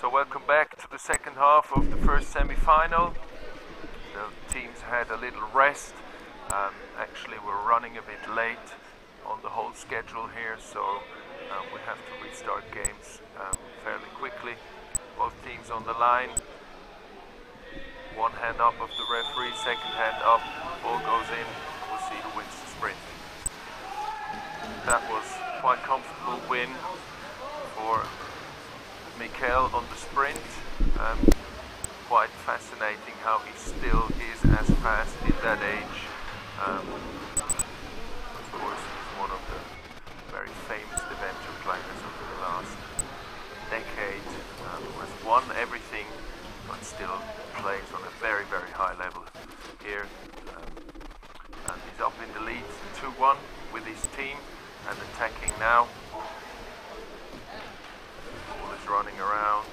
So welcome back to the second half of the first semi-final. The teams had a little rest. Actually, we're running a bit late on the whole schedule here, so we have to restart games fairly quickly. Both teams on the line. One hand up of the referee, second hand up, ball goes in, we'll see who wins the sprint. That was quite comfortable win for Mikel on the sprint. Quite fascinating how he still is as fast in that age. Of course, he's one of the very famous adventure players of the last decade, who has won everything but still plays on a very, very high level here. And he's up in the lead 2-1 with his team and attacking now. Ball is running around,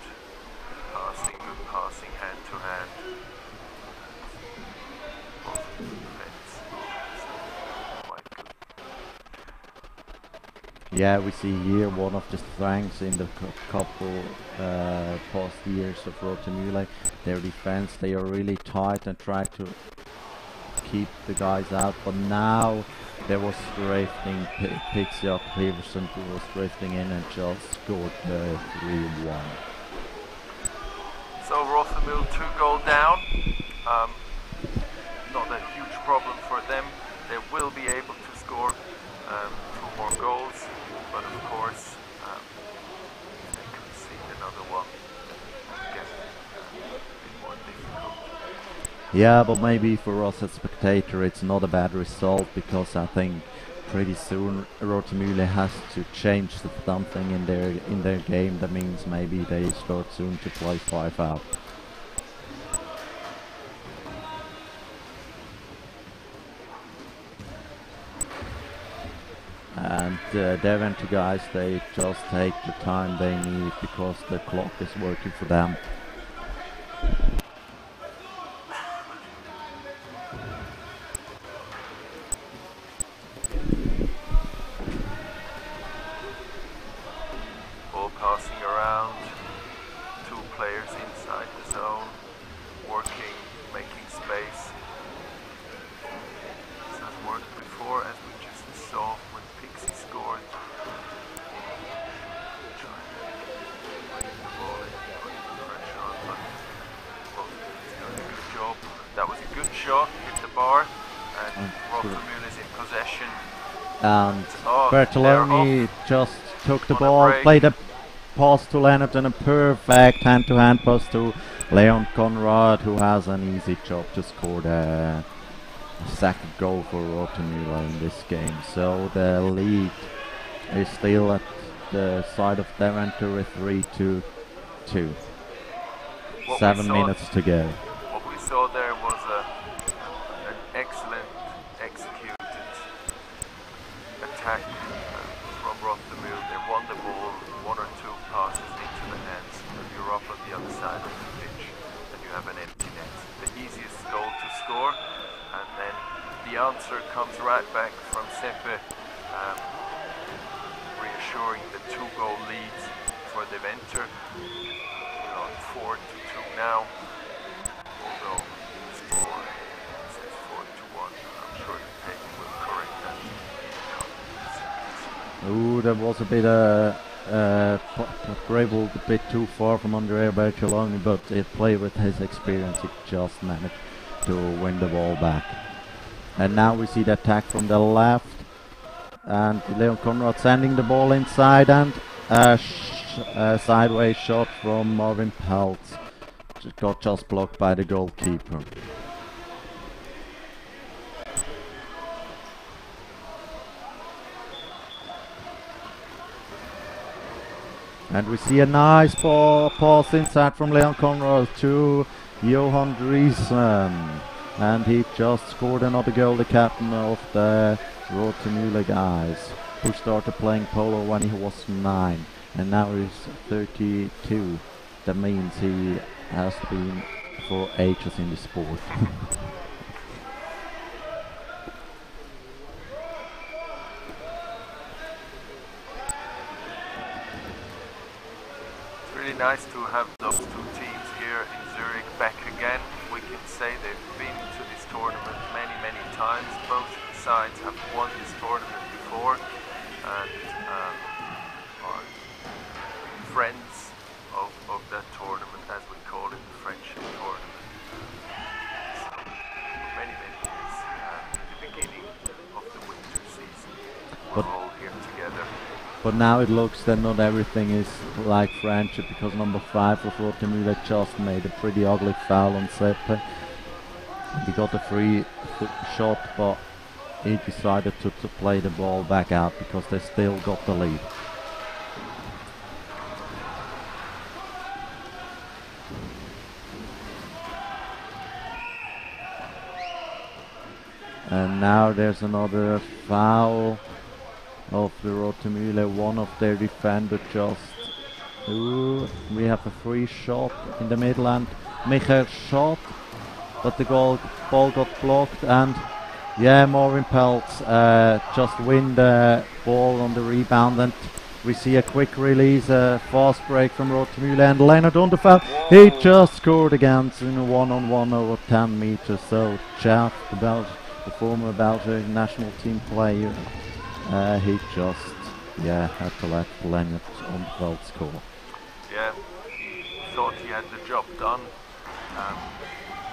passing, good passing hand to hand. Quite good. Yeah, we see here one of the strengths in the couple past years of Rotemühle. Their defense, they are really tight and try to keep the guys out, but now there was drifting, Pixie Peterson who was drifting in and just scored the 3-1. So Rotemühle 2-goal down. Not a huge problem for them. They will be able to score 2 more goals, but of course they could see another one. I guess a bit more difficult. Yeah, but maybe for us as spectator it's not a bad result, because I think pretty soon Rotemühle has to change something in their game. That means maybe they start soon to play 5 out. And the Deventer guys, they just take the time they need because the clock is working for them. Ball passing around, 2 players inside the zone, working, making space. This has worked before, as we just saw when Pixie scored. Trying to bring the ball in, putting the pressure on, but well, he's doing a good job. That was a good shot, hit the bar, and Rotemühle is in possession. And Bertoloni just took the ball, played a pass to Leonard and a perfect hand-to-hand pass to Leon Conrad, who has an easy job to score the second goal for Rotemühle in this game. So the lead is still at the side of Deventer with 3-2. 7 minutes to go. What we saw there was an excellent executed attack from Rotemühle. They won the ball, 1 or 2 passes into the hands, and you're up on the other side of the pitch, and you have an empty net. The easiest goal to score, and then the answer comes right back from Seppe, reassuring the 2-goal lead for Deventer. We're on 4-2 now, although the score says 4-1. I'm sure the tape will correct that. Ooh, there was a bit dribbled a bit too far from under Bertoloni, but it played with his experience. He just managed to win the ball back. And now we see the attack from the left, and Leon Conrad sending the ball inside, and a sideways shot from Marvin Peltz got just blocked by the goalkeeper. And we see a nice ball pass inside from Leon Conrad to Johan Driesen. And he just scored another goal, the captain of the Rotemühle guys, who started playing polo when he was 9. And now he's 32. That means he has been for ages in the sport. really nice to have those two teams here in Zurich back again. We can say they've been to this tournament many times. Both sides have won this tournament before and are friends of that tournament, as we call it, the friendship tournament. So, for many years, at the beginning of the winter season, we're all here together. But now it looks that not everything is like friendship, because number 5 of Rotemühle just made a pretty ugly foul on Seppe. He got a free shot, but he decided to play the ball back out because they still got the lead. And now there's another foul of the Rotemühle. One of their defenders just... Ooh, we have a free shot in the middle and Michael shot, but the ball got blocked, and yeah, Marvin Peltz just win the ball on the rebound, and we see a quick release, a fast break from Rotemühle, and Leonard Unterfeld, he just scored against in a one-on-one over 10 meters. So Jeff, the former Belgian national team player, he just had to let Leonard Unterfeld score. Yeah, he thought he had the job done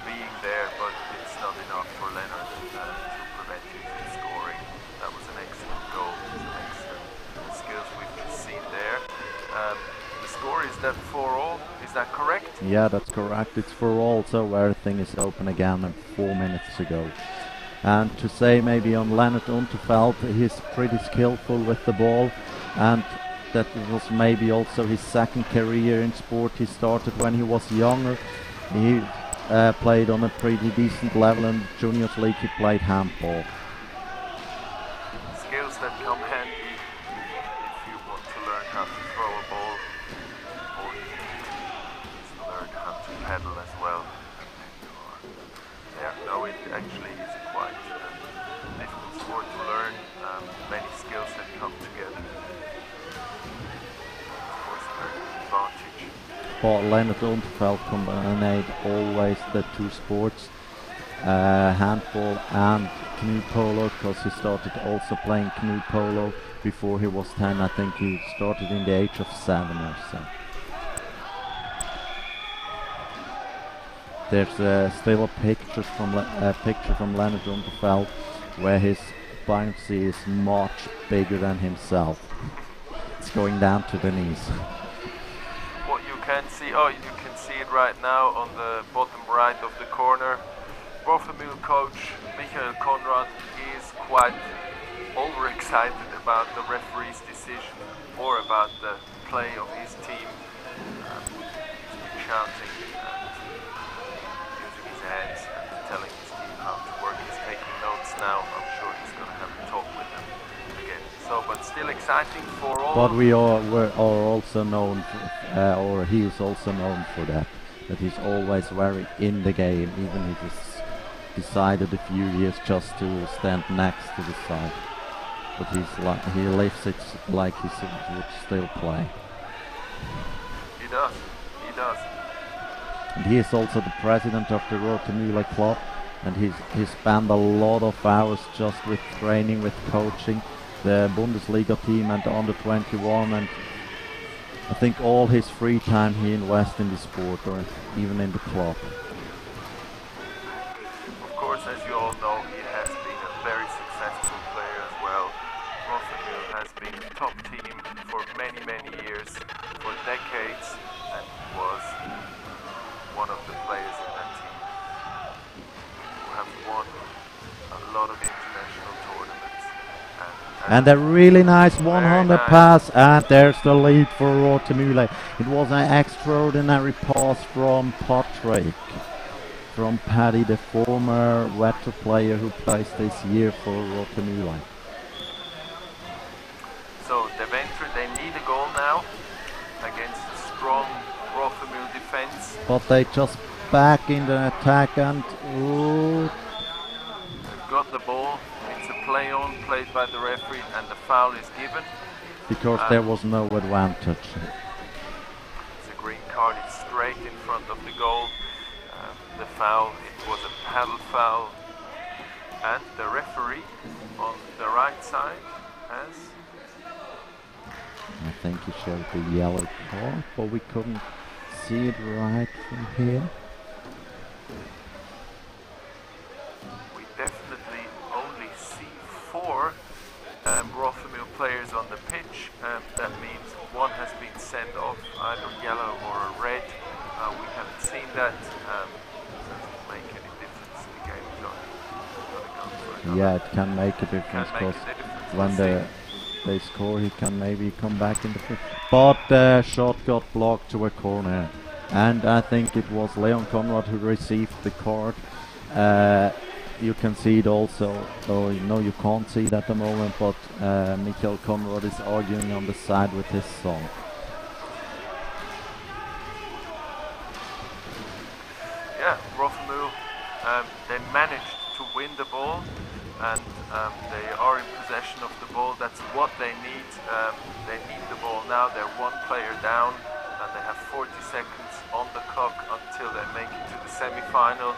being there, but it's not enough for Leonard to prevent him from scoring. That was an excellent goal, some excellent skills we've just seen there. The score is that 4-all, is that correct? Yeah, that's correct, it's 4-all, so everything is open again and 4 minutes to go. And to say maybe on Leonard Unterfeld, he's pretty skillful with the ball, and that was maybe also his second career in sport. He started when he was younger. He played on a pretty decent level in the juniors league. He played handball. Skills that come handy if you want to learn how to throw a ball, or you need to learn how to paddle as well. Yeah, no, it actually is a quite difficult sport to learn. Many skills that come together. Of course, a very good advantage. But Leonard Unterfeld combined always the two sports, handball and canoe polo, because he started also playing canoe polo before he was 10. I think he started in the age of 7 or so. There's still a picture from Leonard Unterfeld where his bouncy is much bigger than himself. It's going down to the knees. What you can see, you can see it right now on the bottom right of the corner. Rotemühle coach Michael Konrad is quite overexcited about the referee's decision or about the play of his team. He's been shouting and using his hands and telling his team how to work. He's taking notes now. I'm sure he's going to have a talk with them again. So, but still exciting for all. But we're also known, or he is also known for that he's always very in the game, even if he's decided a few years just to stand next to the side. But he lives it like he would still play. He does. And he is also the president of the Rotemühle club, and he spent a lot of hours just with training, with coaching the Bundesliga team and the under 21, and I think all his free time he invests in the sport or even in the club. Of course, as you all know, he has been a very successful player as well. Rotemühle has been a top team for many years, for decades, and he was one of the players in that team who have won a lot of international tournaments. And a really nice one-handed pass, and there's the lead for Rotemühle. It was an extraordinary pass from Patrick, from Paddy, the former Wetter player who plays this year for Rotemühle. So they need a goal now against a strong Rotemühle defense. But they just back in the attack and ooh. They've got the ball. It's a play on, played by the referee, and the foul is given. Because there was no advantage. It's a green card is straight in front of the goal. The foul, it was a paddle foul, and the referee on the right side has... I think he showed the yellow card, but we couldn't see it right from here. We definitely only see 4 Rothermere players on the pitch. That means one has been sent off, either yellow or a red. We haven't seen that. Doesn't make any difference. The game is on. Yeah, it can make a difference because when they score, he can maybe come back in the field. But the shot got blocked to a corner, and I think it was Leon Conrad who received the card. You can see it also, though no, you can't see it at the moment, but Michael Conrad is arguing on the side with his son. Yeah, Rothermere, they managed to win the ball, and they are in possession of the ball. That's what they need. They need the ball now. They're 1 player down, and they have 40 seconds on the clock until they make it to the semi-final.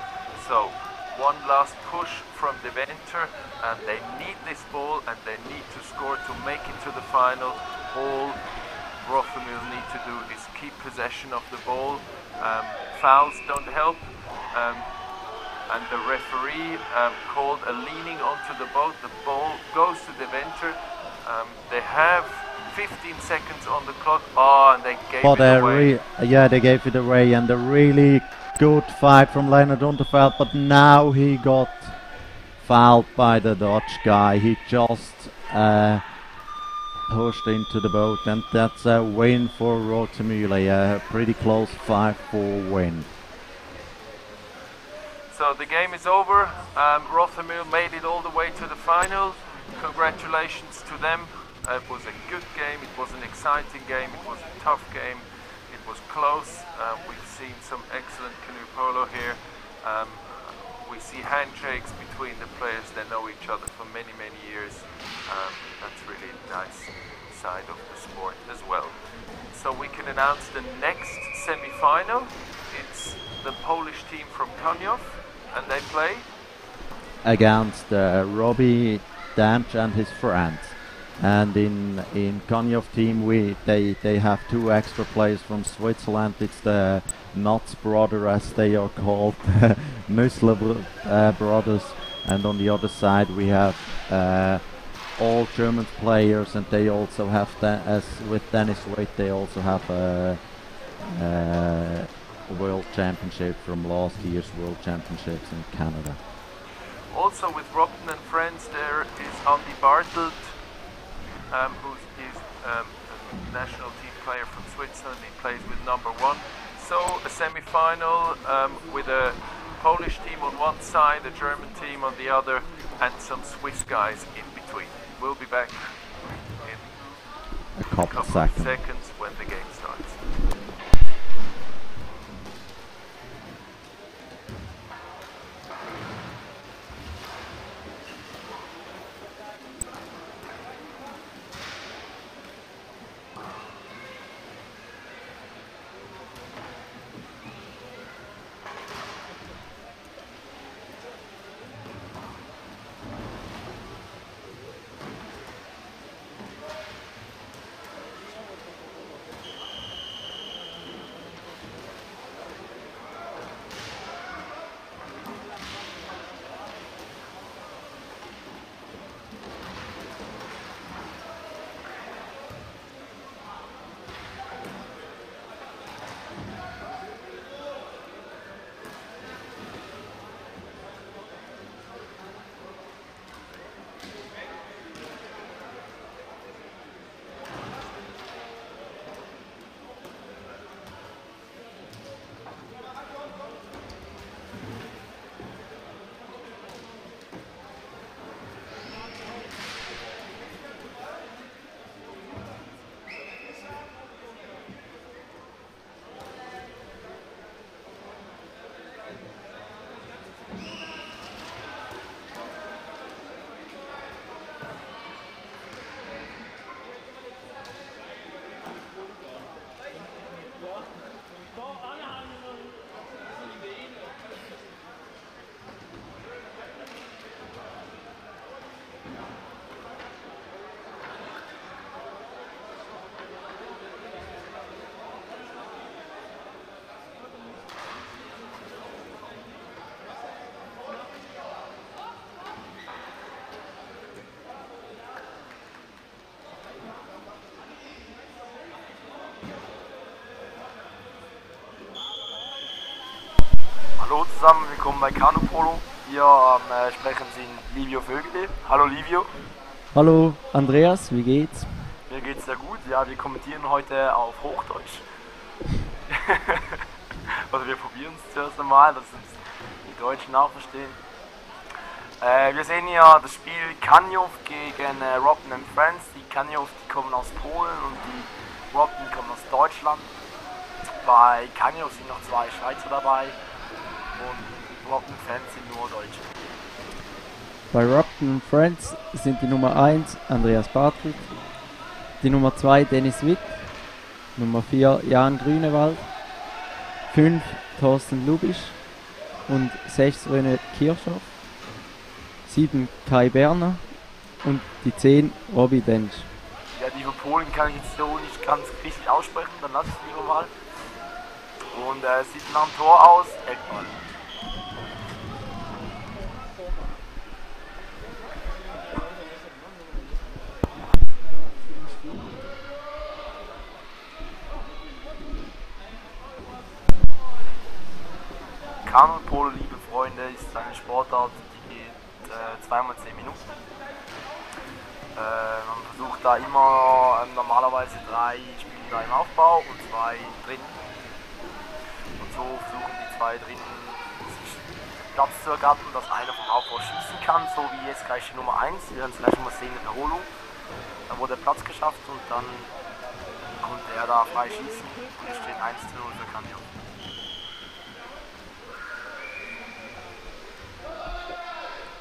So 1 last push from Deventer, and they need this ball, and they need to score to make it to the final. All Rothermere need to do is keep possession of the ball. Fouls don't help. And the referee called a leaning onto the boat. The ball goes to Deventer. They have 15 seconds on the clock. Oh, and they gave it away. Yeah, they gave it away, and a really good fight from Leonard Unterfeld, but now he got fouled by the Dutch guy. He just pushed into the boat, and that's a win for Rothermere, a pretty close 5-4 win. So the game is over. Rothermere made it all the way to the final. Congratulations to them. It was a good game. It was an exciting game. It was a tough game. It was close. We've seen some excellent canoe polo here. We see handshakes between the players. They know each other for many, many years. That's really a nice side of the sport as well. So we can announce the next semi-final. It's the Polish team from Koniov, and they play against Robbie Damch and his friends. And in Koniov team, they have 2 extra players from Switzerland. It's the Nuts brother, as they are called, Musler brothers. And on the other side, we have all German players, and they also have, as with Dennis Waite, they also have a World Championship from last year's World Championships in Canada. Also with Robton and friends, there is Andy Bartelt, who is a national team player from Switzerland. He plays with number 1. So a semi-final with a Polish team on one side, a German team on the other, and some Swiss guys in between. We'll be back in a couple of seconds when the game starts. Hallo zusammen, willkommen bei Kanupolo. Hier sprechen Sie Livio Vögele. Hallo Livio. Hallo Andreas, wie geht's? Mir geht's sehr gut. Ja, wir kommentieren heute auf Hochdeutsch. Also wir probieren es zuerst einmal, dass uns die Deutschen auch verstehen. Wir sehen hier das Spiel Kaniów gegen Robben and Friends. Die Kaniów, die kommen aus Polen und die Robben kommen aus Deutschland. Bei Kaniów sind noch 2 Schweizer dabei und Robben Fans sind nur Deutsche. Bei Robben Friends sind die Nummer 1 Andreas Bartelt, die Nummer 2 Dennis Witt, Nummer 4 Jan Grünewald, 5 Thorsten Lubisch und 6 René Kirchhoff, 7 Kai Berner und die 10 Robby Densch. Ja, die von Polen kann ich jetzt so nicht ganz richtig aussprechen, dann lass ich lieber mal. Und sieht nach dem Tor aus, Eckball. Kanupolo, liebe Freunde, ist eine Sportart, die geht 2 mal 10 Minuten. Man versucht da immer, normalerweise 3 spielen da im Aufbau und 2 drinnen. Und so versuchen die 2 drinnen sich Platz zu ergattern, dass einer vom Aufbau schießen kann, so wie jetzt gleich die Nummer 1. Wir werden es gleich mal sehen in der Erholung. Dann wurde der Platz geschafft und dann konnte er da frei schießen und es steht 1:0 für Kaniów.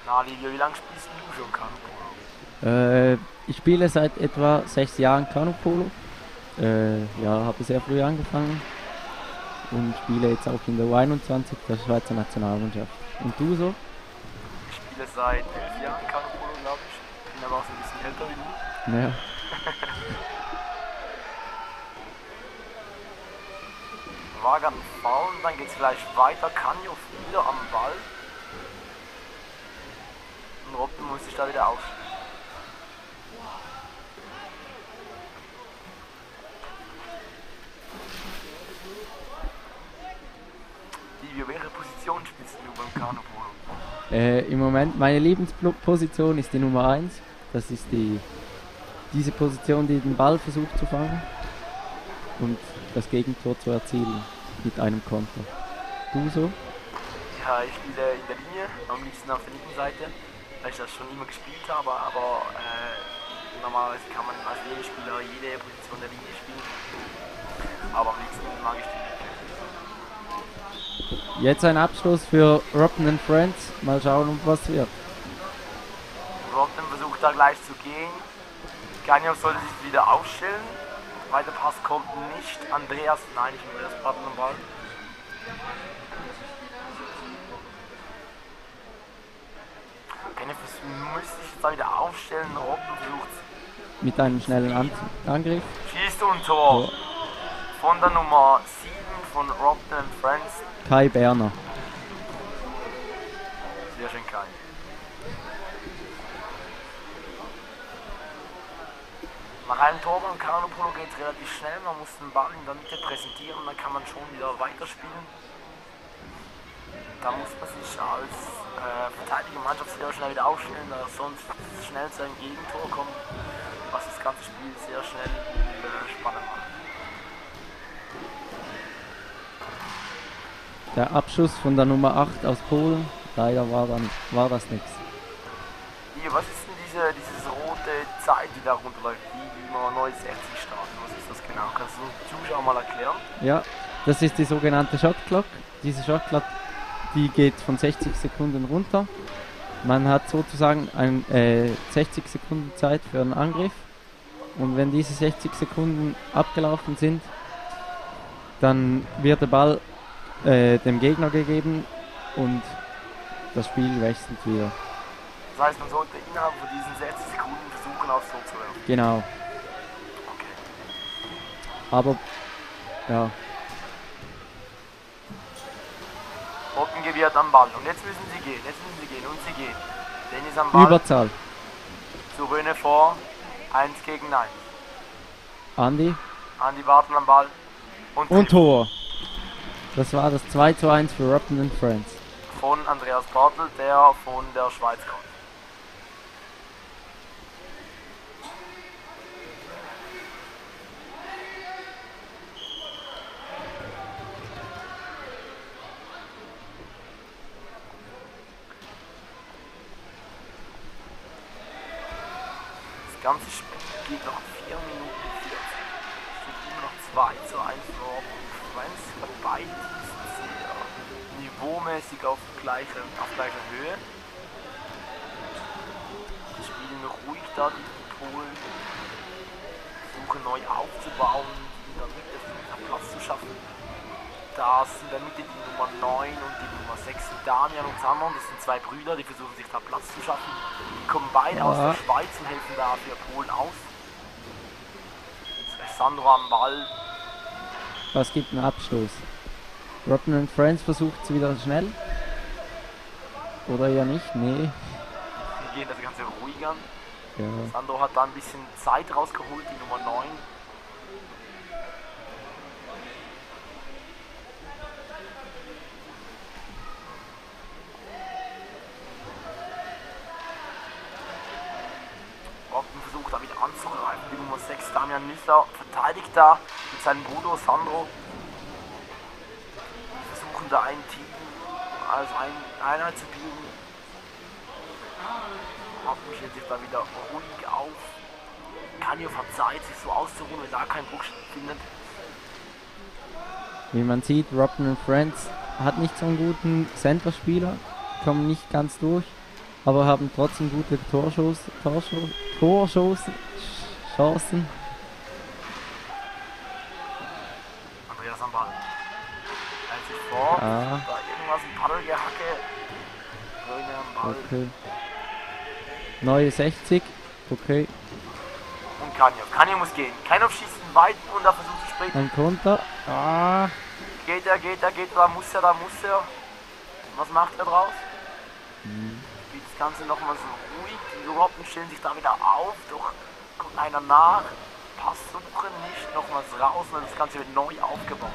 Na Livio, wie lange spielst du schon Kanupolo? Ich spiele seit etwa 6 Jahren Kanupolo. Ja, habe sehr früh angefangen und spiele jetzt auch in der U21 der Schweizer Nationalmannschaft. Und du so? Ich spiele seit 11 Jahren Kanupolo, glaube ich. Bin aber auch so ein bisschen älter wie du. Naja. War gerade ein Foul und dann geht es gleich weiter. Kaniów wieder am Ball. Und Robben muss sich da wieder aufstellen. Livio, welche Position spielst du beim Kanupolo? Im Moment meine Lieblingsposition ist die Nummer 1. Das ist diese Position, die den Ball versucht zu fangen und das Gegentor zu erzielen mit einem Konter. Du so? Ja, ich spiele in der Linie, am liebsten auf der linken Seite, weil ich das schon immer gespielt habe, aber normalerweise kann man als Spieler jede Position der Linie spielen, aber am liebsten mag ich die Linie. Jetzt ein Abschluss für Robben and Friends. Mal schauen, was wird. Robben versucht da gleich zu gehen. Kaniów sollte sich wieder aufstellen. Weiter Pass kommt nicht. Andreas Bartelt am Ball. Kaniów müsste sich jetzt da wieder aufstellen. Robben versucht Mit einem schnellen Angriff. Schießt und Tor. Von der Nummer 7 von Robben and Friends. Kai Berner. Sehr schön, Kai. Nach einem Tor beim Kanupolo geht es relativ schnell. Man muss den Ball in der Mitte präsentieren, dann kann man schon wieder weiterspielen. Da muss man sich als verteidigende Mannschaft sehr schnell wieder aufstellen, da sonst schnell zu einem Gegentor kommt, was das ganze Spiel sehr schnell und spannend macht. Der Abschuss von der Nummer 8 aus Polen. Leider war das nichts. Was ist denn diese rote Zeit, die da runterläuft, wie man neues FC starten? Was ist das genau? Kannst du den Zuschauern mal erklären? Ja, das ist die sogenannte Shot Clock. Diese Shot Clock, die geht von 60 Sekunden runter. Man hat sozusagen 60 Sekunden Zeit für einen Angriff. Und wenn diese 60 Sekunden abgelaufen sind, dann wird der Ball dem Gegner gegeben und das Spiel wechselt wieder. Das heißt, man sollte innerhalb von diesen 60 Sekunden versuchen, aufs Tor zu werfen. Genau. Okay. Aber, ja. Robben gewährt am Ball. Und jetzt müssen sie gehen. Und sie gehen. Dennis am Ball. Überzahl. Zu Röne vor. 1 gegen 1. Andi. Andi Bartelt am Ball. Und Tor. Das war das 2:1 für Robden & Friends. Von Andreas Bartel, der von der Schweiz kommt. Das ganze Spiel geht noch 4 Minuten 40. Es steht immer noch 2:1 für Robden & Friends. Beide Teams sind sehr niveaumäßig auf gleicher Höhe. Die spielen ruhig da, die Polen. Versuchen neu aufzubauen, in der Mitte Platz zu schaffen. Da sind in der Mitte die Nummer 9 und die Nummer 6, Damian und Sandro. Das sind zwei Brüder, die versuchen sich da Platz zu schaffen. Die kommen beide aus der Schweiz und helfen da für Polen aus. Jetzt ist Sandro am Ball. Was gibt einen Abstoß? Robden & Friends versucht es wieder schnell. Oder ja nicht? Nee. Die gehen das Ganze ruhig an. Ja. Sandro hat da ein bisschen Zeit rausgeholt, die Nummer 9. Robden versucht da wieder anzugreifen. Die Nummer 6, Damian Nüsser, verteidigt da mit seinem Bruder Sandro. Versuchen da ein Team, also eine Einheit zu bilden. Robden stellt sich da wieder ruhig auf. Kanyev hat Zeit, sich so auszuruhen, wenn da kein Druck findet. Wie man sieht, Robden & Friends hat nicht so einen guten Center-Spieler, kommen nicht ganz durch, aber haben trotzdem gute Chancen. Andreas am Ball. Hält sich vor, da irgendwas im Paddelgehacke. Grüne am Ball. Okay. Neue 60, okay. Und Kanyev. Kanyev muss gehen. Kanyev schießt einen weiten und er versucht zu springen. Ein Konter. Geht er, da muss er. Was macht er draus? Spielt das Ganze nochmal so ruhig. Die Robben stellen sich da wieder auf, doch kommt einer nach. Pass suchen nicht, nochmals raus und das Ganze wird neu aufgebaut.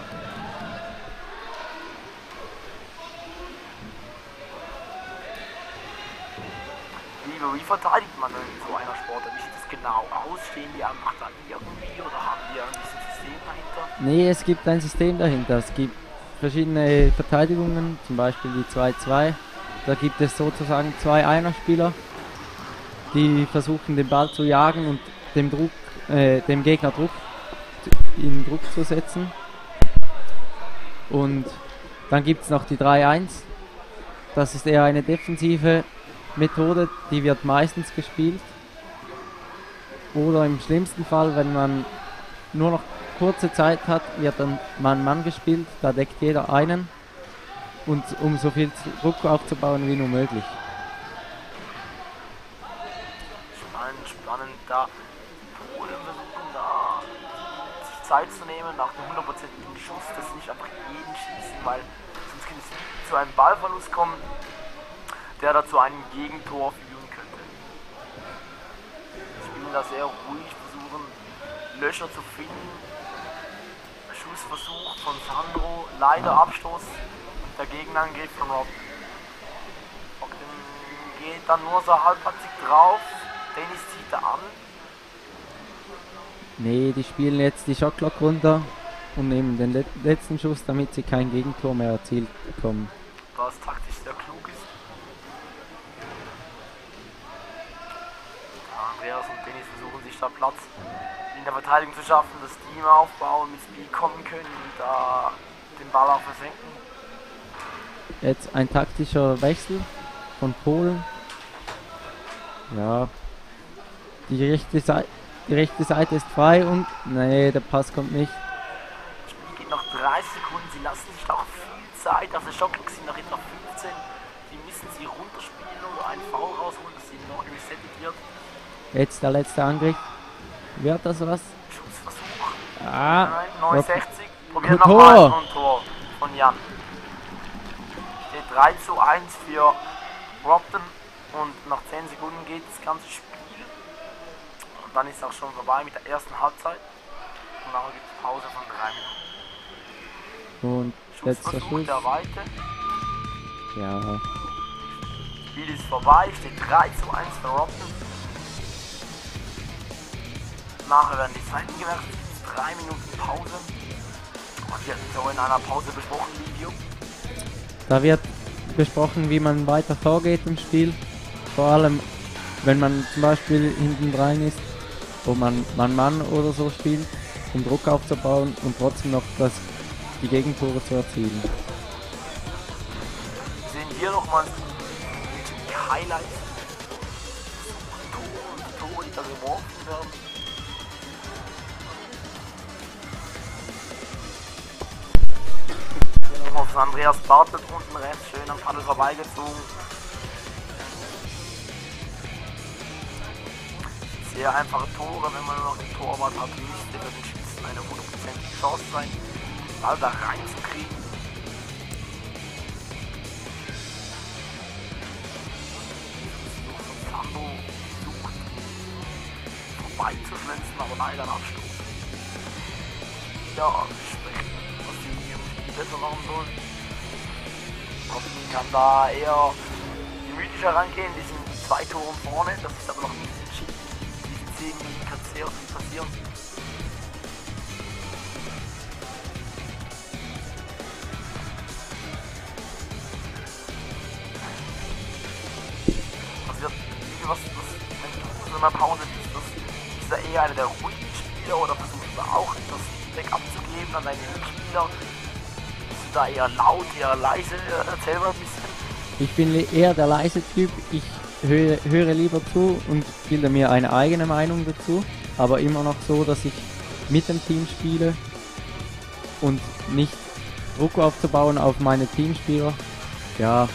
Wie verteidigt man in so einer Sportart? Wie sieht das genau aus? Stehen die am Achter irgendwie oder haben die ein bisschen System dahinter? Nee, es gibt ein System dahinter. Es gibt verschiedene Verteidigungen, zum Beispiel die 2-2. Da gibt es sozusagen zwei Einerspieler, die versuchen den Ball zu jagen und dem Gegner in Druck zu setzen. Und dann gibt es noch die 3-1. Das ist eher eine defensive Methode, die wird meistens gespielt. Oder im schlimmsten Fall, wenn man nur noch kurze Zeit hat, wird dann Mann-Mann gespielt, da deckt jeder einen. Und um so viel Druck aufzubauen wie nur möglich. Spannend da. Polen versuchen da sich Zeit zu nehmen nach dem 100%igen Schuss, dass sie nicht einfach jeden schießen, weil sonst kann es zu einem Ballverlust kommen, der dazu einem Gegentor führen könnte. Sie spielen da sehr ruhig, versuchen Löcher zu finden. Schussversuch von Sandro, leider Abstoß. Der Gegenangriff von Robden. Robden geht dann nur so halbpatzig drauf. Dennis zieht er an. Nee, die spielen jetzt die Shotclock runter und nehmen den letzten Schuss, damit sie kein Gegentor mehr erzielt bekommen. Was taktisch sehr klug ist. Andreas und Dennis versuchen sich da Platz in der Verteidigung zu schaffen, das Team aufbauen, mit Speed kommen können und da den Ball auch versenken. Jetzt ein taktischer Wechsel von Polen. Ja, die rechte Seite ist frei und nee, der Pass kommt nicht. Das Spiel geht noch 30 Sekunden, sie lassen sich noch viel Zeit, also Shotclock sind noch etwa 15. Die müssen sie runterspielen oder einen Foul rausholen, dass sie neu resettet wird. Jetzt der letzte Angriff. Wird das was? Schussversuch. Nein, 69. Probieren nochmal und Tor von Jan. Steht 3:1 für Robden und nach 10 Sekunden geht das ganze Spiel. Und dann ist es auch schon vorbei mit der ersten Halbzeit. Und nachher gibt es Pause von 3 Minuten. Und letzter Schussversuch Schuss. der Weite. Ja. Das Spiel ist vorbei, steht 3:1 für Robben. Nachher werden die Zeiten gewechselt, 3 Minuten Pause. Und wir hatten so in einer Pause besprochen, Livio. Da wird besprochen, wie man weiter vorgeht im Spiel. Vor allem, wenn man zum Beispiel hinten rein ist, wo man Mann oder so spielt, um Druck aufzubauen und trotzdem noch die Gegentore zu erzielen. Wir sehen hier nochmal die Highlights. Tore, die da geworfen werden. Auf Andreas Bartelt unten rechts, schön am Paddel vorbeigezogen. Sehr einfache Tore, wenn man nur noch einen Torwart hat, müsste für den Schützen eine 100%ige Chance sein, den Ball da reinzukriegen. Sando sucht vorbeizuschwänzen, aber leider ein Abstoß. Ja, sprechen, was die besser machen sollen. Hoffentlich kann da eher gemütlicher rangehen, die sind 2 Tore vorne, das ist aber noch nicht entschieden. Die 10 Minuten kann sehr viel passieren. Wenn du in so einer Pause bist, ist da eher einer der ruhigen Spieler oder versuchst du auch das Feedback abzugeben an deine Mitspieler? Da eher laut, eher leise, erzähl mal ein bisschen. Ich bin eher der leise Typ, ich höre lieber zu und bilde mir eine eigene Meinung dazu, aber immer noch so, dass ich mit dem Team spiele und nicht Druck aufzubauen auf meine Teamspieler. Ja,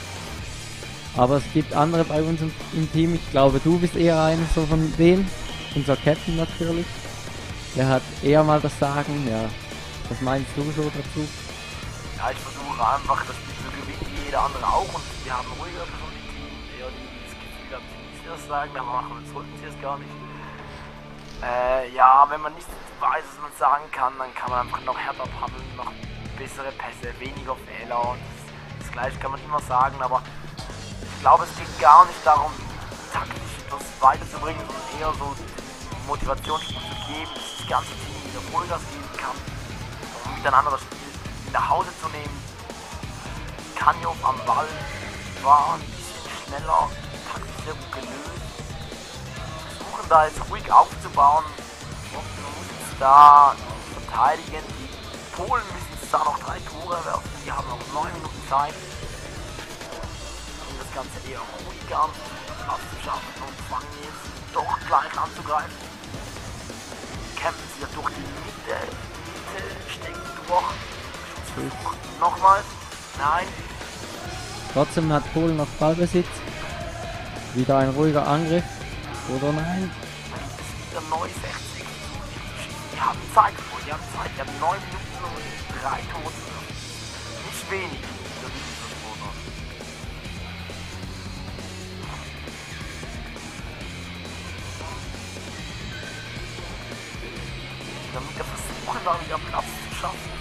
aber es gibt andere bei uns im Team, ich glaube du bist eher einer so von denen, unser Captain natürlich, der hat eher mal das Sagen, ja, was meinst du so dazu? Ja, ich versuche einfach das Spiel zu gewinnen, wie jeder andere auch, und wir haben ruhiger Personen im Team, eher die das Gefühl haben, sie müssen das sagen, dann sollten sie es gar nicht. Ja, wenn man nicht weiß, was man sagen kann, dann kann man einfach noch härter paddeln, noch bessere Pässe, weniger Fehler, und das Gleiche kann man immer sagen, aber ich glaube, es geht gar nicht darum, taktisch etwas weiterzubringen, sondern eher so die Motivation zu geben, dass das ganze Team wieder Vollgas geben kann, um miteinander das Spiel nach Hause zu nehmen. Kanjo am Ball war ein bisschen schneller, taktisch sehr gut gelöst. Versuchen da jetzt ruhig aufzubauen. Man muss jetzt da verteidigen. Die Polen müssen jetzt da noch 3 Tore werfen. Die haben noch 9 Minuten Zeit, um das Ganze eher ruhig an, Platz zu schaffen, und fangen jetzt doch gleich anzugreifen. Kämpfen sie ja durch die Mitte stecken durch. Nochmal. Nein. Trotzdem hat Polen noch Ballbesitz. Wieder ein ruhiger Angriff. Oder nein? Das ist wieder 69. Die haben Zeit, die haben 9 Minuten und 3 Tore. Nicht wenig. Damit wir versuchen, da wieder Platz zu schaffen.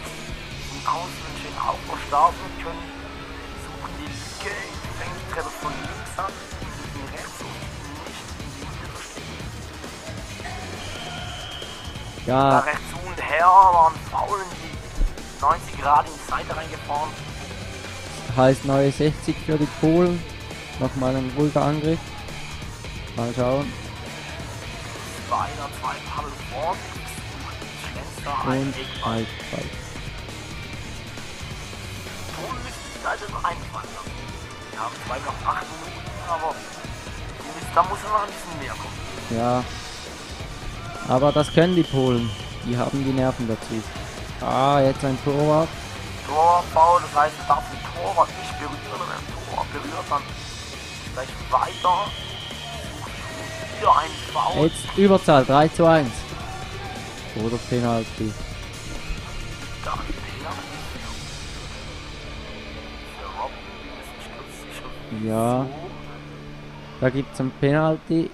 Außen schön Aufbau starten können, suchen die Lücke, fängt Treffer von links an, den rechts und nicht in die Mitte verstecken. Ja. Da rechts und her waren faulen die 90 Grad in die Seite reingefahren. Heißt neue 60 für die Polen. Nochmal ein ruhiger Angriff. Mal schauen. Zwei Paddel vor, Schlenzer, ein Und Eckball. Eckball. Also nur einfallen lassen. Wir haben zwar noch 8 Minuten, aber da muss noch ein bisschen mehr kommen. Ja. Aber das können die Polen. Die haben die Nerven dazu. Ah, jetzt ein Torwart. Torwart, das heißt, darf ein Torwart nicht berühren, oder wenn ein Torwart berührt, dann gleich weiter. Wieder ein Foul. Jetzt Überzahl, 3:1. Oder Penalty. Dann Ja. Da gibt es ein Penalty.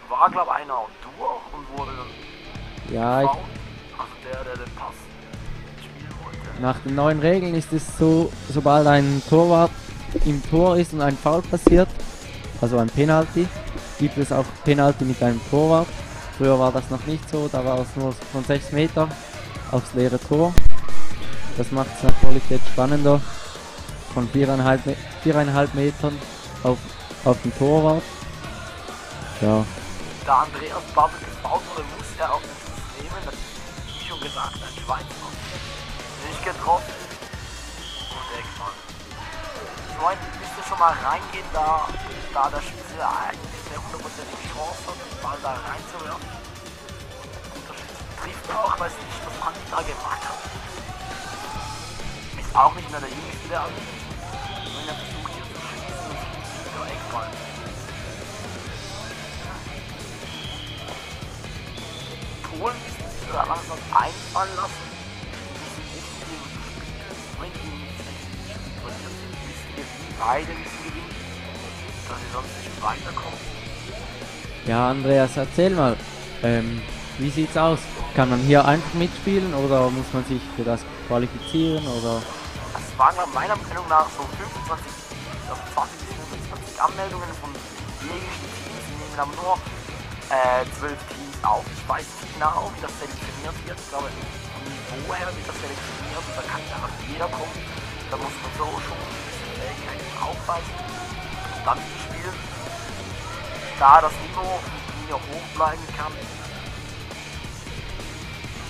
War, glaube ich, einer auch durch und wurde dann Ja, gefoult. Also der den Pass spielen wollte. Nach den neuen Regeln ist es so, sobald ein Torwart im Tor ist und ein Foul passiert, also ein Penalty, gibt es auch Penalty mit einem Torwart. Früher war das noch nicht so, da war es nur von 6 Meter aufs leere Tor. Das macht es natürlich jetzt spannender. Von 4,5 Metern auf den Torwart. Ja. Da Andreas Babel gebaut wurde, muss er auch den Schuss nehmen. Das ist, wie schon gesagt, ein Schweizer. Nicht getroffen. Und Eckmann. Ich meine, müsste schon mal reingehen, da der Schütze eigentlich eine 100%ige Chance hat, den Ball da reinzuwerfen. Und der Schütze trifft auch, weiß nicht, was Andi da gemacht hat. Ist auch nicht mehr der Jüngste, der Andi. Wenn er versucht hier zu schießen, ist der Eckball. Polen müssen sich da langsam einfallen lassen. Beide müssen gewinnen, dass sie sonst nicht weiterkommen. Ja, Andreas, erzähl mal, wie sieht's aus? Kann man hier einfach mitspielen oder muss man sich für das qualifizieren? Oder? Es waren meiner Meinung nach so 20 bis 25 Anmeldungen von jeglichen Teams. Sie nehmen aber nur 12 Teams auf. Ich weiß nicht genau, wie das selektioniert wird. Ich glaube, vom Niveau her wird das selektioniert und da kann einfach jeder kommen. Da muss man so schon Fähigkeiten aufweisen und dann spielen, da das Niveau hoch bleiben kann.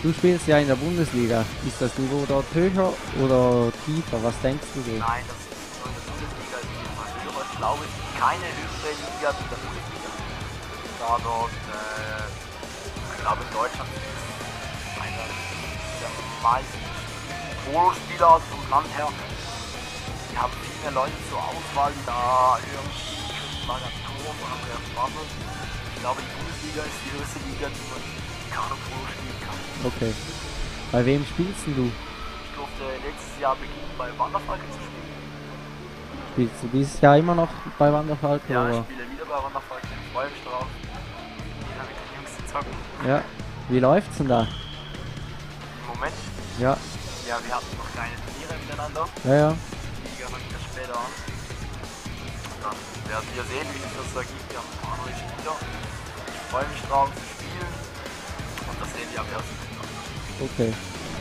Du spielst ja in der Bundesliga. Ist das Niveau dort höher oder tiefer? Was denkst du so? Nein, das ist nur in der Bundesliga immer höher. Ich glaube, es gibt keine höhere Liga wie der Bundesliga. Da dort, ich glaube in Deutschland ist einer der meisten Polo-Spieler vom Land her. Die haben viel mehr Leute zur Auswahl, die da irgendwie Magator von Andreas Babel. Ich glaube, die Bundesliga ist die höchste Liga, die man Kanu-Polo spielen kann. Okay. Bei wem spielst denn du? Ich durfte letztes Jahr beginnen, bei Wanderfalken zu spielen. Spielst du dieses Jahr immer noch bei Wanderfalken? Ja, oder? ich spiele wieder bei Wanderfalken, ich freue mich drauf. Wieder mit den Jüngsten zocken. Ja. Wie läuft's denn da? Im Moment? Ja. Ja, wir hatten noch keine Turniere miteinander. Ja. Die Liga fängt ja später an. Dann werden wir sehen, wie sich das da gibt. Wir haben ein paar neue Spieler. Ich freue mich drauf zu spielen. Und das sehen wir am 1. Winter. Okay.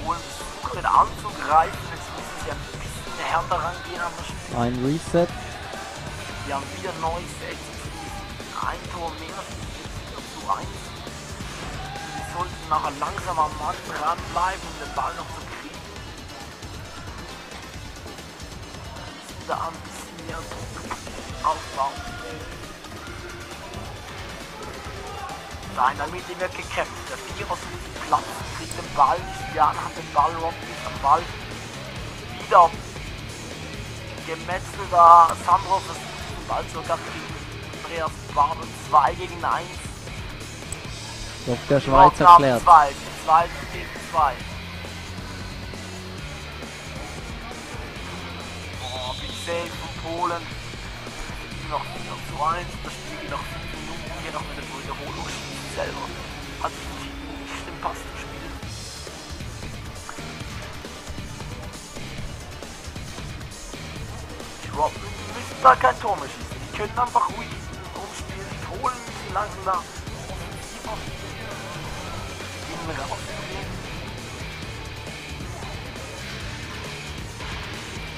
Polen versuchen anzugreifen, jetzt müssen sie ein bisschen härter rangehen an das Spiel. Ein Reset. Wir haben wieder neues ein Tor mehr, 4:1. Wir sollten nachher langsam am Mann dranbleiben, um den Ball noch zu kriegen. Da ein bisschen mehr aufbauen. Da in der Mitte wird gekämpft. Der Vierer sucht Platz, kriegt den Ball nicht. Jan hat den Ball, Rob ist am Ball. Wieder gemetzelter Sandro versucht den Ball zu ergattern. Andreas Babel 2 gegen 1. Doch der Schweizer klärt. 2 gegen 2. Oh, Big Save von Polen. Noch 4:1. Das Spiel geht noch 5 Minuten. Hier noch eine Wiederholung. Selber hat sich nicht den Pass zu spielen. Die Robben müssen da kein Tor mehr schießen. Die können einfach ruhig rumspielen. Die Polen müssen langsam da offensiv auf innen rausgehen.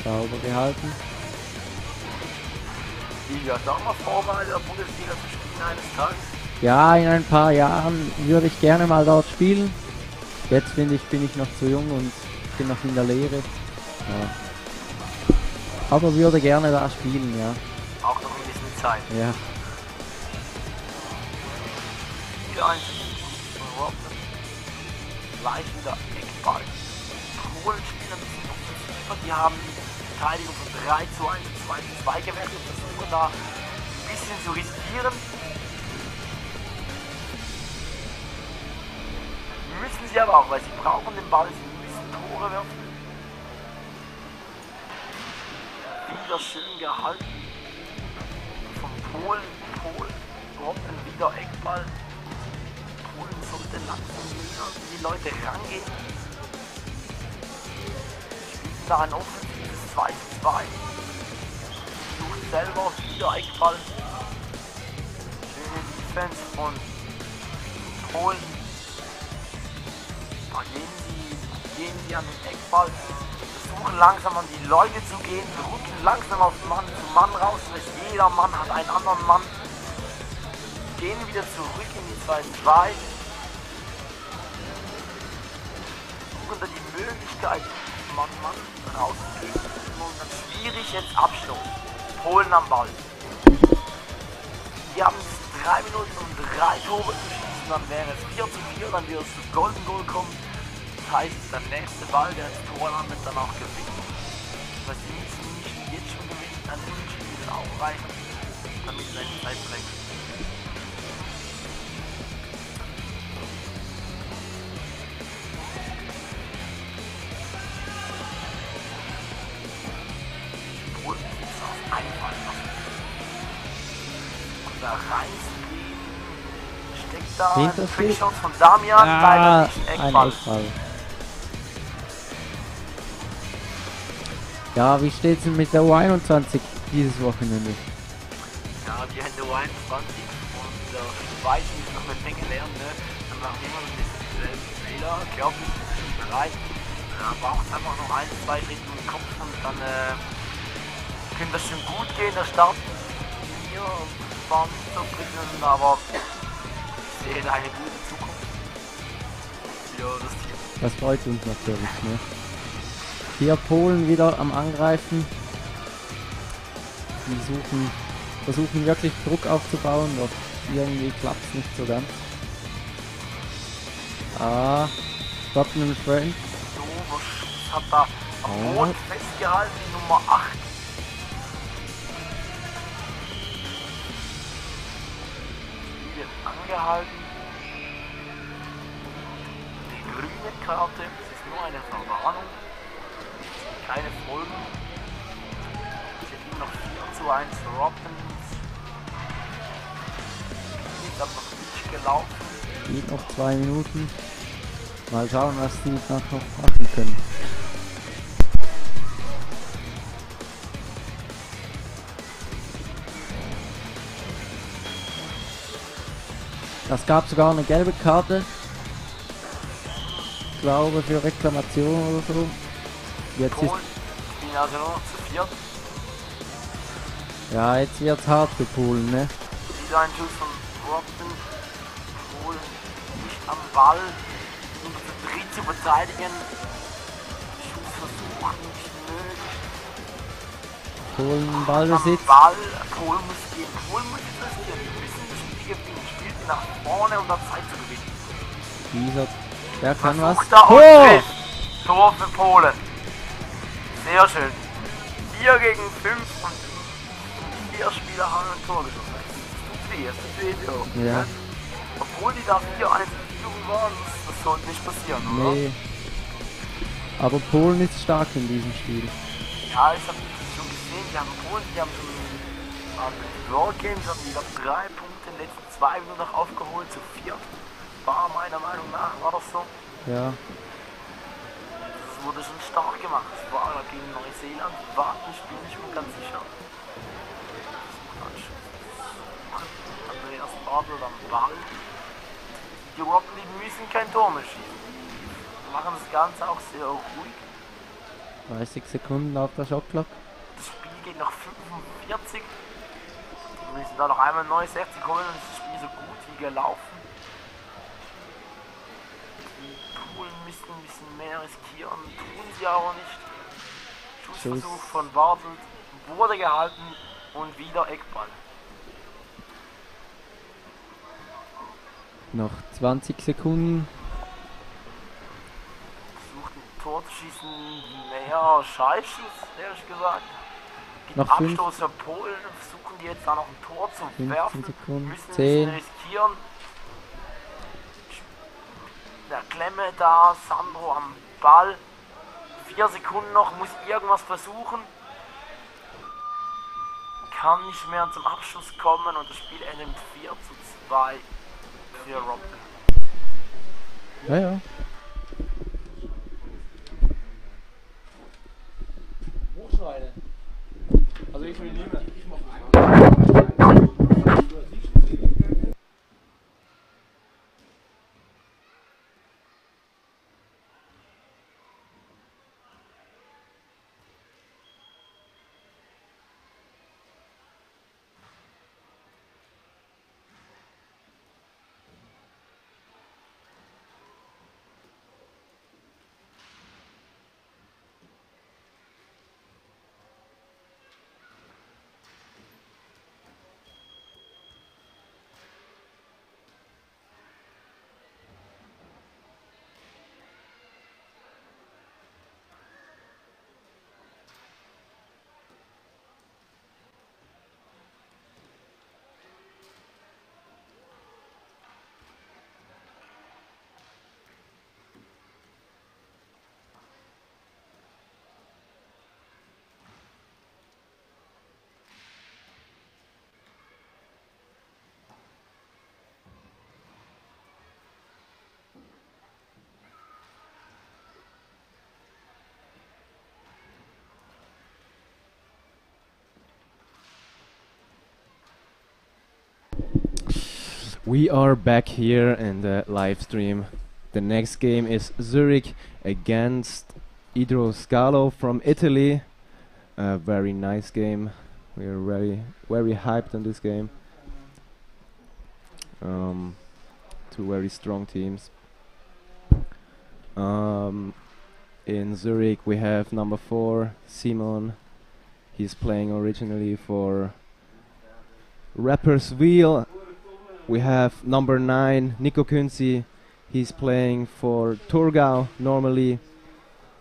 Sauber gehalten. Liga, sagen wir vorbei, der Bundesliga zu spielen eines Tages. Ja, in ein paar Jahren würde ich gerne mal dort spielen. Jetzt finde ich, bin ich noch zu jung und bin noch in der Lehre. Ja. Aber würde gerne da spielen, ja. Auch noch ein bisschen Zeit. Ja. 4:1 von Robben. Gleich wieder Eckball. Polen spielen ein bisschen offensiver. Die haben die Verteidigung von 3:1 und 2:2 gewechselt. Versuchen da ein bisschen zu riskieren. Müssen sie aber auch, weil sie brauchen den Ball, sie müssen Tore werfen. Wieder schön gehalten von Polen. Robben wieder Eckball. Polen sollte langsam wieder an die Leute rangehen. da ein offensives 2:2. Sucht selber wieder Eckball. Schöne Defense von Polen. Da gehen sie an den Eckball. Versuchen langsam an die Leute zu gehen. Rücken langsam auf Mann zu Mann raus. Das heißt, jeder Mann hat einen anderen Mann. Gehen wieder zurück in die 2:2. Suchen da die Möglichkeit, Mann rauszugehen. Und dann schwierig jetzt Abschluss. Polen am Ball. Die haben 3 Minuten um 3 Tore zu schießen, dann wäre es 4:4, dann wird es zu Golden Goal kommen. Das heißt, der nächste Ball, der ins Tor landet, dann auch gewinnt. Das heißt, die müssen nicht jetzt schon gewinnen, dann Unentschieden wird auch reichen, damit es eine Zeit bringt. Polen ist auf einfach lassen. Und da reinzugehen, steckt da ein Trickshot von Damian, leider nicht Eckball. Ja, wie steht's denn mit der U21 dieses Wochenende? Ja, die Hände U21 und Schweiz ist noch eine Menge lernen, ne? Dann machen immer ein bisschen dieselben Fehler, körperlich bereit. Da braucht es einfach noch 1, 2 Schritte im Kopf und dann könnte das schon gut gehen. Der Start hier war nicht so prickelnd, aber ich sehe da eine gute Zukunft für das Team. Das freut uns natürlich, ne? Hier Polen wieder am Angreifen. Die versuchen wirklich Druck aufzubauen, doch irgendwie klappt es nicht so ganz. Tottenham Friend. So, was hat da am Boden festgehalten, die Nummer 8. Die wird angehalten. Die grüne Karte, das ist nur eine Verwarnung. Keine Folgen. Es steht noch 4:1 für Robbins. Ist aber noch nicht gelaufen. Geht noch 2 Minuten. Mal schauen, was die noch machen können. Das gab sogar eine gelbe Karte. Ich glaube für Reklamation oder so. Jetzt ist spielen also nur noch zu 4. ja, jetzt wird's hart für Polen, ne? Wieder ein Schuss von Robben. Polen nicht am Ball. Nur zu dritt zu verteidigen. Schussversuch nicht möglich. Polen Ballbesitz. Ball. Polen muss gehen. Polen muss jetzt riskieren. Die müssen das Spiel gewinnen. Spielt nach vorne, um da Zeit zu gewinnen. Der kann was. Tor! Tor für Polen. Sehr schön. 4 gegen 5 und 4 Spieler haben ein Tor geschossen. Das tut weh, ja. Obwohl die da 4-1 in Führung waren, das sollte nicht passieren, oder? Nee. Aber Polen ist stark in diesem Spiel. Ja, ich habe schon gesehen, die haben Polen, die haben schon an den World Games haben die 3 Punkte in den letzten 2 Minuten noch aufgeholt, zu 4. War meiner Meinung nach, war das so? Ja. Das wurde schon stark gemacht. Das war gegen Neuseeland, war ich bin nicht mehr ganz sicher. Andreas Bartel am Ball. Die Rotten, die müssen kein Tor mehr schießen. Die machen das Ganze auch sehr ruhig. 30 Sekunden auf der Shotclock. Das Spiel geht noch 45. Wir müssen da noch einmal 69 holen und das Spiel so gut wie gelaufen. Polen müssen ein bisschen mehr riskieren, tun sie aber nicht. Schussversuch von Bartelt wurde gehalten und wieder Eckball. Noch 20 Sekunden. Versucht ein Tor zu schießen, naja, scheiße, ehrlich gesagt. Noch Abstoß für Polen, versuchen die jetzt da noch ein Tor zu werfen. Sekunden. Müssen 10. ein bisschen riskieren. Der Klemme da, Sandro am Ball. 4 Sekunden noch, muss irgendwas versuchen. Kann nicht mehr zum Abschluss kommen und das Spiel endet 4:2 für Robben. Ja, ja. We are back here in the live stream. The next game is Zurich against Scalo from Italy. A very nice game. We are very hyped on this game. Two very strong teams. In Zurich we have number 4, Simon. He's playing originally for Rapperswil. We have number 9, Nico Künzi. He's playing for Thurgau normally.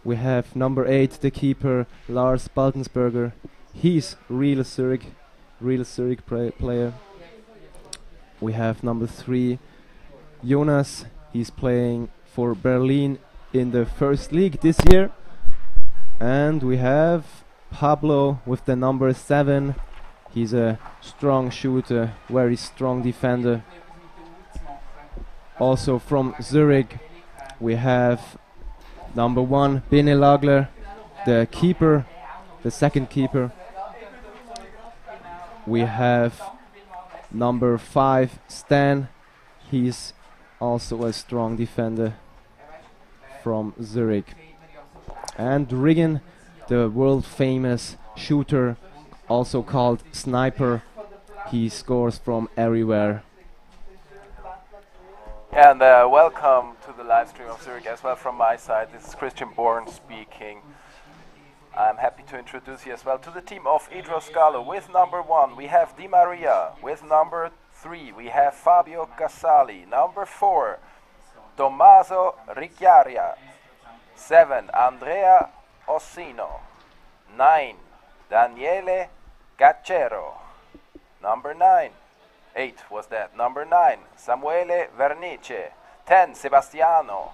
We have number 8, the keeper, Lars Baltensberger. He's real Zurich player. We have number 3, Jonas. He's playing for Berlin in the first league this year. And we have Pablo with the number 7. He's a strong shooter, very strong defender. Also from Zurich, we have number 1, Bene Lagler, the keeper, the second keeper. We have number 5, Stan. He's also a strong defender from Zurich. And Riggin, the world famous shooter, also called Sniper. He scores from everywhere. And welcome to the live stream of Zurich as well from my side. This is Christian Born speaking. I'm happy to introduce you as well to the team of Scalo. With number 1 we have Di Maria. With number 3 we have Fabio Casali. Number 4 Tommaso Ricciaria. 7 Andrea Ossino. 9 Daniele Gaccero. Number 8 was that. Number 9 Samuele Vernice. 10 Sebastiano.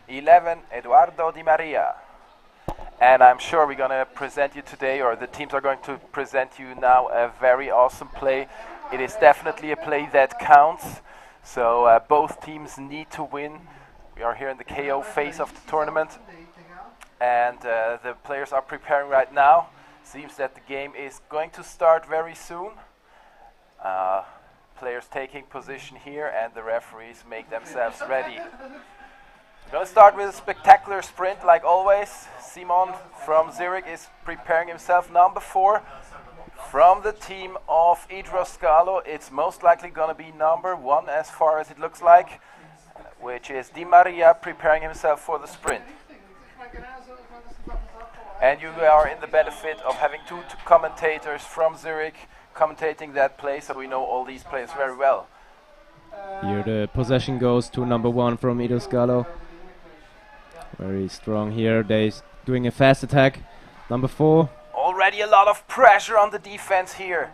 11 Eduardo Di Maria. And I'm sure we're going to present you today, or the teams are going to present you now, a very awesome play. It is definitely a play that counts. So both teams need to win. We are here in the KO phase of the tournament. And the players are preparing right now. Seems that the game is going to start very soon. Players taking position here and the referees make themselves ready. We're going to start with a spectacular sprint like always. Simon from Zurich is preparing himself. Number 4 from the team of Scalo. It's most likely going to be number 1 as far as it looks like, which is Di Maria preparing himself for the sprint. And you are in the benefit of having two commentators from Zurich commentating that play, so we know all these players very well. Here the possession goes to number 1 from Scalo. Very strong here. They're doing a fast attack. Number 4. Already a lot of pressure on the defense here.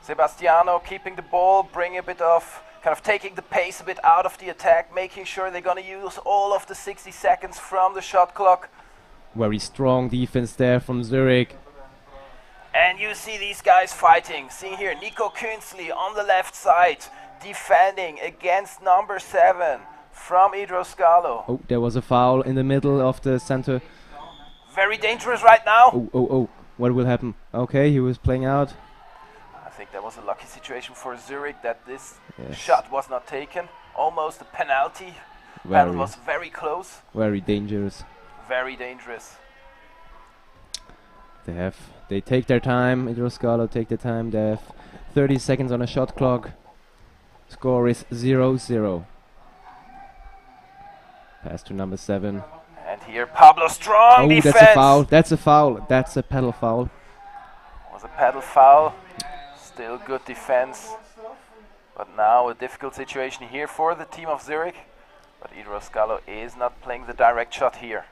Sebastiano keeping the ball, bringing a bit of, kind of taking the pace a bit out of the attack, making sure they're going to use all of the 60 seconds from the shot clock. Very strong defense there from Zurich. And you see these guys fighting. See here, Nico Künzli on the left side, defending against number 7 from Scalo. Oh, there was a foul in the middle of the center. very dangerous right now. Oh, what will happen? Okay, he was playing out. I think that was a lucky situation for Zurich that this Yes. shot was not taken. Almost a penalty. And it was very close. Very dangerous. Very dangerous. They take their time. Idroscalo take their time. They have 30 seconds on a shot clock. Score is 0-0. Pass to number 7. And here Pablo, strong defense. That's a foul. That's a foul. That's a pedal foul. Was a pedal foul. Still good defense. But now a difficult situation here for the team of Zurich. But Idroscalo is not playing the direct shot here.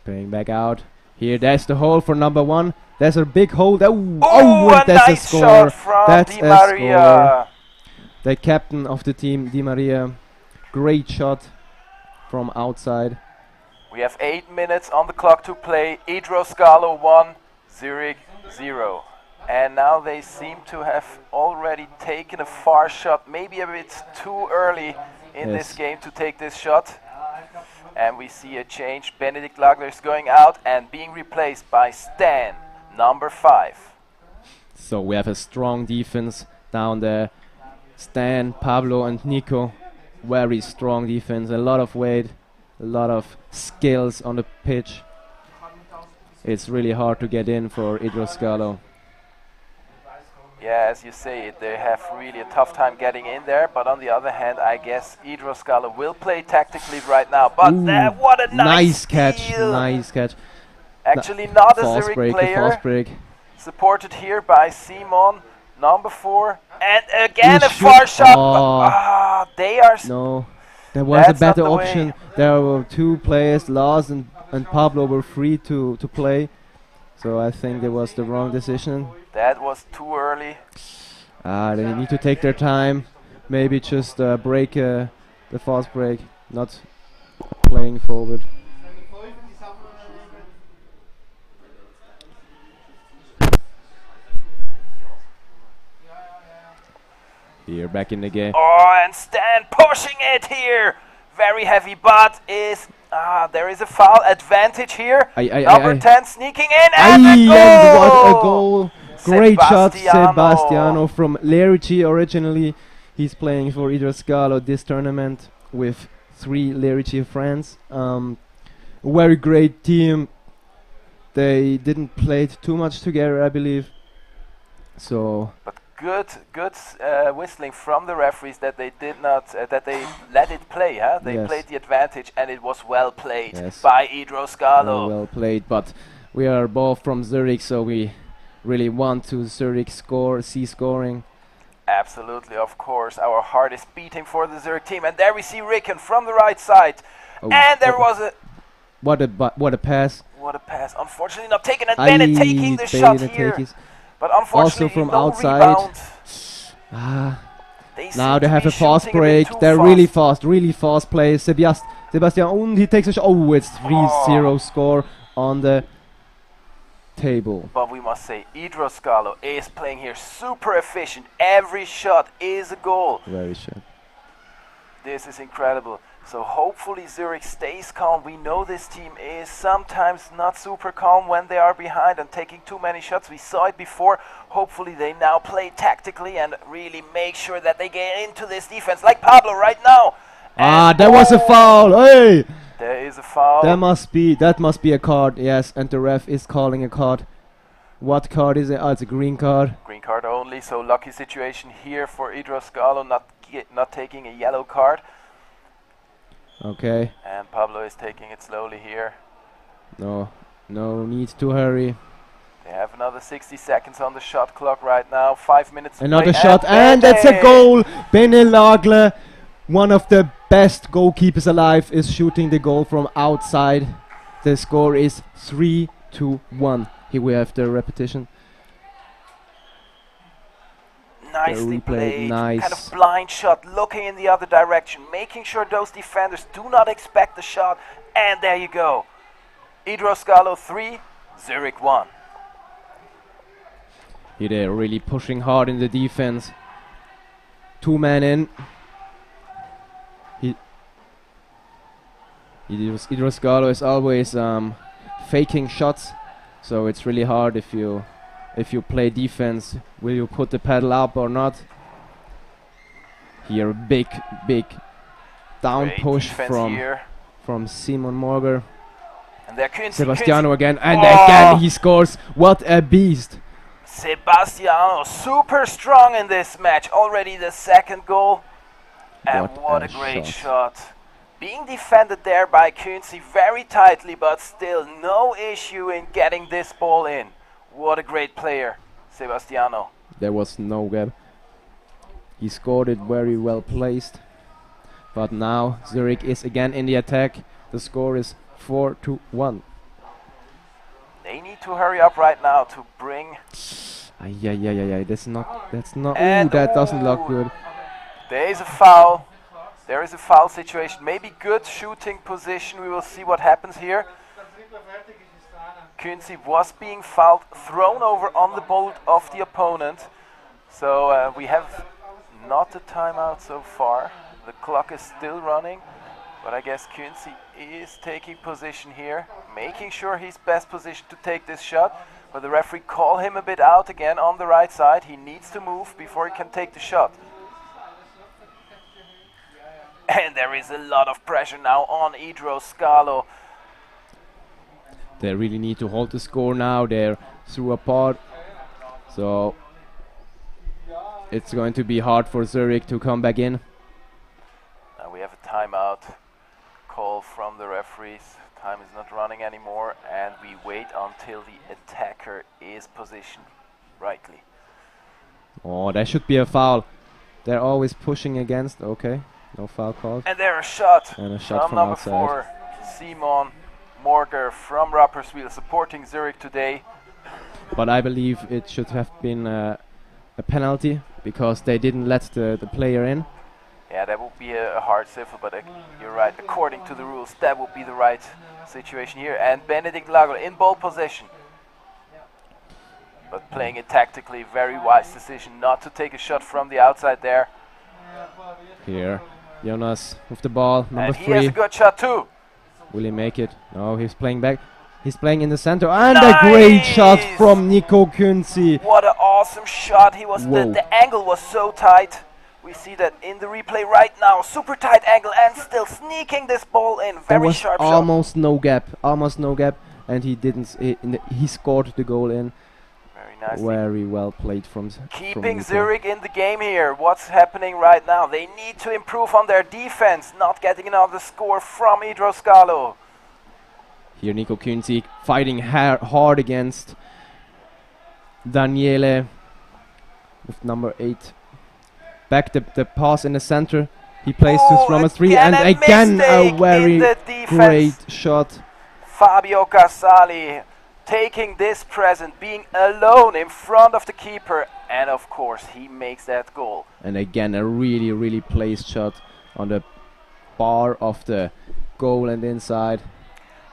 Playing back out. Here, there's the hole for number 1. There's a big hole. And a that's nice a score. shot from That's Di a Maria. score. The captain of the team, Di Maria. Great shot from outside. We have 8 minutes on the clock to play. Idroscalo 1, Zurich 0. And now they seem to have already taken a far shot. Maybe a bit too early in this game to take this shot. And we see a change. Benedikt Lagler is going out and being replaced by Stan, number 5. So we have a strong defense down there. Stan, Pablo and Nico. Very strong defense. A lot of weight. A lot of skills on the pitch. It's really hard to get in for Idroscalo. Yeah, as you say, they have really a tough time getting in there. But on the other hand, I guess Idroscalo will play tactically right now. But what a nice catch! steal. Nice catch. Actually, not a Fast Zurich break, player. fast break. Supported here by Simon, number 4. And again a far shot. They are. No, there was a That's not better the option. way. There were 2 players, Lars and Pablo, were free to play. So I think it was the wrong decision. That was too early. They need to take their time. Maybe just break the fast break, not playing forward. Here, back in the game. Oh, and Stan pushing it here. Very heavy, but there is a foul advantage here. Number 10 sneaking in and a goal. And what a goal! Great shot, Sebastiano. Sebastiano from Lerici originally. He's playing for Idroscalo this tournament with 3 Lerici friends. Very great team. They didn't play too much together, I believe. So. But good whistling from the referees that they did not that they let it play. They played the advantage, and it was well played by Idroscalo. Well played, but we are both from Zurich, so we really want to Zurich see scoring. Absolutely, of course. Our heart is beating for the Zurich team, and there we see Ricken from the right side, and there was a what a pass. What a pass! Unfortunately, not taken, and Bennett taking the shot here. But unfortunately, also from no outside. Now they have a fast break. They're really fast players. Sebastian, and he takes a shot. Oh, it's 3-0 score on the table. But we must say, Idroscalo is playing here super efficient. Every shot is a goal. Very sure. This is incredible. So hopefully Zurich stays calm. We know this team is sometimes not super calm when they are behind and taking too many shots. We saw it before. Hopefully they now play tactically and really make sure that they get into this defense, like Pablo right now. There was a foul. Hey! There is a foul. That must be a card. Yes, and the ref is calling a card. What card is it? Oh, it's a green card. Green card only. So lucky situation here for Idroscalo, not taking a yellow card. Okay. And Pablo is taking it slowly here. No need to hurry. They have another 60 seconds on the shot clock right now. 5 minutes. Another shot, and that's a goal. Bene Lagler, one of the best goalkeepers alive, is shooting the goal from outside. The score is 3-1. Here we have the repetition. Nicely played. Nice. Kind of blind shot, looking in the other direction, making sure those defenders do not expect the shot. And there you go. Idroscalo 3, Zurich 1. Here they're really pushing hard in the defense. 2 men in. Idroscalo is always faking shots, so it's really hard if you play defense. Will you put the pedal up or not? Here, big down Great push defense from Simon Morger. And there Künzi, Sebastiano again, and Oh! again he scores. What a beast! Sebastiano, super strong in this match. Already the second goal. And what a great shot. Being defended there by Künzi very tightly, but still no issue in getting this ball in. What a great player, Sebastiano. There was no gap. He scored it very well placed. But now Zurich is again in the attack. The score is 4-1. They need to hurry up right now to bring. That's not. And That doesn't look good. There is a foul. There is a foul situation. Maybe good shooting position. We will see what happens here. Künzi was being fouled, thrown over on the bolt of the opponent. So we have not a timeout so far. The clock is still running, but I guess Künzi is taking position here, making sure he's best positioned to take this shot. But the referee call him a bit out again on the right side. He needs to move before he can take the shot. And there is a lot of pressure now on Idro Scalo. They really need to hold the score now. They're through apart, so it's going to be hard for Zurich to come back in. Now we have a timeout call from the referees. Time is not running anymore, and we wait until the attacker is positioned rightly. Oh, there should be a foul. They're always pushing against. Okay, no foul called. And there a shot, And a shot from number outside. 4, Simon Morger from Rapperswil, supporting Zurich today. But I believe it should have been a penalty because they didn't let the player in. Yeah, that would be a hard cipher, but you're right. According to the rules, that would be the right situation here. And Benedikt Lager in ball possession, but playing it tactically. Very wise decision not to take a shot from the outside there. Here, Jonas with the ball, number And he has 3. a good shot too. Will he make it? No, he's playing back. He's playing in the center, and a great shot Nice! from Nico Künzi. What an awesome shot! He was Whoa. the angle was so tight. We see that in the replay right now. Super tight angle and still sneaking this ball in. There Very was sharp shot. almost no gap, and he didn't. He scored the goal in. Very nicely. Very well played from Keeping Nico. Zurich in the game here. What's happening right now? They need to improve on their defense. Not getting another score from Idro Scalo. Here Nico Künzi fighting hard against Daniele with number 8. Back the pass in the center. He plays to number 3, and again a very great shot. Fabio Casali taking this present, being alone in front of the keeper, and of course he makes that goal. And again a really placed shot on the bar of the goal and inside.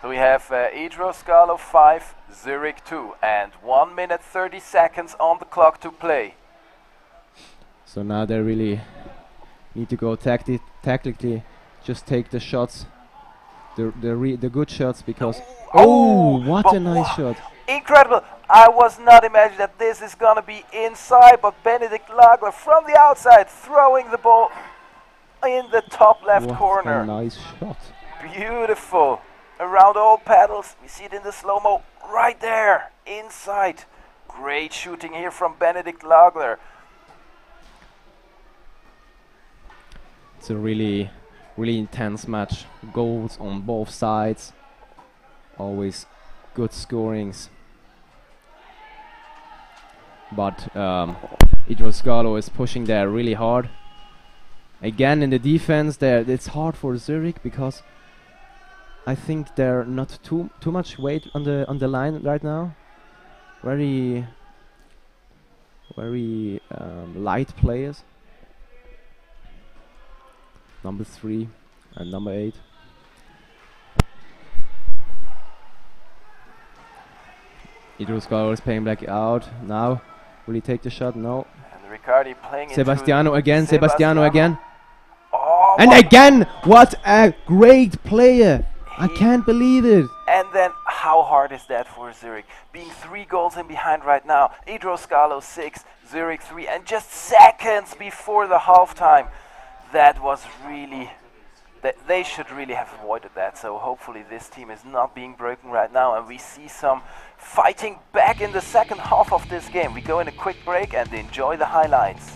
So we have Idro Scalo 5, Zurich 2, and 1 minute 30 seconds on the clock to play. So now they really need to go tactically, just take the shots, the good shots, because what a nice shot! Incredible! I was not imagining that this is gonna be inside, but Benedikt Lager from the outside throwing the ball in the top left What corner. a nice shot! Beautiful! Around all paddles, we see it in the slow-mo right there, inside. Great shooting here from Benedikt Lager. It's a really intense match. Goals on both sides. Always good scorings. But Idro Scalo is pushing there really hard. Again in the defense there, it's hard for Zurich because I think they're not too much weight on the line right now. Very light players. Number 3 and number 8. Idro Scalo is playing back out now. Will he take the shot? No. And Riccardi playing Sebastiano again. Sebastiano again. Oh, And again, what a great player! I can't believe it. And then how hard is that for Zurich? Being 3 goals in behind right now. Idroscalo 6, Zurich 3, and just seconds before the halftime. That was really... They should really have avoided that, so hopefully this team is not being broken right now, and we see some fighting back in the second half of this game. We go in a quick break and enjoy the highlights.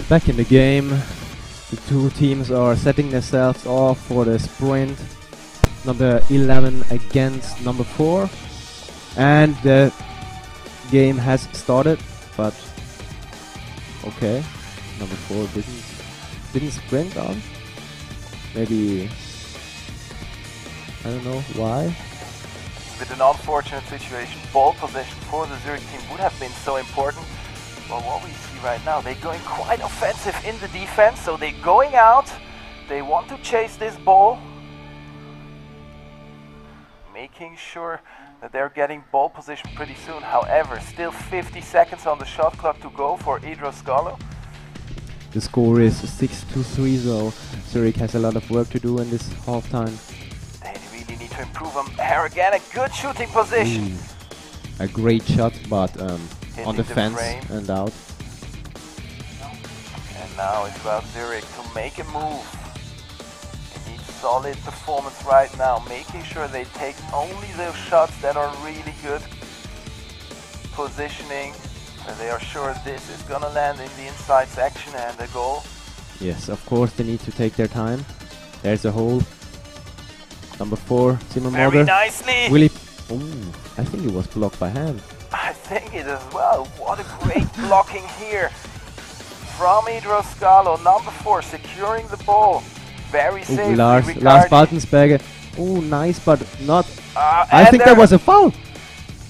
Back in the game, the two teams are setting themselves off for the sprint. Number 11 against number 4, and the game has started. But okay, number 4 didn't sprint on. Maybe I don't know why. With an unfortunate situation, ball possession for the Zurich team would have been so important. Well, what we see right now, they're going quite offensive in the defense, so they're going out, they want to chase this ball, making sure that they're getting ball position pretty soon. However, still 50 seconds on the shot clock to go for Idroscalo. The score is 6-3, so Zurich has a lot of work to do in this halftime. They really need to improve on again, a good shooting position. A great shot, but on the fence frame. and out. And now it's about Zurich to make a move. They need solid performance right now, making sure they take only those shots that are really good positioning, and they are sure this is gonna land in the inside section and a goal. Yes, of course they need to take their time. There's a hole. Number 4, Simon Very Morgan. nicely! Willie. Ooh, I think it was blocked by hand. I think it as well. What a great blocking here from Idroscalo. Number 4 securing the ball. Very safely. Lars Baltensberger. Oh, nice, but not. I think that was a foul.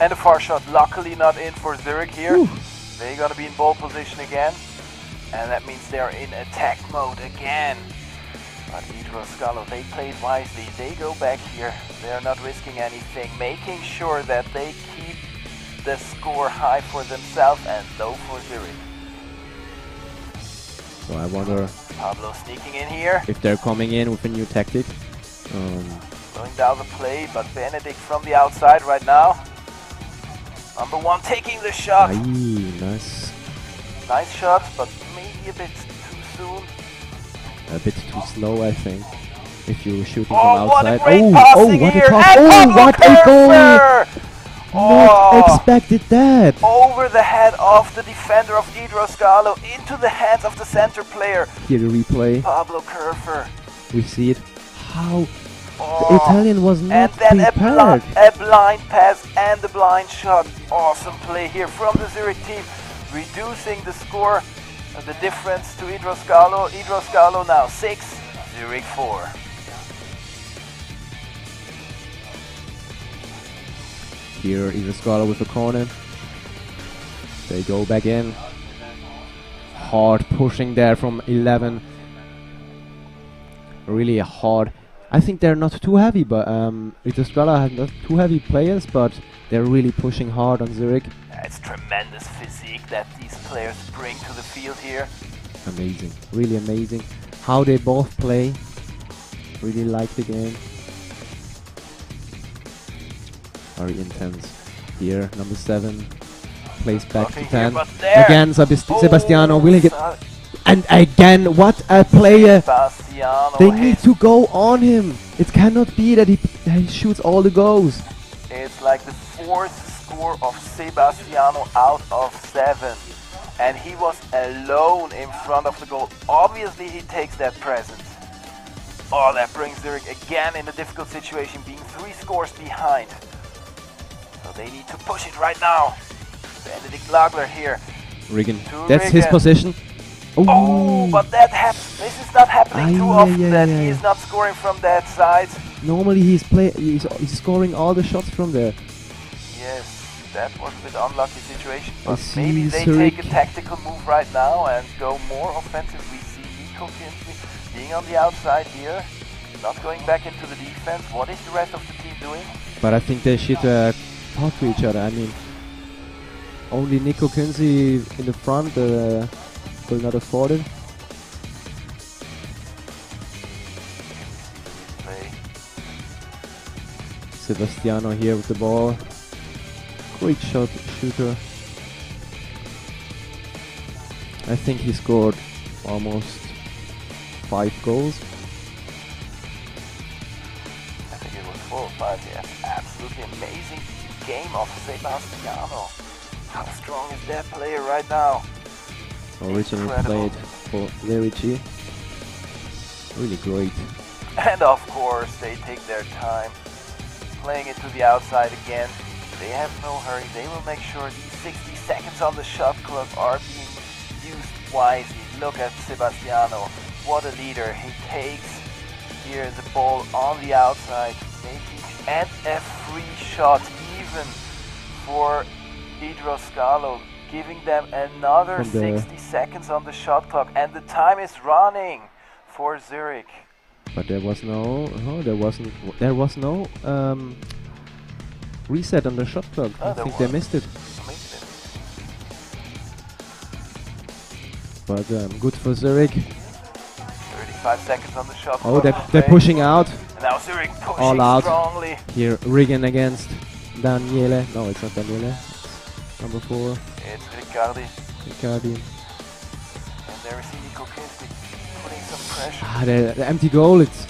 And a far shot. Luckily not in for Zurich here. Ooh. They're gonna be in ball position again. And that means they're in attack mode again. But Idroscalo, they played wisely. They go back here. They're not risking anything. Making sure that they keep the score high for themselves and low for Zurich. So I wonder Pablo sneaking in here. if they're coming in with a new tactic. Slowing down the play, but Benedict from the outside right now. Number 1 taking the shot. Nice. Nice shot, but maybe a bit too soon. A bit too slow, I think. If you're shooting from What a outside. great passing what here. a pass! And What a goal! Kerfer! Not expected that. Over the head of the defender of Idroscalo into the hands of the center player. Here the replay. Pablo Kerfer. We see it. How the Italian was not and then prepared. a blind pass and a blind shot. Awesome play here from the Zurich team, reducing the score, the difference to Idroscalo. Idroscalo now 6, Zurich 4. Here Idroscalo with a corner. They go back in. Hard pushing there from 11. Really hard. I think they're not too heavy, but Ritoscala has not too heavy players, but they're really pushing hard on Zurich. It's tremendous physique that these players bring to the field here. Amazing, really amazing. How they both play. Really like the game. Very intense. Here, number 7 plays back to 10. Again, Sebastiano will get. And again, what a player! Sebastiano, They need to go on him. It cannot be that he shoots all the goals. It's like the 4th score of Sebastiano out of 7. And he was alone in front of the goal. Obviously he takes that presence. Oh, that brings Zurich again in a difficult situation, being 3 scores behind. So they need to push it right now. Benedikt Lagler here. Riggin. That's his position. Oh, but this is not happening too often that he is not scoring from that side. Normally he's scoring all the shots from there. Yes, that was a bit unlucky situation. But maybe they take a tactical move right now and go more offensive. We see Nico Kinsley being on the outside here, not going back into the defense. What is the rest of the team doing? But I think they should talk to each other. I mean, only Nico Kinsley in the front will not afford it. Sebastiano here with the ball. Great shooter. I think he scored almost 5 goals. I think it was 4 or 5, yes. Absolutely amazing game of Sebastiano. How strong is that player right now? Originally played for Lerici. Really great. And of course they take their time. Playing it to the outside again. They have no hurry. They will make sure these 60 seconds on the shot clock are being used wisely. Look at Sebastiano. What a leader. He takes here the ball on the outside. And a free shot even for Ritoscala, giving them another 60 seconds on the shot clock. And the time is running for Zurich. But there was no, reset on the shot clock. I think they missed it. But good for Zurich. 35 seconds on the shot clock. Oh, they're pushing out. And now Zurich pushing all out. Strongly. Here, Riggin against Daniele. No, it's not Daniele. It's number 4. It's Riccardi. And there is Nico Kinsley putting some pressure. The empty goal, it's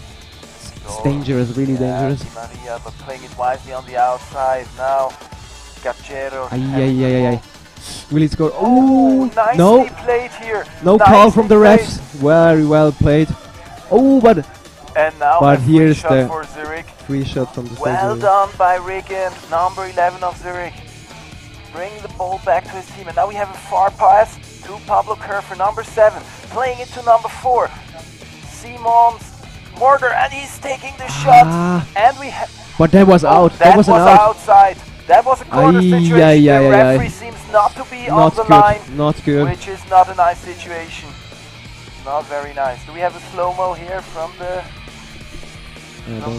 dangerous, really dangerous. Di Maria, but playing it wisely on the outside now. Gaccero. Will he score? Oh, nicely played here. No call from the refs. Very well played. Oh, but here's the for Zurich. Free shot from the Well done by Riggin, number 11 of Zurich. Bring the ball back to his team, and now we have a far pass to Pablo Kerr for number 7, playing it to number 4. Simons Mortar, and he's taking the shot. And we but that was out. That was outside. That was a corner situation. The referee seems not to be on the line. Not good. Which is not a nice situation. Not very nice. Do we have a slow-mo here from the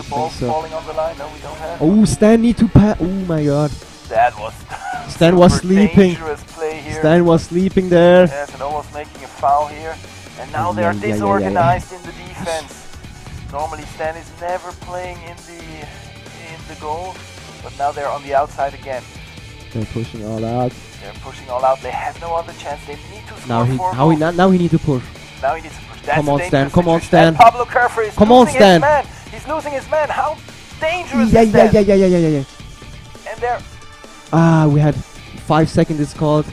ball falling on the line? No, we don't have. Oh, Stan need to pass. Oh my god. That was Stan was sleeping. Play here. Stan was sleeping there. Yes, and almost making a foul here. And now they're disorganized in the defense. Normally Stan is never playing in the goal, but now they're on the outside again. They're pushing all out. They have no other chance. They need to score. Now he need to push. Now he needs to push. Come on, Stan. Come on, Stan. Pablo Kerr is losing his man. He's losing his man. How dangerous is that? Yeah. And there. We had 5 seconds. It's called.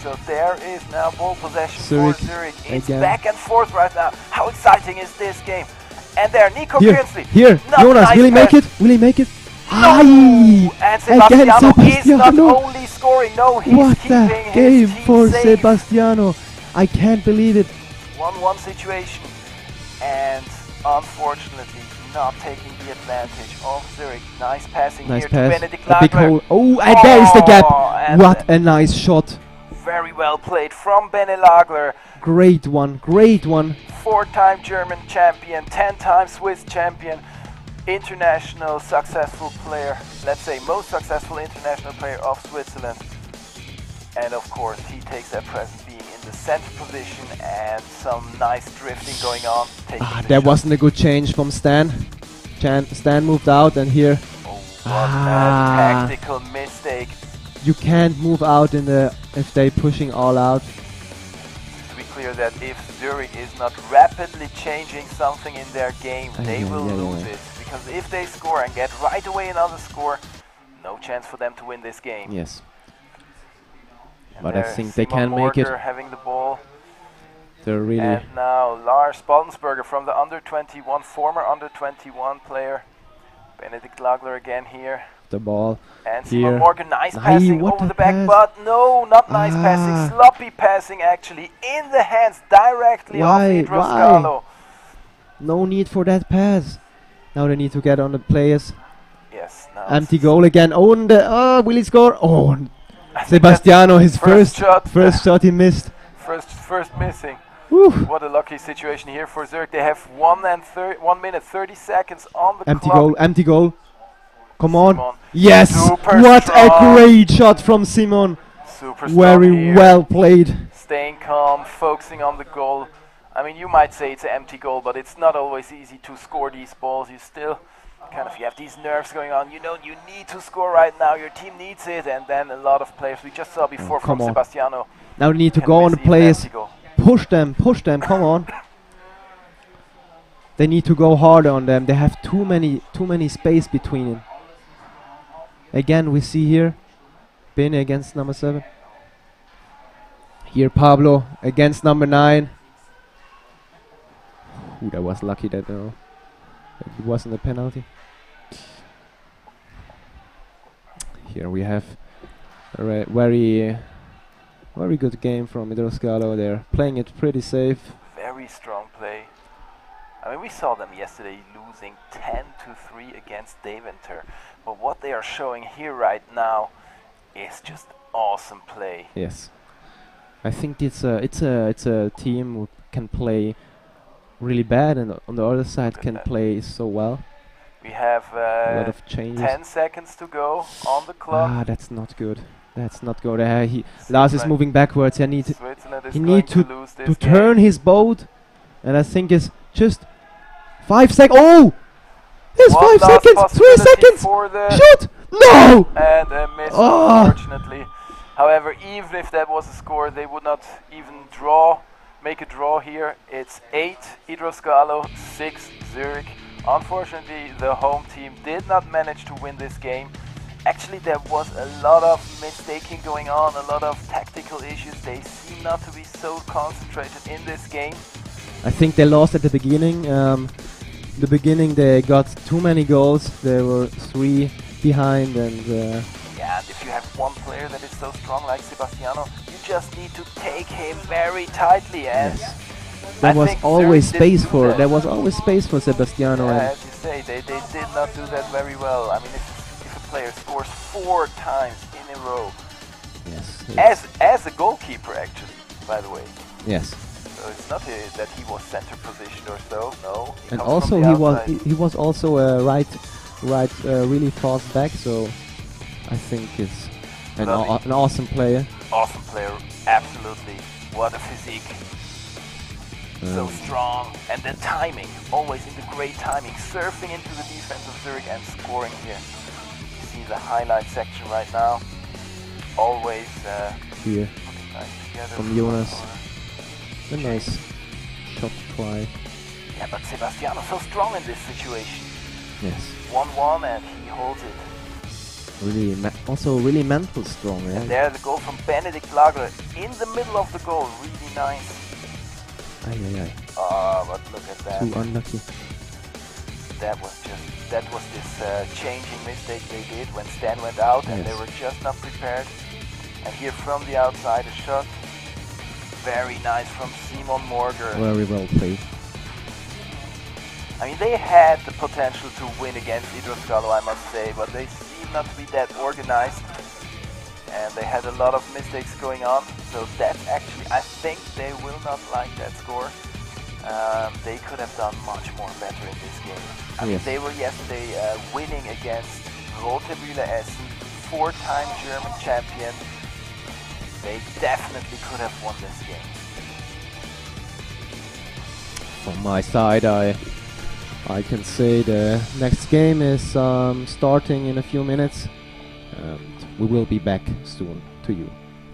So there is now ball possession for Zurich. It's again. back and forth right now. How exciting is this game? And there, Nico Kinsley. Here, Jonas, will he make it? No! And Sebastiano is not only scoring, no, he's keeping his game team for safe. Sebastiano. I can't believe it. 1-1 situation. And unfortunately, not taking the advantage of Zurich. Nice passing here to Benedikt Lagler. Big hole. Oh, and there is the gap. What a nice shot. Very well played from Bene Lagler. Great one, great one. 4-time German champion, 10-time Swiss champion, international successful player, let's say most successful international player of Switzerland. And of course he takes that present being in the center position and some nice drifting going on. That wasn't a good change from Stan. Stan moved out and here. Oh, what a tactical mistake. You can't move out in the if they pushing all out. To be clear that if Zurich is not rapidly changing something in their game, they will lose it. Because if they score and get right away another score, no chance for them to win this game. Yes. And but I think they can make it. Having the ball. They're really. And now Lars Baltensberger from the under-21, former under-21 player. Benedikt Lagler again here. The ball. And here. Simon Morgan, nice passing over the back, but no, not nice passing, sloppy passing actually, in the hands directly of Idros Gallo. No need for that pass. Now they need to get on the players. Yes. Now empty goal again. Oh, and will he score? Oh, Sebastiano, his first shot he missed. First missing. Whew. What a lucky situation here for Zurich. They have 1 minute 30 seconds on the empty clock. goal, empty goal. Come on. Simon. Yes! Super what strong. a great shot from Simon. Super strong Very here. well played. Staying calm, focusing on the goal. I mean, you might say it's an empty goal, but it's not always easy to score these balls. You still you have these nerves going on. You know, you need to score right now. Your team needs it. And then a lot of players we just saw before from Sebastiano. Now they need to go on the players. Push them, come on. They need to go harder on them. They have too many space between them. Again, we see here Bene against number 7. Here Pablo against number 9. Ooh, that was lucky that it wasn't a penalty. Here we have a very good game from Idros Gallo. They're playing it pretty safe. Very strong play. I mean, we saw them yesterday losing 10-3 against Deventer. But what they are showing here right now is just awesome play. Yes, I think it's a team who can play really bad, and on the other side can play so well. We have a lot of changes. 10 seconds to go on the clock. That's not good. That's not good. Lars is moving backwards. He need to turn his boat, and I think it's just 5 seconds. Oh! There's 5 seconds! 3 seconds! Shoot! No! And a miss, unfortunately. However, even if that was a score, they would not even make a draw here. It's 8 Idros Gallo, 6 Zurich. Unfortunately, the home team did not manage to win this game. Actually, there was a lot of mistaking going on, a lot of tactical issues. They seem not to be so concentrated in this game. I think they lost at the beginning. The beginning they got too many goals. There were 3 behind, and yeah, and if you have one player that is so strong like Sebastiano, you just need to take him very tightly. And there was always space for Sebastiano. Yeah, as you say, they did not do that very well. I mean, if a player scores 4 times in a row, as a goalkeeper, actually, by the way. Yes. So it's not that he was center positioned or so. No. And also he was also a right really fast back. So I think it's an awesome player. Awesome player, absolutely. What a physique. So strong, and the timing, always in the great timing, surfing into the defense of Zurich and scoring here. You see the highlight section right now. Always here nice from Jonas. A nice shot try. Yeah, but Sebastiano so strong in this situation. Yes. 1-1 and he holds it. Really, also really mental strong. Yeah. And there the goal from Benedikt Lagler in the middle of the goal, really nice. Oh, but look at that. Too unlucky. That was this changing mistake they did when Stan went out, and they were just not prepared. And here from the outside, a shot. Very nice from Simon Morger. Very well played. I mean, they had the potential to win against Idros Gallo, I must say, but they seem not to be that organized. and they had a lot of mistakes going on. So that's actually, I think they will not like that score. They could have done much more better in this game. I mean, they were yesterday winning against Rote Mühle Essen, 4-time German champion. They definitely could have won this game. From my side, I can say the next game is starting in a few minutes, and we will be back soon to you.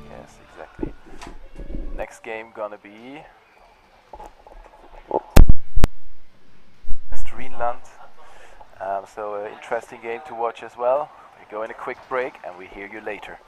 Yes, exactly. Next game gonna be Greenland. So an interesting game to watch as well. We go in a quick break and we hear you later.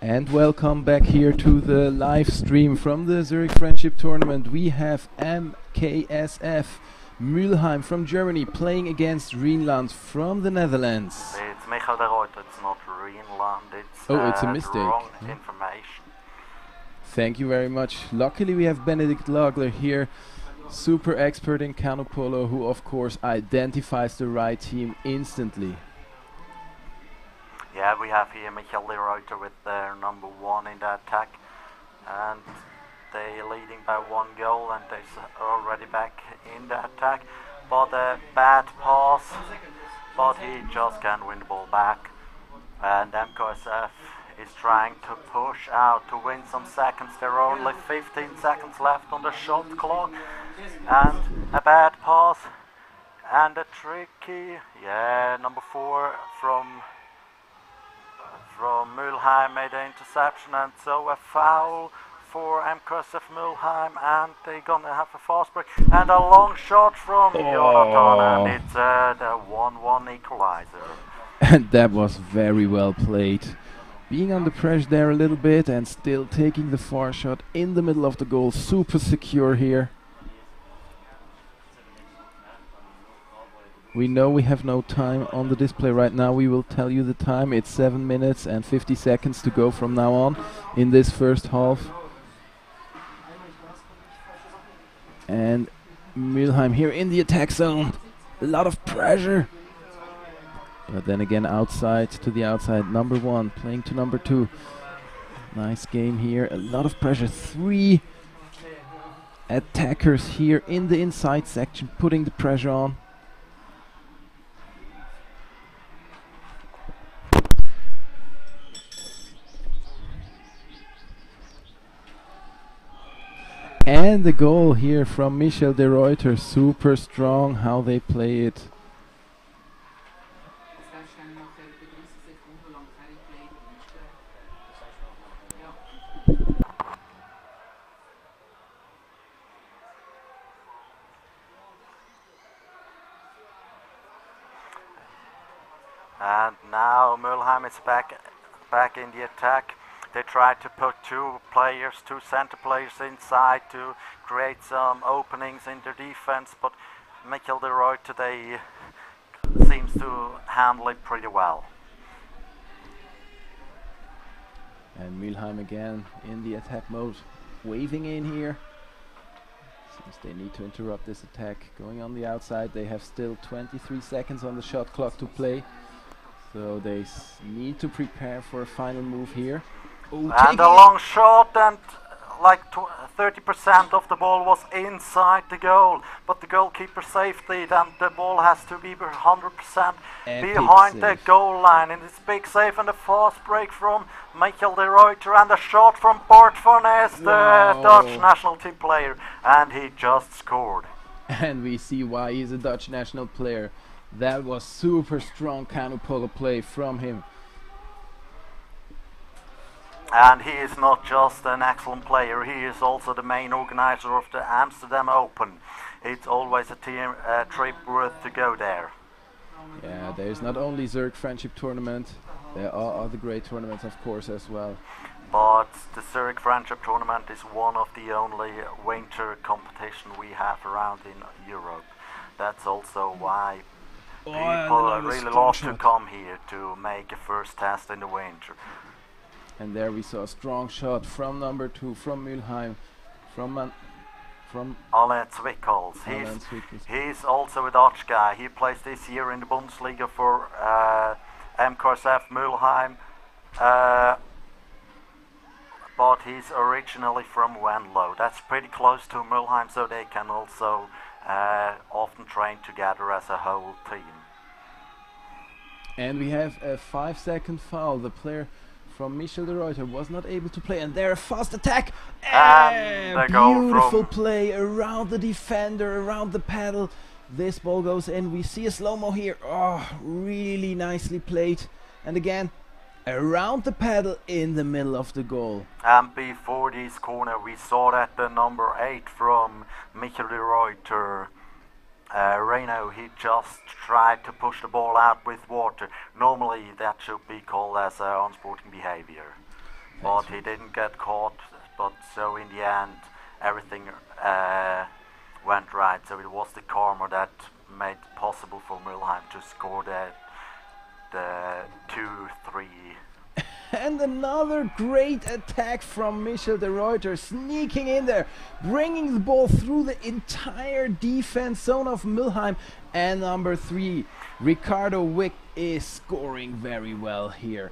And welcome back here to the live stream from the Zurich Friendship Tournament. We have MKSF Mülheim from Germany playing against Rhineland from the Netherlands. It's Michael de Reuter, it's not Rhineland, it's, it's a mistake. wrong information. Thank you very much. Luckily we have Benedikt Lagler here, super expert in Canopolo, who of course identifies the right team instantly. Yeah, we have here Michael de Reuter with their number 1 in the attack, and they leading by 1 goal, and they're already back in the attack. But a bad pass, but he just can't win the ball back. And MKSF is trying to push out to win some seconds. There are only 15 seconds left on the shot clock, and a bad pass and a tricky, number 4 from Mülheim made an interception, and so a foul for MKSF Mülheim, and they're gonna have a fast break and a long shot from Jonathan, and it's the 1-1 equalizer. And that was very well played. Being under pressure there a little bit and still taking the far shot in the middle of the goal, super secure here. We know we have no time on the display right now. We will tell you the time. It's 7 minutes and 50 seconds to go from now on in this first half. And Mülheim here in the attack zone. A lot of pressure. But then again outside to the outside. Number 1 playing to number 2. Nice game here. A lot of pressure. 3 attackers here in the inside section putting the pressure on. And the goal here from Michel de Reuter, super strong how they play it. And now Mülheim is back in the attack. They tried to put 2 center players inside to create some openings in their defense, but Michael de Reuter today seems to handle it pretty well. And Mülheim again in the attack mode, waving in here. Seems they need to interrupt this attack. Going on the outside, they have still 23 seconds on the shot clock to play. So they need to prepare for a final move here. And a long shot, and like 30% of the ball was inside the goal, but the goalkeeper saved it, and the ball has to be 100% behind the goal line, and it's big save and a fast break from Michael de Reuter, and a shot from Bart van Ness, the Dutch national team player, and he just scored. And we see why he's a Dutch national player. That was super strong Canopolo play from him. And he is not just an excellent player, he is also the main organizer of the Amsterdam Open. It's always a team trip worth to go there. Yeah, there's not only Zurich Friendship Tournament, there are other great tournaments of course as well. But the Zurich Friendship Tournament is one of the only winter competition we have around in Europe. That's also why people really love to come here to make a first test in the winter. And there we saw a strong shot from number 2, from Mülheim, from Alain Zwickels. He's also a Dutch guy. He plays this year in the Bundesliga for MKSF Mülheim, but he's originally from Venlo. That's pretty close to Mülheim, so they can also often train together as a whole team. And we have a 5-second foul. The player from Michel de Reuter was not able to play, and there a fast attack and beautiful play around the defender, around the paddle. This ball goes in. We see a slow-mo here. Oh, really nicely played. And again, around the paddle in the middle of the goal. And before this corner, we saw that the number 8 from Michel de Reuter, Reno, he just tried to push the ball out with water. Normally that should be called as unsporting behavior. but he didn't get caught. But so in the end, everything went right. So it was the karma that made it possible for Mülheim to score the 2-3. And another great attack from Michel de Ruyter, sneaking in there, bringing the ball through the entire defense zone of Mülheim. And number 3, Ricardo Wick, is scoring very well here.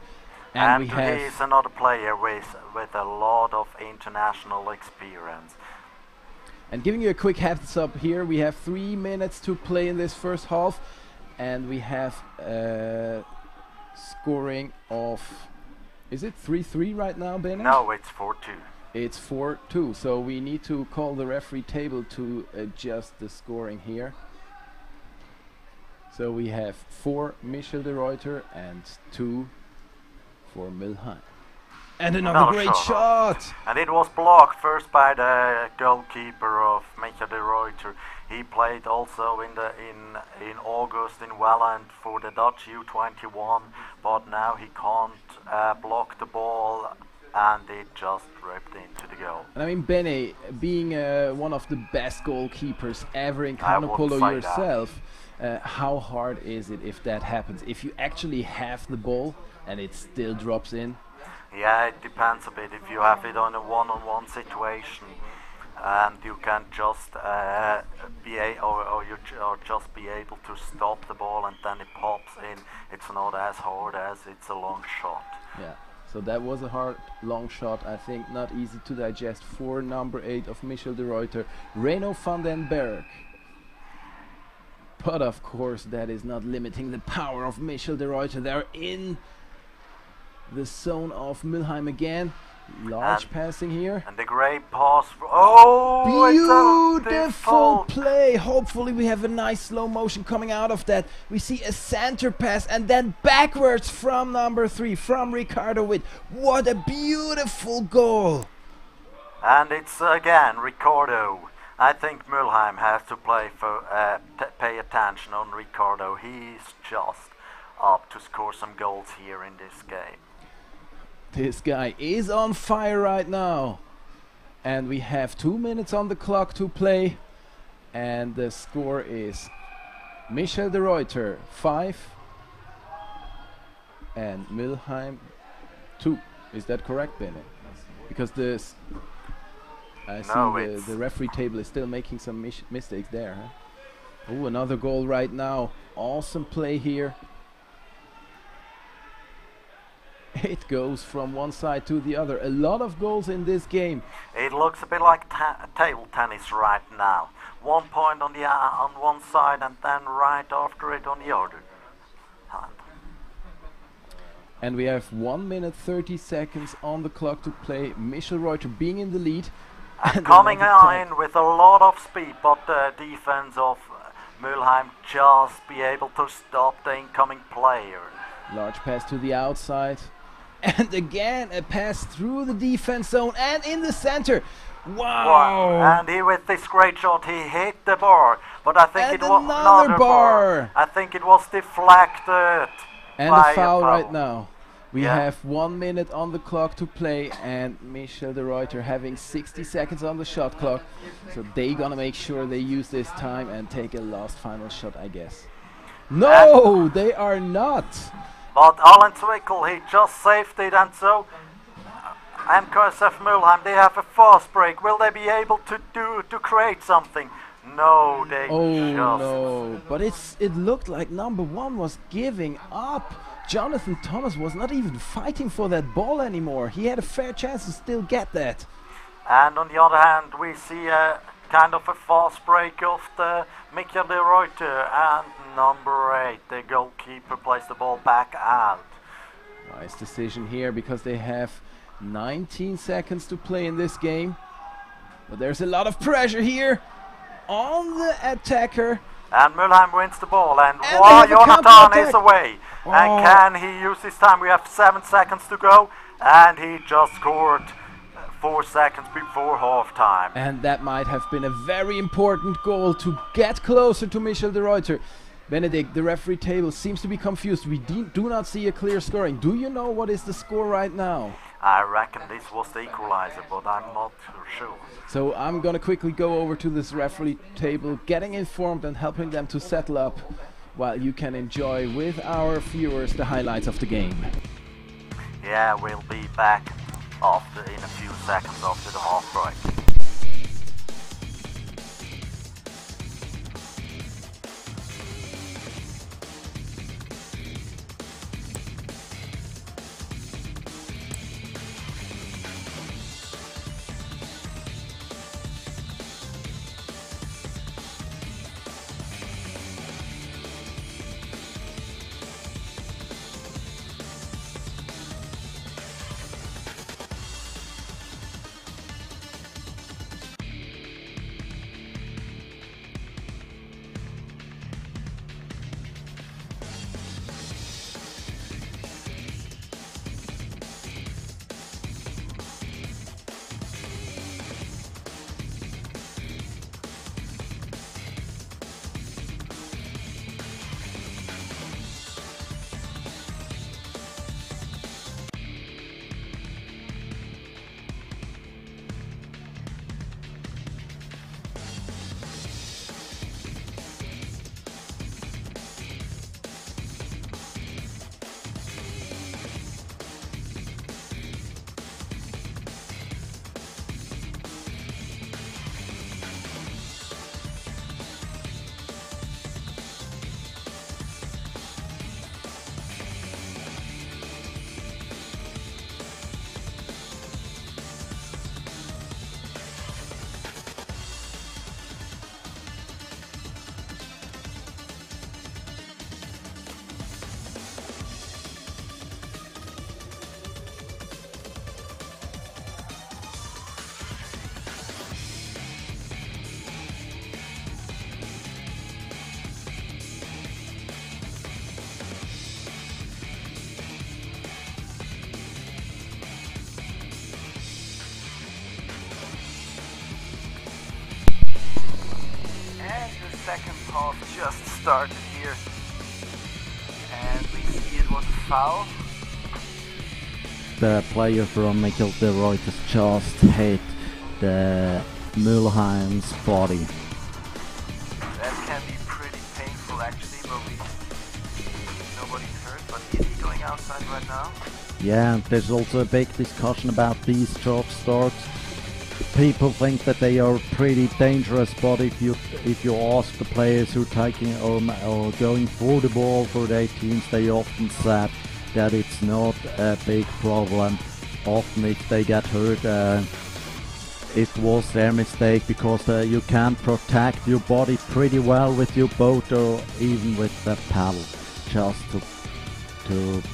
And we have he's another player with a lot of international experience. And giving you a quick heads up here, we have 3 minutes to play in this first half, and we have scoring of, is it 3-3 right now, Bene? No, it's 4-2. It's 4-2, so we need to call the referee table to adjust the scoring here. So we have 4 Michel de Ruyter and 2 for Mülheim. And another great shot! And it was blocked first by the goalkeeper of Michel de Ruyter. He played also in August in Welland for the Dutch U21, but now he can't block the ball, and it just ripped into the goal. And I mean, Bene, being one of the best goalkeepers ever in Swisscanoepolo yourself, how hard is it if that happens? If you actually have the ball and it still drops in? Yeah, it depends a bit. If you have it on a one-on-one situation, and you can just just be able to stop the ball and then it pops in, it's not as hard as it's a long shot. Yeah, so that was a hard long shot. I think not easy to digest for number 8 of Michel de Ruyter, Reno van den Berg. But of course that is not limiting the power of Michel de Ruyter. They're in the zone of Mülheim again. Large passing here. And the great pass. Oh, beautiful play. Hopefully we have a nice slow motion coming out of that. We see a center pass and then backwards from number 3, from Ricardo Witt. What a beautiful goal. And it's again Ricardo. I think Mülheim has to pay attention on Ricardo. He's just up to score some goals here in this game. This guy is on fire right now. And we have 2 minutes on the clock to play. And the score is Michel de Ruyter 5 and Mülheim 2. Is that correct, Bene? Because this, I see the referee table is still making some mistakes there. Huh? Oh, another goal right now. Awesome play here. It goes from one side to the other. A lot of goals in this game. It looks a bit like table tennis right now. 1 point on one side and then right after it on the other. And we have 1 minute 30 seconds on the clock to play. Michel de Ruyter being in the lead. And coming in with a lot of speed, but the defense of Mülheim just be able to stop the incoming player. Large pass to the outside. And again a pass through the defense zone and in the center. Wow! And he, with this great shot, he hit the bar, but I think and it was another bar. I think it was deflected. And a foul right now. We have 1 minute on the clock to play, and Michel de Ruyter having 60 seconds on the shot clock. So they gonna make sure they use this time and take a last final shot, I guess. No, they are not. But Alan Zwickel, he just saved it, and so MKSF Mülheim, they have a fast break. Will they be able to create something? No, they just... no, but it looked like number 1 was giving up. Jonathan Thomas was not even fighting for that ball anymore. He had a fair chance to still get that. And on the other hand, we see a kind of a fast break of the Michel de Ruyter, and number 8, the goalkeeper, plays the ball back out. Nice decision here because they have 19 seconds to play in this game. But there's a lot of pressure here on the attacker. And Mülheim wins the ball, and Jonathan is away. Oh. And can he use his time? We have 7 seconds to go, and he just scored 4 seconds before half-time. And that might have been a very important goal to get closer to Michel de Ruyter. Benedict, the referee table seems to be confused. We do not see a clear scoring. Do you know what is the score right now? I reckon this was the equalizer, but I'm not sure. So I'm gonna quickly go over to this referee table, getting informed and helping them to settle up while you can enjoy with our viewers the highlights of the game. Yeah, we'll be back in a few seconds after the half break. Second half just started here, and we see it was a foul. The player from Michael de Ruyter's just hit the Mülheim's body. That can be pretty painful actually, but nobody's hurt, but is he going outside right now? Yeah, and there's also a big discussion about these drop starts. People think that they are pretty dangerous, but if you ask the players who are taking or going for the ball for their teams, they often said that it's not a big problem. Often if they get hurt, it was their mistake, because you can protect your body pretty well with your boat or even with the paddle, just to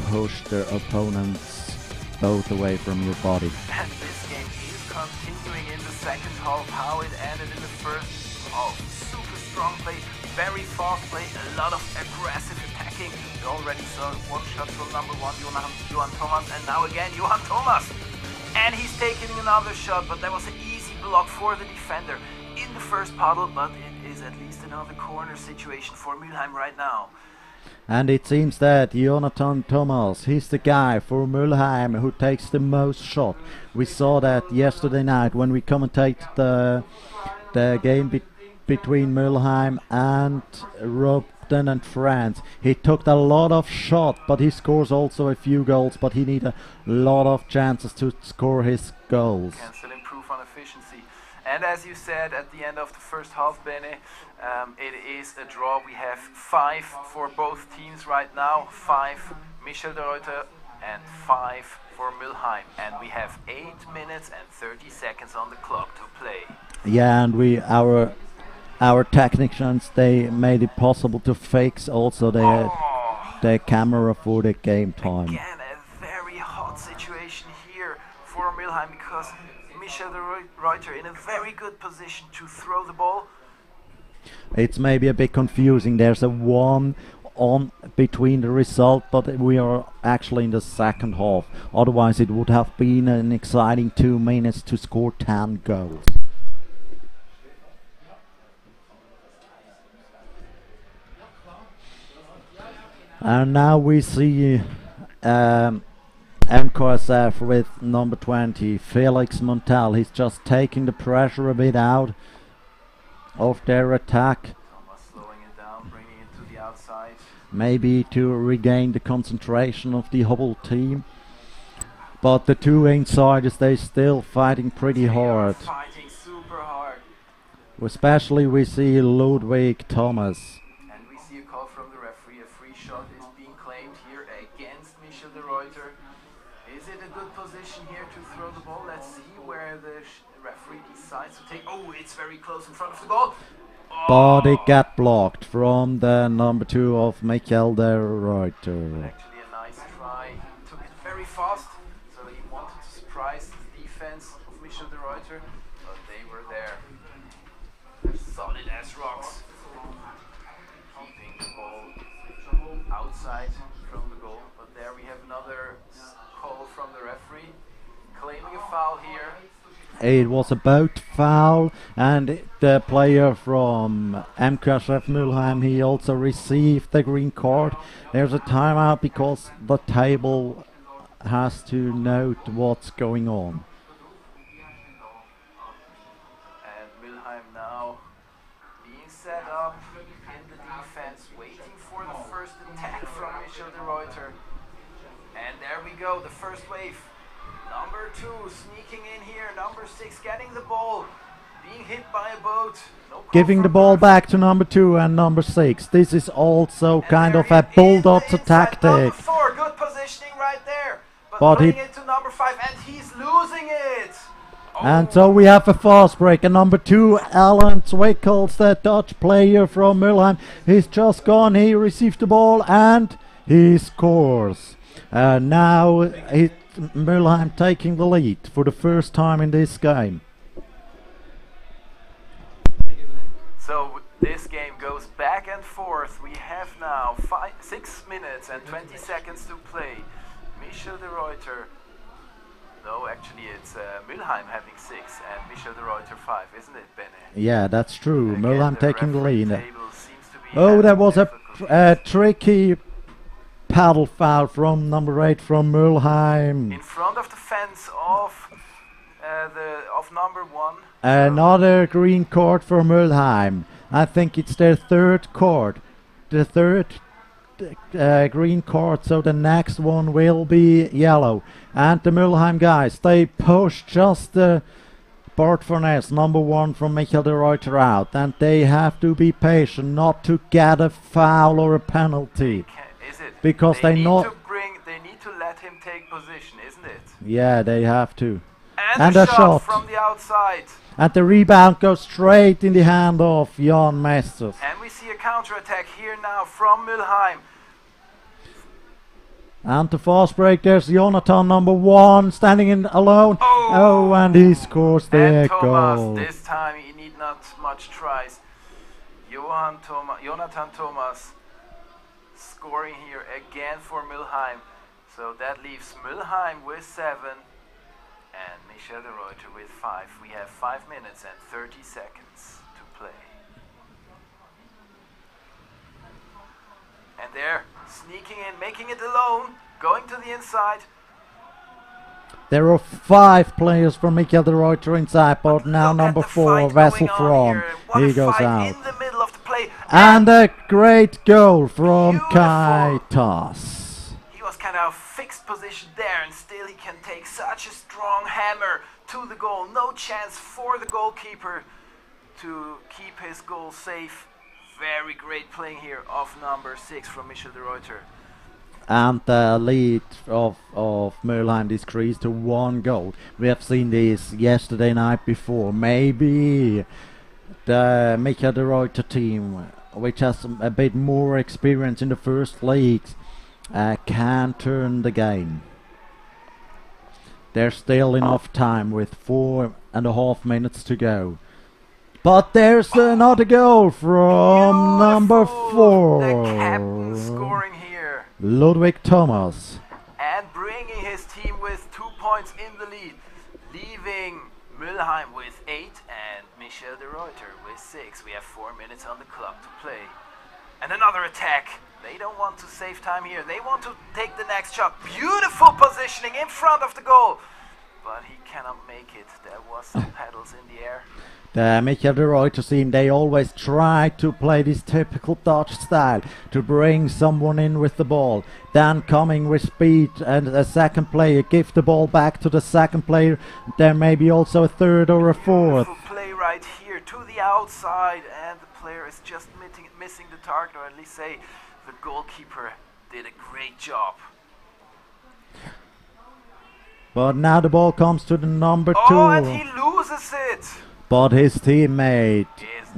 push their opponent's boat away from your body. And this game is continuing in the second half, how it ended in the first half. Super strong play, very fast play, a lot of aggressive attacking. We already saw one shot from number one, Johan Thomas, and now again Johan Thomas. And he's taking another shot, but that was an easy block for the defender in the first paddle, but it is at least another corner situation for Mülheim right now. And it seems that Jonathan Thomas, he's the guy for Mülheim who takes the most shot. We saw that yesterday night when we commentated the game between Mülheim and Robden and France. He took a lot of shots, but he scores also a few goals, but he needs a lot of chances to score his goals. Can still improve on efficiency. And as you said at the end of the first half, Bene, it is a draw. We have 5 for both teams right now. 5 Michel de Ruyter and 5 for Mülheim. And we have 8 minutes and 30 seconds on the clock to play. Yeah, and our technicians, they made it possible to fix also the camera for the game time. Again, a very hot situation here for Mülheim, because Michel de Ruyter in a very good position to throw the ball. It's maybe a bit confusing. There's a 1 on between the result, but we are actually in the second half. Otherwise it would have been an exciting 2 minutes to score 10 goals. And now we see MKSF with number 20, Felix Montel. He's just taking the pressure a bit out of their attack. Thomas slowing it down, bringing it to the outside. Maybe to regain the concentration of the whole team. But the two insiders, they still fighting pretty hard. Fighting super hard. Especially we see Ludwig Thomas. And we see a call from the referee. A free shot is being claimed here against Michel de Ruyter. Is it a good position here to throw the ball? Let's see where the referee decides to take. Oh, it's very close in front of the goal. But it got blocked from the number 2 of Michel de Ruyter. Actually a nice try. He took it very fast. So he wanted to surprise the defense of Michel de Ruyter. But they were there. They're solid as rocks. Keeping the ball outside from the goal. But there we have another call from the referee. Claiming a foul here. It was a boat foul, and the player from MKSF Mülheim, he also received the green card. There's a timeout because the table has to note what's going on. And Mülheim now being set up in the defense, waiting for the first attack from Michel de Ruyter. And there we go, the first wave. Number 2 sneaking in here, number 6 getting the ball, being hit by a boat. No Giving the ball back to number 2 and number 6. This is also kind of a Bulldozer tactic. Number 4, good positioning right there. But putting it to number 5 and he's losing it. Oh. And so we have a fast break. And number 2, Alan Zwickels, the Dutch player from Mülheim. He's just gone, he received the ball and he scores. Now Mülheim taking the lead for the first time in this game. So this game goes back and forth. We have now 6 minutes and 20 seconds to play. Michel de Ruyter. No, actually it's Mülheim having 6 and Michel de Ruyter 5, isn't it, Bene? Yeah, that's true. Again, Mülheim taking the lead. Seems to be Oh, there was a difficulties. tricky paddle foul from number 8 from Mülheim. In front of the fence of number 1. Another green card for Mülheim. I think it's their third card. The third green card, so the next one will be yellow. And the Mülheim guys, they push just Bart Furness, number 1 from Michel de Ruyter out. And they have to be patient not to get a foul or a penalty. Is it? Because they need not... they need to let him take position, isn't it? Yeah, they have to. And a shot from the outside. And the rebound goes straight in the hand of Jan Mesters. And we see a counter-attack here now from Mülheim. And the fast break, there's Jonathan, number 1, standing in alone. Oh, and he scores the goal. This time he need not much tries. Jonathan Thomas scoring here again for Mülheim. So that leaves Mülheim with 7 and Michel de Ruyter with 5. We have 5 minutes and 30 seconds to play. And there, sneaking in, making it alone, going to the inside. There are 5 players from Michel de Ruyter inside, but now number 4, Wessel from, he goes out. In the middle of the play. And a great goal from Kai Tas. He was kind of fixed position there, and still he can take such a strong hammer to the goal. No chance for the goalkeeper to keep his goal safe. Very great playing here of number 6 from Michel de Ruyter. And the lead of Mülheim decreased to 1 goal. We have seen this yesterday night before. Maybe the Michel de Ruyter team, which has a bit more experience in the first league, can turn the game. There's still enough time with 4.5 minutes to go. But there's another goal from number 4. The captain scoring here. Ludwig Thomas. And bringing his team with 2 points in the lead. Leaving Mülheim with 8 and Michel de Ruyter with 6. We have 4 minutes on the clock to play. And another attack. They don't want to save time here. They want to take the next shot. Beautiful positioning in front of the goal. But he cannot make it. There was some pedals in the air. The Michael de Ruyter team, they always try to play this typical Dutch style, to bring someone in with the ball, then coming with speed, and a second player give the ball back to the second player, there may be also a third or a fourth. Beautiful play right here to the outside, and the player is just missing the target, or at least say the goalkeeper did a great job. But now the ball comes to the number 2. Oh, and he loses it. But his teammate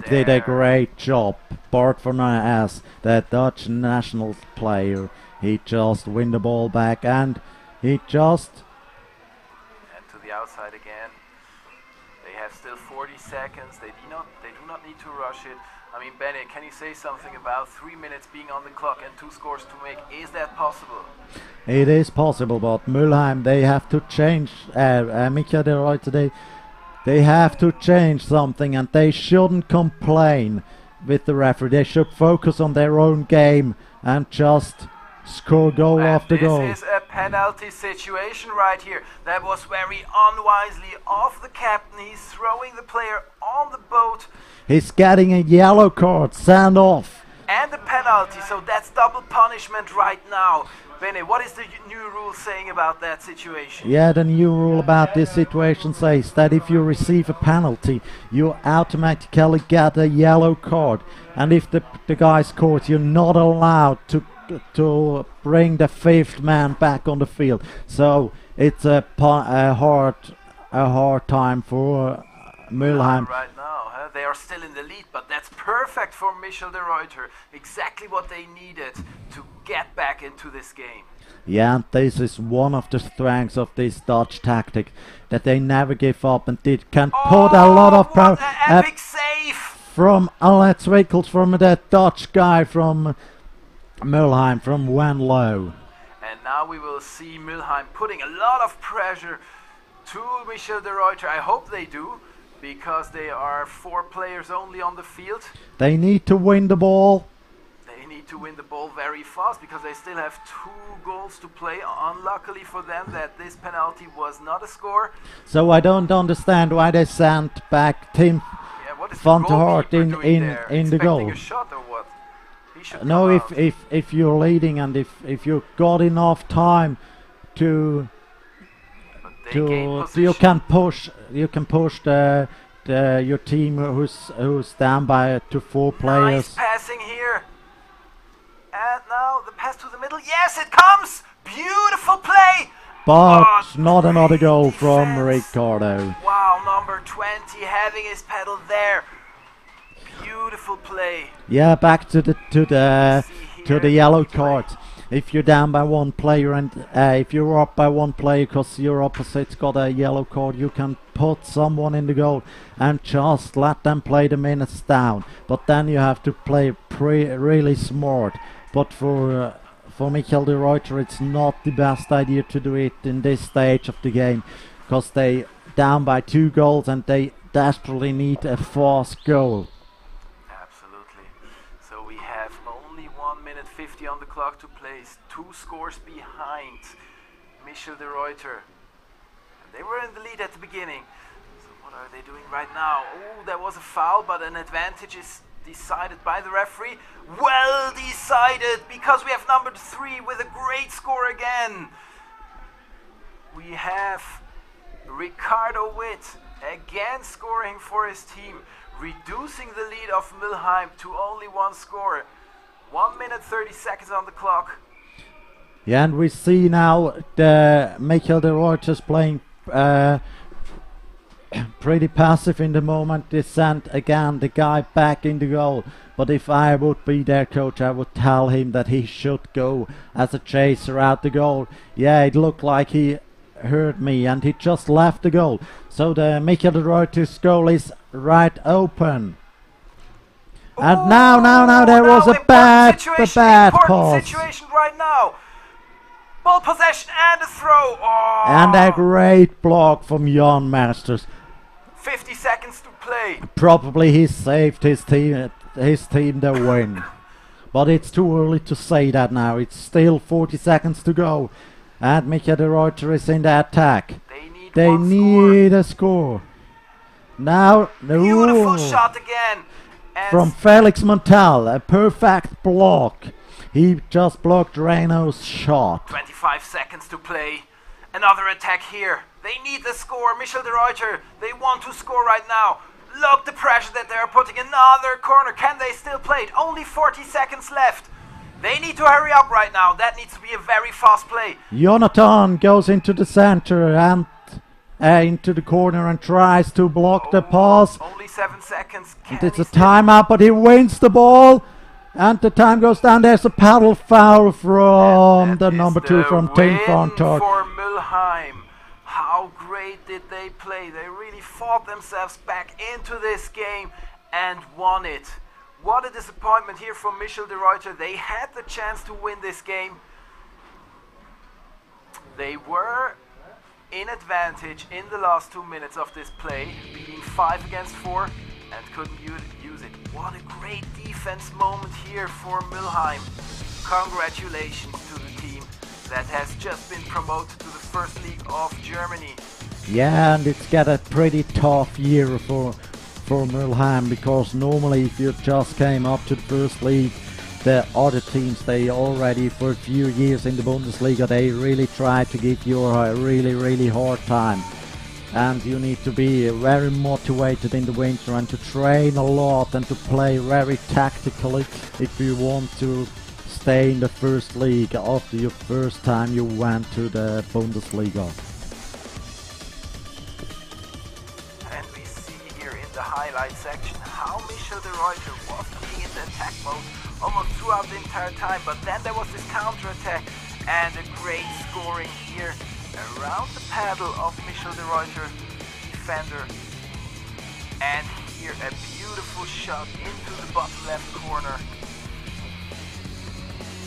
did a great job. Bart van Aes, the Dutch national player, he just win the ball back, and he just... And to the outside again. They have still 40 seconds. They do not need to rush it. I mean, Benny, can you say something about 3 minutes being on the clock and 2 scores to make? Is that possible? It is possible, but Mülheim, they have to change. Michael de Ruyter, they have to change something, and they shouldn't complain with the referee. They should focus on their own game and just score goal after goal. This is a penalty situation right here. That was very unwisely off the captain. He's throwing the player on the boat. He's getting a yellow card, send off. And a penalty, so that's double punishment right now. Benny, what is the new rule saying about that situation? Yeah, the new rule about this situation says that if you receive a penalty, you automatically get a yellow card. And if the guy scores, you're not allowed to bring the 5th man back on the field. So it's a hard time for Mülheim. Right now, they are still in the lead, but that's perfect for Michael de Ruyter. Exactly what they needed to get back into this game. Yeah, and this is one of the strengths of this Dutch tactic, that they never give up, and they can put a lot of power. Epic save from Alex Wickels, from that Dutch guy from Mülheim, from Venlo. And now we will see Mülheim putting a lot of pressure to Michael de Ruyter. I hope they do, because they are 4 players only on the field. They need to win the ball. They need to win the ball very fast, because they still have 2 goals to play. Unluckily for them that this penalty was not a score. So I don't understand why they sent back Tim van der Hart in the goal. A shot or what? No, if you're leading and if you got enough time to you can push your team who's down by to 4 players. Nice passing here. And now the pass to the middle. Yes, it comes. Beautiful play. But not another goal from Ricardo. Wow, number 20 having his pedal there. Beautiful play. Yeah, back to the yellow card. If you're down by 1 player, and if you're up by 1 player because your opposite's got a yellow card, you can put someone in the goal and just let them play the minutes down. But then you have to play really smart. But for Michael de Ruyter, it's not the best idea to do it in this stage of the game, because they down by 2 goals and they desperately need a fast goal. Absolutely. So we have only 1 minute 50 on the clock to place. 2 scores behind Michael de Ruyter. And they were in the lead at the beginning. So what are they doing right now? Oh, there was a foul, but an advantage is decided by the referee. Well decided, because we have number 3 with a great score again. We have Ricardo Witt again scoring for his team, reducing the lead of Mülheim to only 1 score. 1 minute 30 seconds on the clock. Yeah, and we see now the Michael de Ruyter's playing pretty passive in the moment. They sent again the guy back in the goal. But if I would be their coach, I would tell him that he should go as a chaser out the goal. Yeah, it looked like he heard me and he just left the goal. So the Michael de Ruyter's goal is right open. And now there was a bad pass. Situation right now. Ball possession and a throw. Oh. And a great block from Jan Masters. 50 seconds to play. Probably he saved his team the win. But it's too early to say that now. It's still 40 seconds to go. And Michael de Ruyter is in the attack. They need a score. Now, Beautiful shot again. And from Felix Montal, a perfect block. He just blocked Renault's shot. 25 seconds to play. Another attack here. They need a score. Michel de Ruyter, they want to score right now. Look the pressure that they are putting. Another corner. Can they still play it? Only 40 seconds left. They need to hurry up right now. That needs to be a very fast play. Jonathan goes into the center and into the corner and tries to block the pass. Only 7 seconds. And it's a timeout, but he wins the ball. And the time goes down. There's a paddle foul from the number 2 from Team Frontal. For Mülheim. How great did they play? They really fought themselves back into this game and won it. What a disappointment here from Michel de Ruyter. They had the chance to win this game. They were in advantage in the last 2 minutes of this play, being 5 against 4 and couldn't use it. What a great defense moment here for Mülheim. Congratulations to the team that has just been promoted to the first league of Germany. Yeah, and it's got a pretty tough year for Mülheim, because normally if you just came up to the first league, the other teams, they already for a few years in the Bundesliga, they really try to give you a really hard time. And you need to be very motivated in the winter and to train a lot and to play very tactically if you want to stay in the first league after your first time you went to the Bundesliga. And we see here in the highlight section how Michel de Ruyter was being in the attack mode almost throughout the entire time, but then there was this counter-attack and a great scoring here around the paddle of Michel de Ruyter, defender. And here a beautiful shot into the bottom left corner.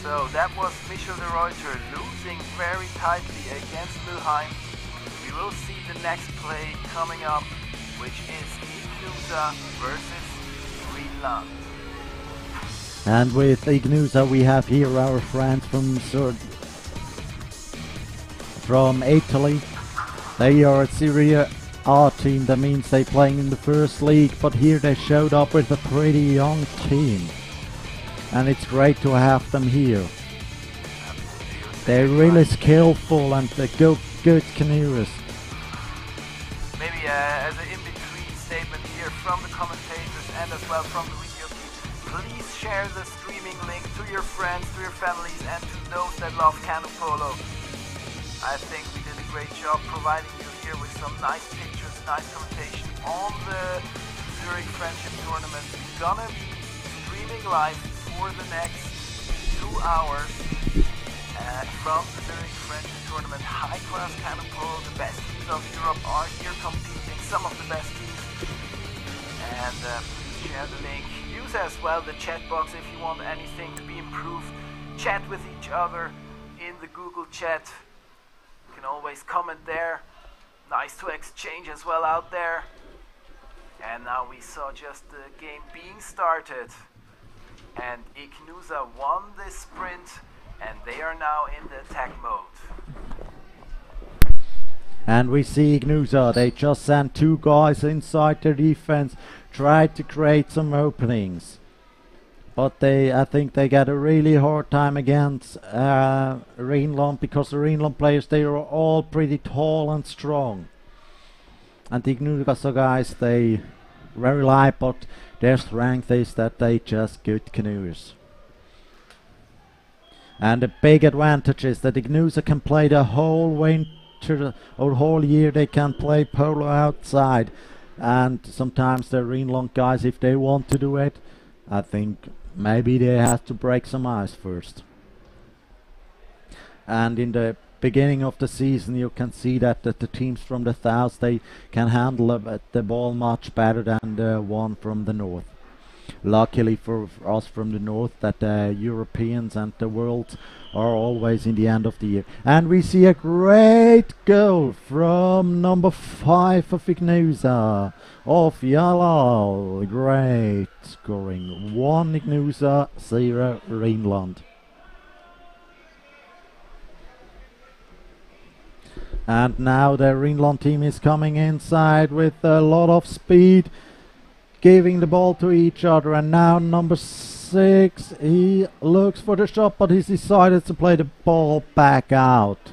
So that was Michel de Ruyter losing very tightly against Mülheim. We will see the next play coming up, which is Ignusa versus Greenland. And with Ignusa we have here our friends from Italy. They are a Serie A team, that means they playing in the first league, but here they showed up with a pretty young team. And it's great to have them here. They're really skillful and they're good canoeists. Maybe as an in-between statement here from the commentators and as well from the video team, please share the streaming link to your friends, to your families, and to those that love canoe polo. I think we did a great job providing you here with some nice pictures, nice commentation on the Zurich Friendship Tournament. We're gonna be streaming live for the next 2 hours from the Zurich Friendship Tournament. High-class canoe polo, the best teams of Europe are here competing, some of the best teams. And please share the link. Use as well the chat box if you want anything to be improved. Chat with each other in the Google chat. You can always comment there. Nice to exchange as well out there. And now we saw just the game being started. And Ignusa won this sprint, and they are now in the attack mode. And we see Ignusa, they just sent 2 guys inside their defense, tried to create some openings. But I think they got a really hard time against Rhineland, because the Rhineland players, they are all pretty tall and strong. And the Ignusa guys, they very light, but their strength is that they just good canoers. And the big advantage is that Ignusa can play the whole winter or whole year. They can play polo outside, and sometimes the Rhineland guys, if they want to do it, I think maybe they have to break some ice first. And in the beginning of the season you can see that the teams from the south, they can handle the ball much better than the one from the north. Luckily for us from the north, that the Europeans and the world are always in the end of the year. And we see a great goal from number 5 of Ignusa, of Jalal. Great scoring 1 Ignusa, 0 Rhineland. And now the Rhineland team is coming inside with a lot of speed, giving the ball to each other. And now number 6, he looks for the shot, but he's decided to play the ball back out.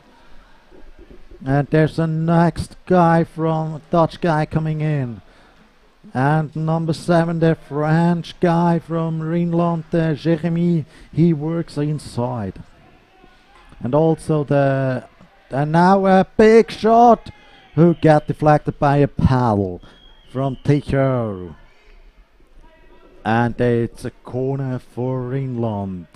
And there's a next guy from Dutch guy coming in. And number 7, the French guy from Rhineland, Jérémy, he works inside. And also and now a big shot who got deflected by a paddle from Ticho. And it's a corner for Rhineland.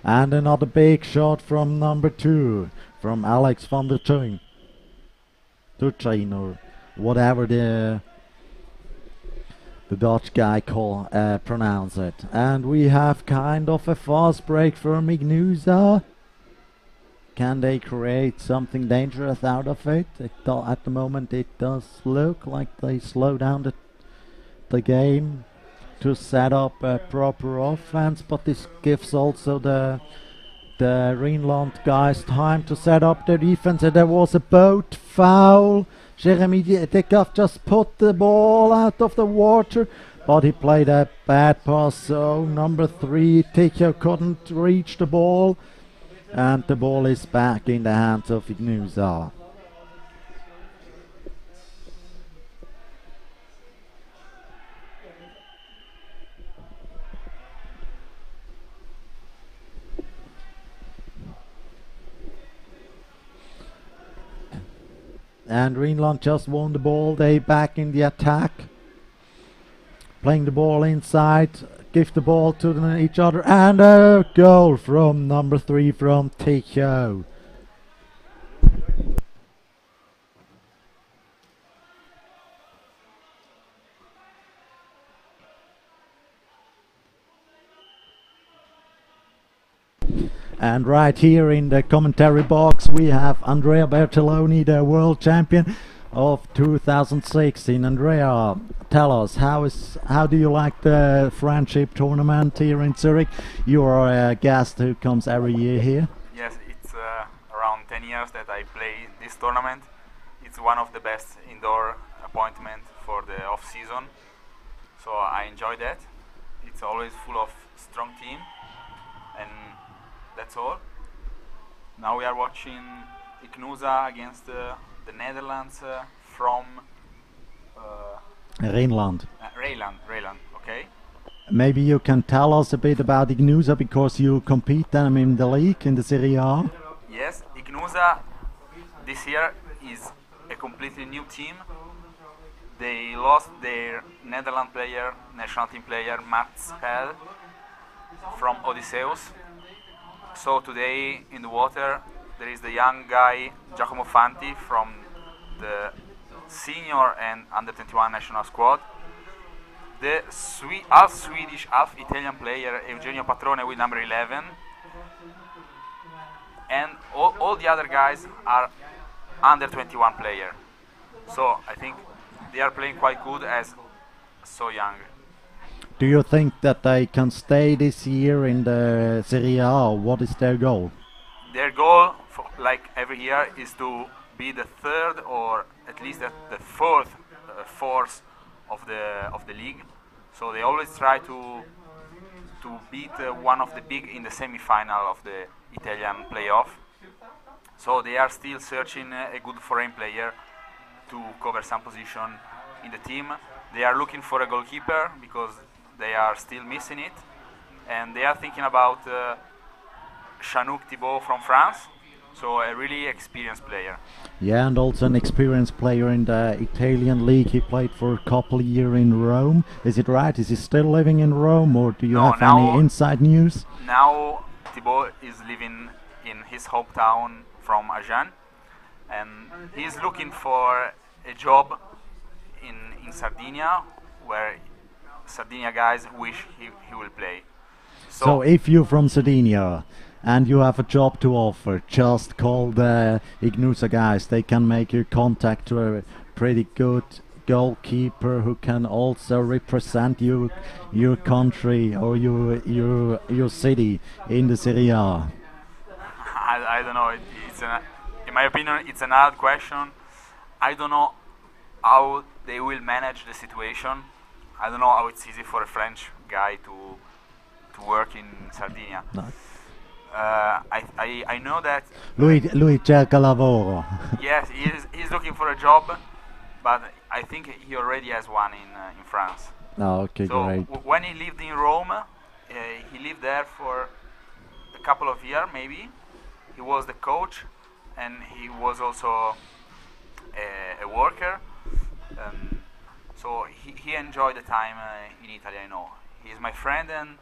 And another big shot from number 2, from Alex van der Tuin. Or whatever the Dutch guy pronounce it. And we have kind of a fast break from Ignusa. Can they create something dangerous out of it? At the moment it does look like they slow down the game to set up a proper offense, but this gives also the Rhineland guys time to set up their defense. And there was a boat foul. Jérémy Dekaf just put the ball out of the water, but he played a bad pass, so number 3 Ticho couldn't reach the ball, and the ball is back in the hands of Ignusa. And Rhineland just won the ball. They back in the attack, playing the ball inside, give the ball to each other, and a goal from number 3 from Ticho. And right here in the commentary box we have Andrea Bertoloni, the world champion of 2016. Andrea, tell us, how do you like the friendship tournament here in Zurich? You are a guest who comes every year here. Yes, it's around 10 years that I play this tournament. It's one of the best indoor appointments for the off-season, so I enjoy that. It's always full of strong team, and that's all. Now we are watching Ignusa against the Netherlands from Rhineland. Rhineland, okay. Maybe you can tell us a bit about Ignusa, because you compete them in the league, in the Serie A. Yes, Ignusa this year is a completely new team. They lost their Netherlands player, national team player, Mats Pell from Odysseus. So today in the water there is the young guy Giacomo Fanti from the senior and under 21 national squad. The half Swedish, half Italian player Eugenio Patrone with number 11. And all the other guys are under 21 player. So I think they are playing quite good as so young. Do you think that they can stay this year in the Serie A? What is their goal? Their goal, like every year, is to be the 3rd or at least the 4th force of the league. So they always try to beat one of the big in the semi-final of the Italian playoff. So they are still searching a good foreign player to cover some position in the team. They are looking for a goalkeeper because they are still missing it, and they are thinking about Chanouk Thibault from France, so a really experienced player. Yeah, and also an experienced player in the Italian league. He played for a couple of years in Rome. Is it right? Is he still living in Rome, or do you have any inside news? Now Thibault is living in his hometown from Agen, and he's looking for a job in Sardinia, where Sardinia guys wish he will play. So if you're from Sardinia and you have a job to offer, just call the Ignusa guys. They can make you contact to pretty good goalkeeper who can also represent your country or your city in the Serie A? I don't know. In my opinion, it's an hard question. I don't know how they will manage the situation. I don't know how it's easy for a French guy to work in Sardinia. No. I know that. Lui cerca lavoro. Yes, he's looking for a job, but I think he already has one in France. Oh, okay, So great. when he lived in Rome, he lived there for a couple of years, maybe. He was the coach, and he was also a worker. So he enjoyed the time in Italy. I know he's my friend, and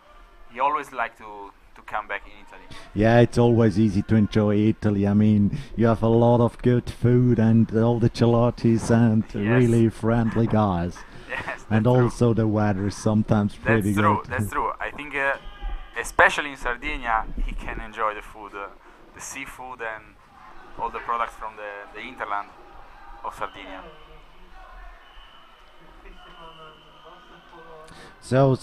he always liked to come back in Italy. Yeah, it's always easy to enjoy Italy. I mean, you have a lot of good food and all the gelatis and Yes. really friendly guys. Yes, And that's true. also the weather is sometimes pretty That's true. good. That's true. I think, especially in Sardinia, he can enjoy the food, the seafood, and all the products from the hinterland of Sardinia. So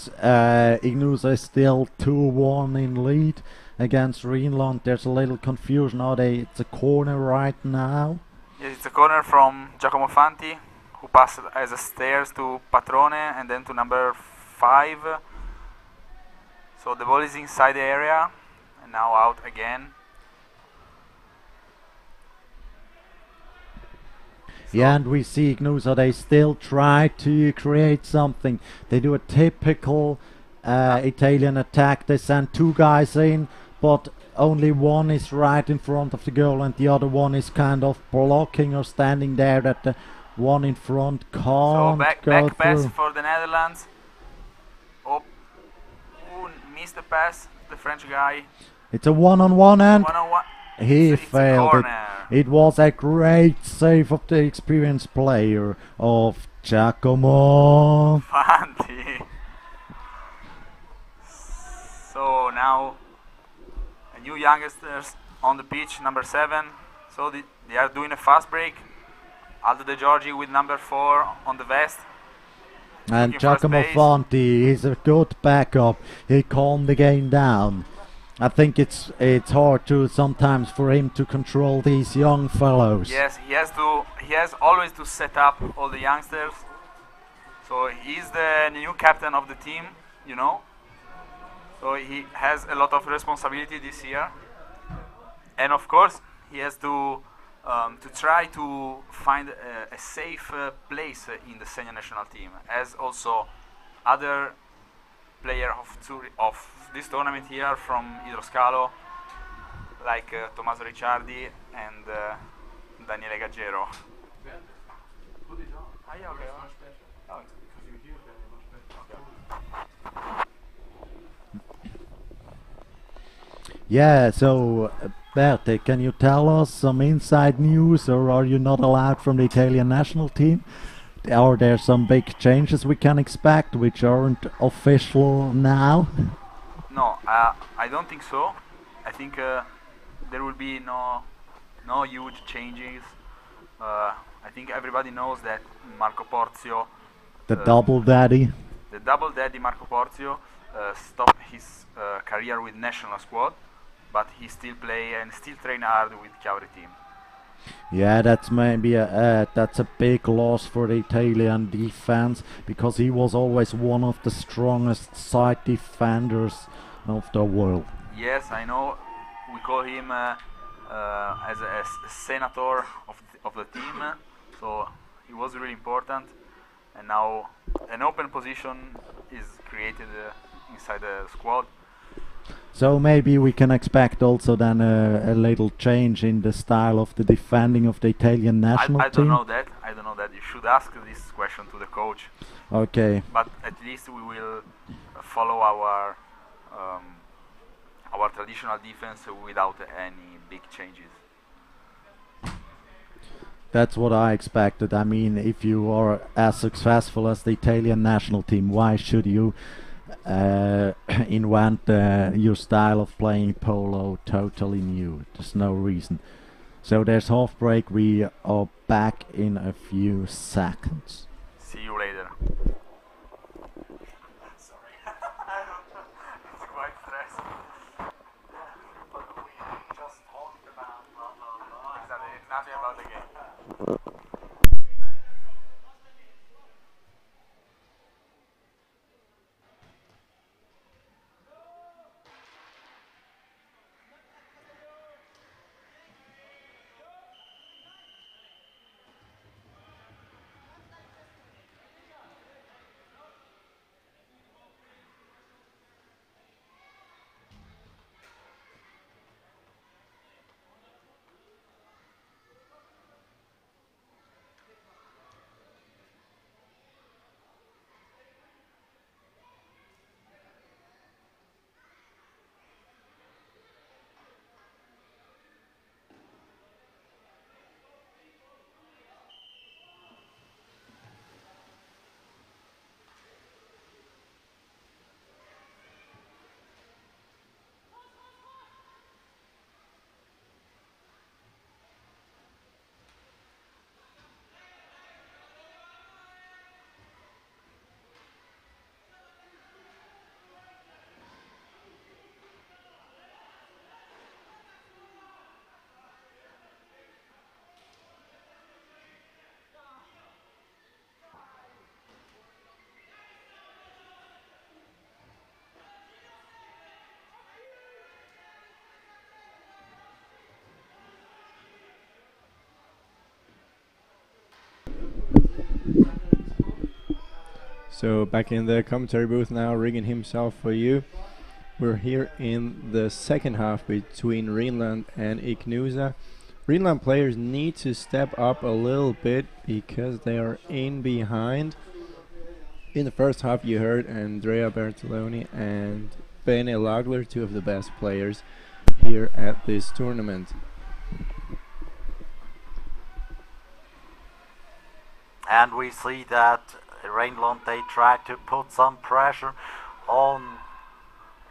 Ignusa is still 2-1 in lead against Rhineland. There's a little confusion. Now it's a corner right now. Yes, it's a corner from Giacomo Fanti, who passed as a stairs to Patrone and then to number 5. So the ball is inside the area and now out again. Yeah, and we see Ignusa, they still try to create something. They do a typical Italian attack. They send 2 guys in, but only one is right in front of the goal and the other one is kind of blocking or standing there that the one in front So can't back go pass through. for the Netherlands. Oh, who missed the pass? The French guy. It's a one-on-one and 1-on-1. he It's a failed it. corner. It was a great save of the experienced player of Giacomo. Fanti. So now a new youngsters on the pitch, number 7. So they are doing a fast break. Aldo De Giorgi with number 4 on the vest. And Looking for Giacomo space. Fanti is a good backup. He calmed the game down. I think it's hard to sometimes for him to control these young fellows. Yes, he has always to set up all the youngsters. So he's the new captain of the team, you know. So he has a lot of responsibility this year. And of course, he has to try to find a safe place in the senior national team, as also other player of this tournament here from Idroscalo, like Tommaso Ricciardi and Daniele Gaggero. Yeah, so Bertie, can you tell us some inside news, or are you not allowed from the Italian national team? Are there some big changes we can expect which aren't official now? No, I don't think so. I think there will be no huge changes. I think everybody knows that Marco Porzio, The double daddy? the double daddy Marco Porzio, stopped his career with national squad, but he still play and still train hard with Chiavari team. Yeah, that's maybe that's a big loss for the Italian defense, because he was always one of the strongest side defenders of the world. Yes, I know. We call him as a senator of the team, so he was really important. And now an open position is created inside the squad. So maybe we can expect also then a little change in the style of the defending of the Italian national I team. don't know that. I don't know that. You should ask this question to the coach. Okay. But at least we will follow our traditional defense without any big changes. That's what I expected. I mean, if you are as successful as the Italian national team, why should you invent your style of playing polo totally new? There's no reason. So there's half break. We are back in a few seconds. See you later. Sorry. It's quite stressful. But we just talked about blah blah blah. Exactly, nothing about the game. So back in the commentary booth now, rigging himself for you. We're here in the second half between Rhineland and Ignusa. Rhineland players need to step up a little bit because they are in behind. In the first half you heard Andrea Bertoloni and Bene Lagler, two of the best players here at this tournament. And we see that Rhineland, they try to put some pressure on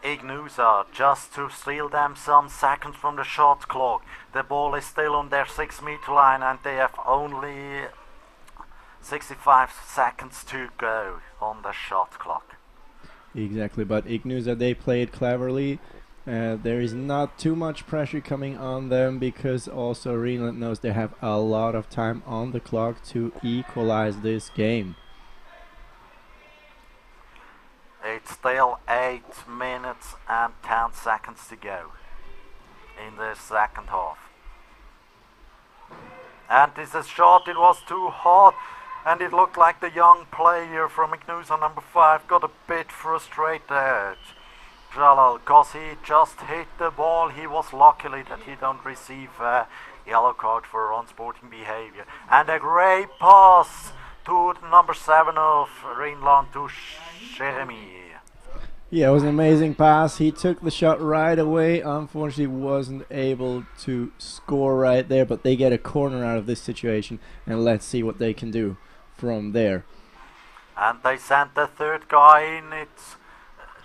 Ignusa just to steal them some seconds from the shot clock. The ball is still on their 6-meter line and they have only 65 seconds to go on the shot clock. Exactly, but Ignusa, they played cleverly. There is not too much pressure coming on them because also Rhineland knows they have a lot of time on the clock to equalize this game. It's still 8 minutes and 10 seconds to go in the second half. And this is shot, it was too hot, and it looked like the young player from Ignusa, number 5, got a bit frustrated, Jalal, because he just hit the ball. He was luckily that he don't receive a yellow card for unsporting behavior. And a great pass to the number 7 of Rhineland, to Jeremy. Yeah, it was an amazing pass. He took the shot right away. Unfortunately, wasn't able to score right there, but they get a corner out of this situation, and let's see what they can do from there. And they sent the third guy in. It's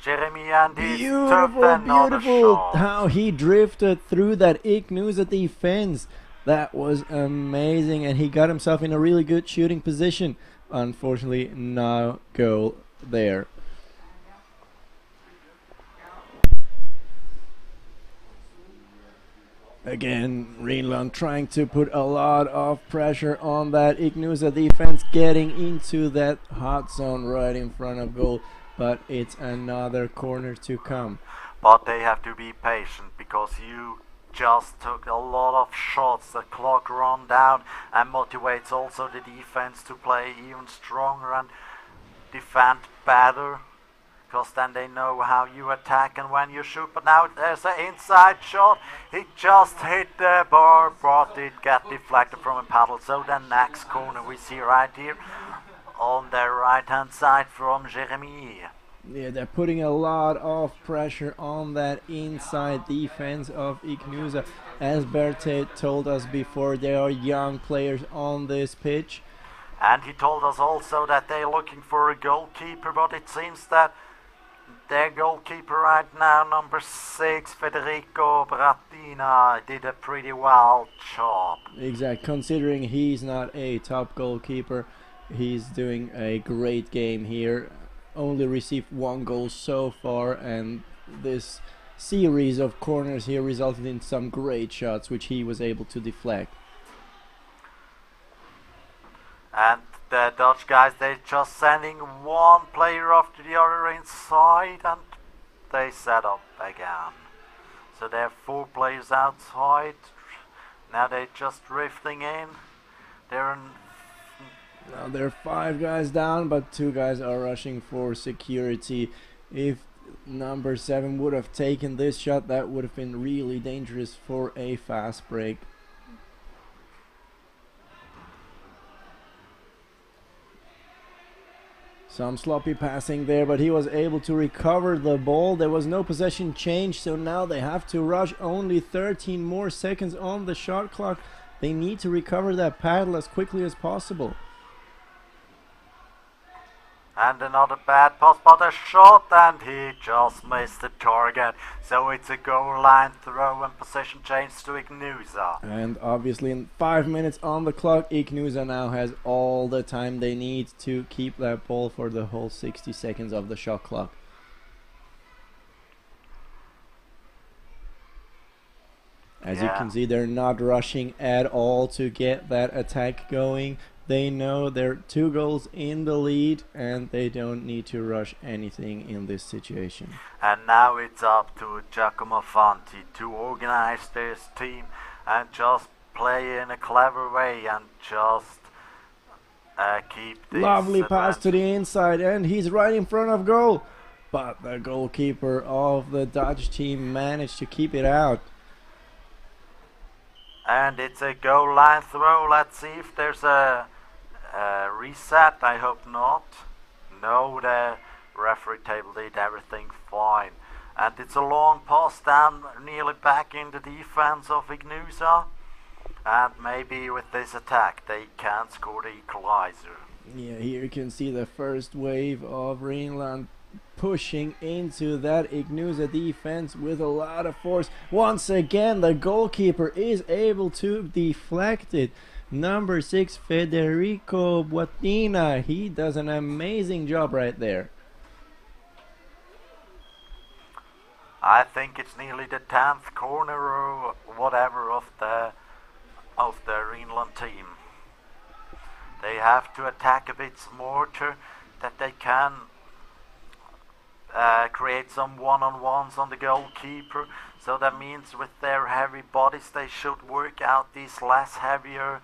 Jeremy, and he took another shot. How he drifted through that Ignusa defense. That was amazing, and he got himself in a really good shooting position. Unfortunately, no goal there. Again, Rhineland trying to put a lot of pressure on that Ignusa defense, getting into that hot zone right in front of goal, but it's another corner to come. But they have to be patient because you just took a lot of shots. The clock run down and motivates also the defense to play even stronger and defend better, because then they know how you attack and when you shoot. But now there's an inside shot. He just hit the bar, but it got deflected from a paddle. So the next corner we see right here on the right hand side from Jeremy. Yeah, they're putting a lot of pressure on that inside defense of Ignusa. As Berthe told us before, there are young players on this pitch. And he told us also that they're looking for a goalkeeper, but it seems that their goalkeeper right now, number 6, Federico Brattina, did a pretty well job. Exactly. Considering he's not a top goalkeeper, he's doing a great game here. Only received 1 goal so far, and this series of corners here resulted in some great shots which he was able to deflect. And the Dutch guys, they're just sending one player after the other inside, and they set up again. So they have 4 players outside. Now they're just drifting in. Now there are 5 guys down, but 2 guys are rushing for security. If number 7 would have taken this shot, that would have been really dangerous for a fast break. Some sloppy passing there, but he was able to recover the ball. There was no possession change, so now they have to rush. Only 13 more seconds on the shot clock. They need to recover that paddle as quickly as possible. And another bad pass, but a shot, and he just missed the target. So it's a goal line throw and possession change to Ignusa. And obviously in 5 minutes on the clock, Ignusa now has all the time they need to keep that ball for the whole 60 seconds of the shot clock. As you can see, they're not rushing at all to get that attack going. They know they're 2 goals in the lead, and they don't need to rush anything in this situation. And now it's up to Giacomo Fanti to organize this team and just play in a clever way and just keep this. Lovely pass to the inside, and he's right in front of goal. But the goalkeeper of the Dutch team managed to keep it out. And it's a goal line throw. Let's see if there's a reset. I hope not. No, the referee table did everything fine. And it's a long pass down, nearly back in the defense of Ignusa. And maybe with this attack they can score the equalizer. Yeah, here you can see the first wave of Rhineland pushing into that Ignusa defense with a lot of force. Once again, the goalkeeper is able to deflect it. Number 6, Federico Brattina, he does an amazing job right there. I think it's nearly the 10th corner or whatever of the Rhineland team. They have to attack a bit smarter, that they can create some one-on-ones on the goalkeeper. So that means with their heavy bodies they should work out these less heavier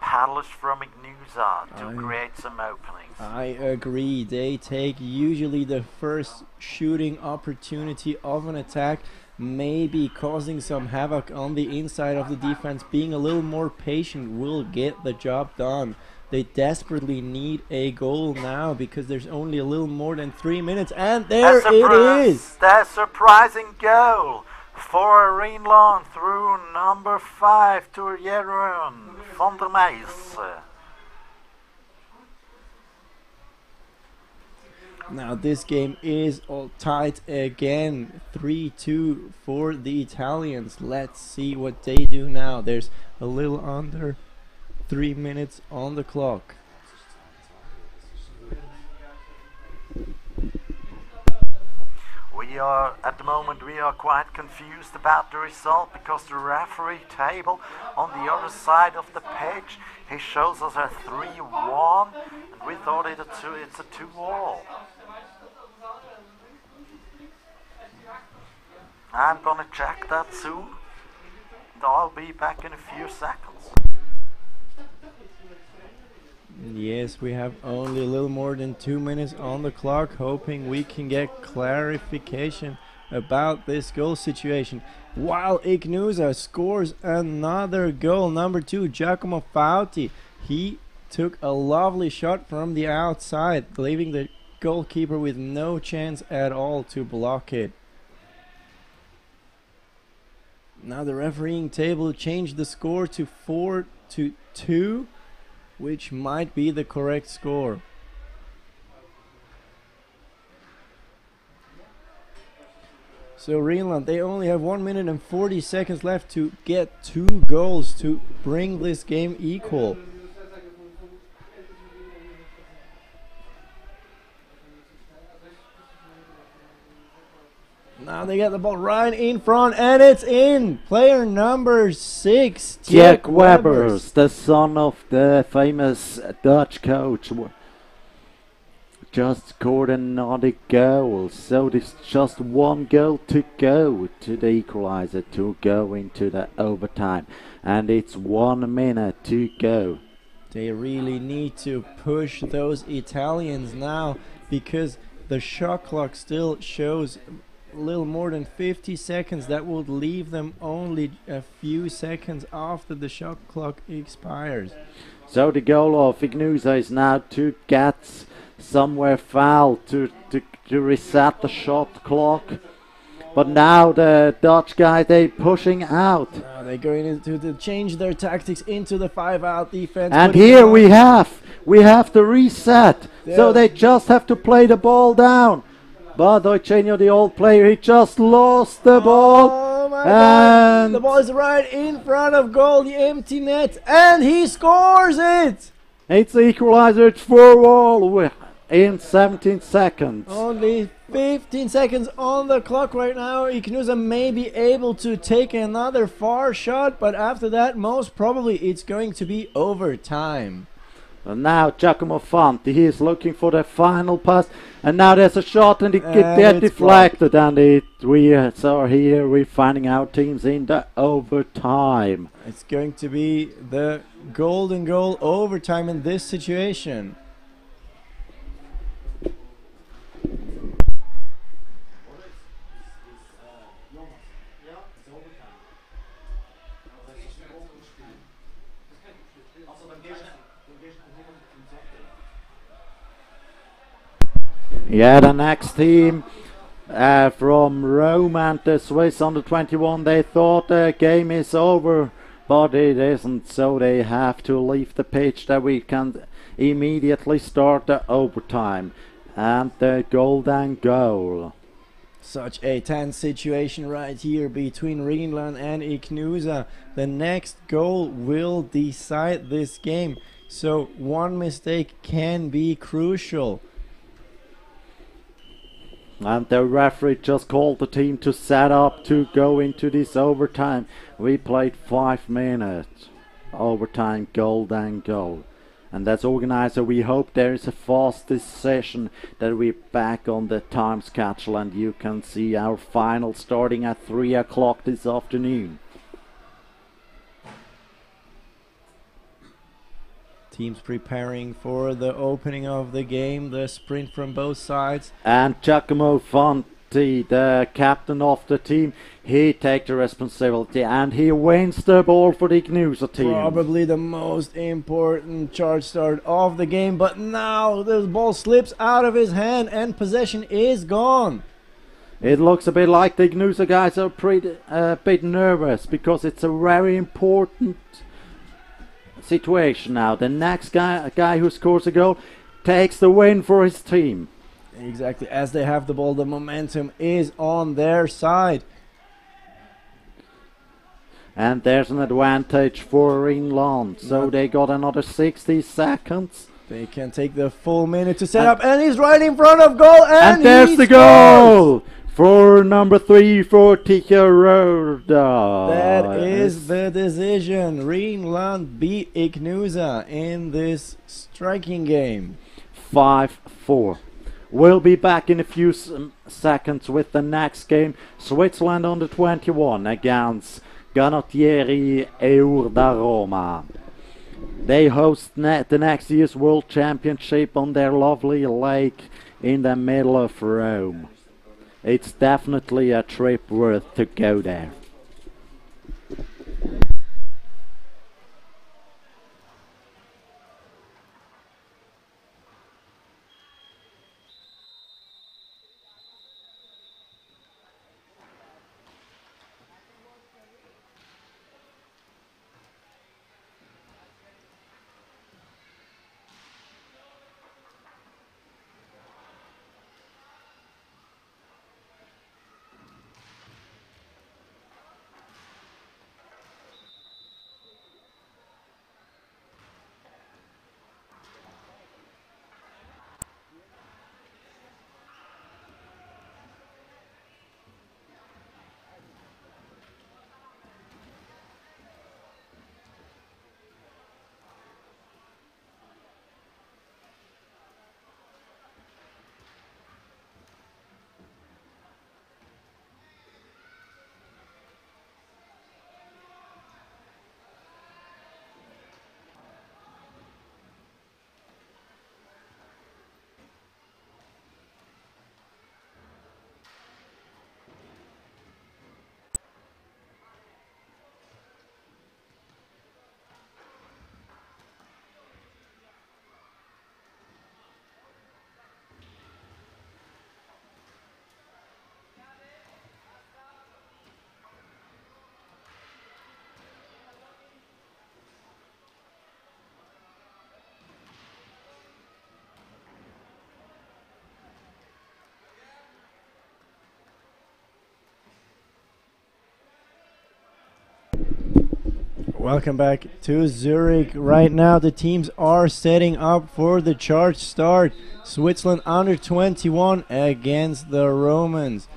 paddlers from Ignusa to create some openings. I agree. They take usually the first shooting opportunity of an attack, maybe causing some havoc on the inside of the defense. Being a little more patient will get the job done. They desperately need a goal now because there's only a little more than 3 minutes, and there it is! The surprising goal for Rhineland through number 5 to Jeroen van der Meijs. Now this game is all tight again, 3-2 for the Italians. Let's see what they do now. There's a little under 3 minutes on the clock. At the moment we are quite confused about the result because the referee table on the other side of the pitch, he shows us a 3-1 and we thought it's a 2-all. I'm gonna check that soon. I'll be back in a few seconds. Yes, we have only a little more than 2 minutes on the clock, hoping we can get clarification about this goal situation. While Ignusa scores another goal, number 2, Giacomo Fanti. He took a lovely shot from the outside, leaving the goalkeeper with no chance at all to block it. Now the refereeing table changed the score to 4-2, which might be the correct score. So Greenland, they only have 1 minute and 40 seconds left to get 2 goals to bring this game equal. Now they get the ball right in front, and it's in. Player number 6, Jack Webbers, the son of the famous Dutch coach, just scored another goal. So there's just 1 goal to go to the equalizer to go into the overtime, and it's 1 minute to go. They really need to push those Italians now, because the shot clock still shows a little more than 50 seconds. That would leave them only a few seconds after the shot clock expires. So the goal of Ignusa is now to get somewhere foul to reset the shot clock. But now the Dutch guys, they pushing out. Now they're going into to change their tactics into the 5-out defense. And here we have the reset. Yeah. So they just have to play the ball down. But Eugenio, the old player, he just lost the ball. Oh my God. The ball is right in front of goal, the empty net, and he scores it! It's the equalizer, it's 4-all in 17 seconds. Only 15 seconds on the clock right now. Ignusa may be able to take another far shot, but after that, most probably it's going to be overtime. And now Giacomo Fanti, he is looking for the final pass, and now there's a shot and it gets deflected, blocked. And so here we're finding our teams in the overtime. It's going to be the golden goal overtime in this situation. Yeah, the next team from Rome and the Swiss under 21, they thought the game is over, but it isn't, so they have to leave the pitch that we can immediately start the overtime and the golden goal. Such a tense situation right here between Greenland and Ignusa. The next goal will decide this game, so one mistake can be crucial. And the referee just called the team to set up to go into this overtime. We played 5 minutes. Overtime, golden goal. And as organizer, we hope there is a fast decision, that we're back on the time schedule and you can see our final starting at 3 o'clock this afternoon. Teams preparing for the opening of the game, the sprint from both sides. And Giacomo Fanti, the captain of the team, he takes the responsibility and he wins the ball for the Ignusa team. Probably the most important charge start of the game, but now the ball slips out of his hand and possession is gone. It looks a bit like the Ignusa guys are a bit nervous, because it's a very important situation now. The next guy who scores a goal takes the win for his team. Exactly, as they have the ball, the momentum is on their side. And there's an advantage for Greenland, so they got another 60 seconds. They can take the full minute to set up, and he's right in front of goal, and there's the goal! For number 3 for Ticaroda. That is the decision. Greenland beat Ignusa in this striking game. 5-4. We'll be back in a few seconds with the next game. Switzerland under 21 against Ganottieri Eurda Roma. They host the next year's World Championship on their lovely lake in the middle of Rome. It's definitely a trip worth to go there. Welcome back to Zurich. Right now the teams are setting up for the charge start. Switzerland under 21 against the Romans.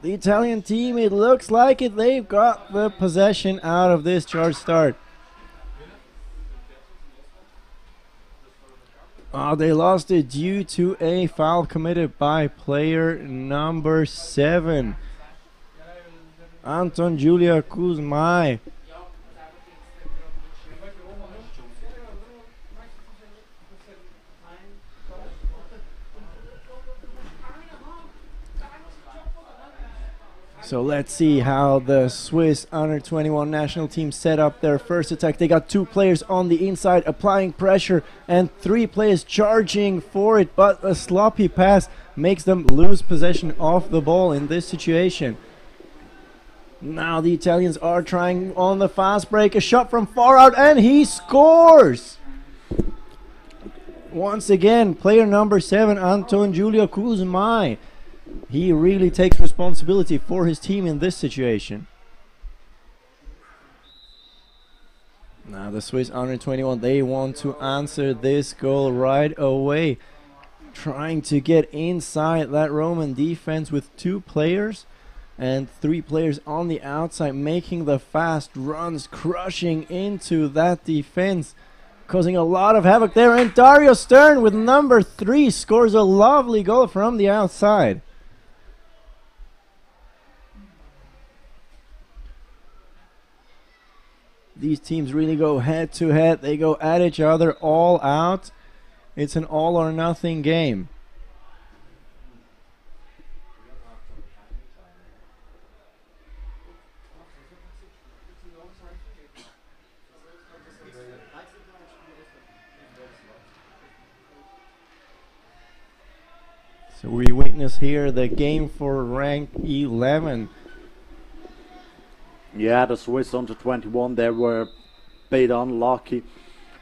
The Italian team, it looks like it, they've got the possession out of this charge start. Oh, they lost it due to a foul committed by player number 7. Anton Julia Kuzmai. So let's see how the Swiss under 21 national team set up their first attack. They got 2 players on the inside applying pressure and 3 players charging for it, but a sloppy pass makes them lose possession of the ball in this situation. Now the Italians are trying on the fast break, a shot from far out, and he scores! Once again, player number 7, Anton Giulio Kuzmai. He really takes responsibility for his team in this situation. Now the Swiss under 21, they want to answer this goal right away. Trying to get inside that Roman defense with 2 players and 3 players on the outside, making the fast runs, crushing into that defense, causing a lot of havoc there. And Dario Stern with number 3 scores a lovely goal from the outside. These teams really go head to head. They go at each other all out. It's an all or nothing game. So we witness here the game for rank 11. Yeah, the Swiss under 21, they were a bit unlucky.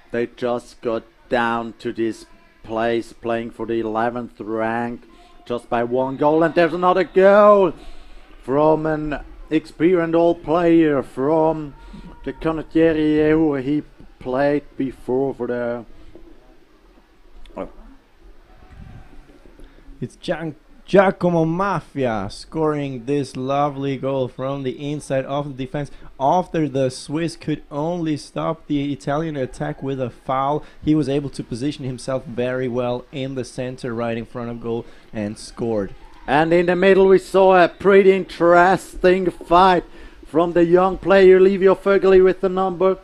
They just got down to this place playing for the 11th rank just by 1 goal. And there's another goal from an experienced old player from the Canottieri who he played before for the... It's Giacomo Mafia scoring this lovely goal from the inside of the defense. After the Swiss could only stop the Italian attack with a foul, he was able to position himself very well in the center right in front of goal and scored. And in the middle we saw a pretty interesting fight from the young player Livio Fögeli with the number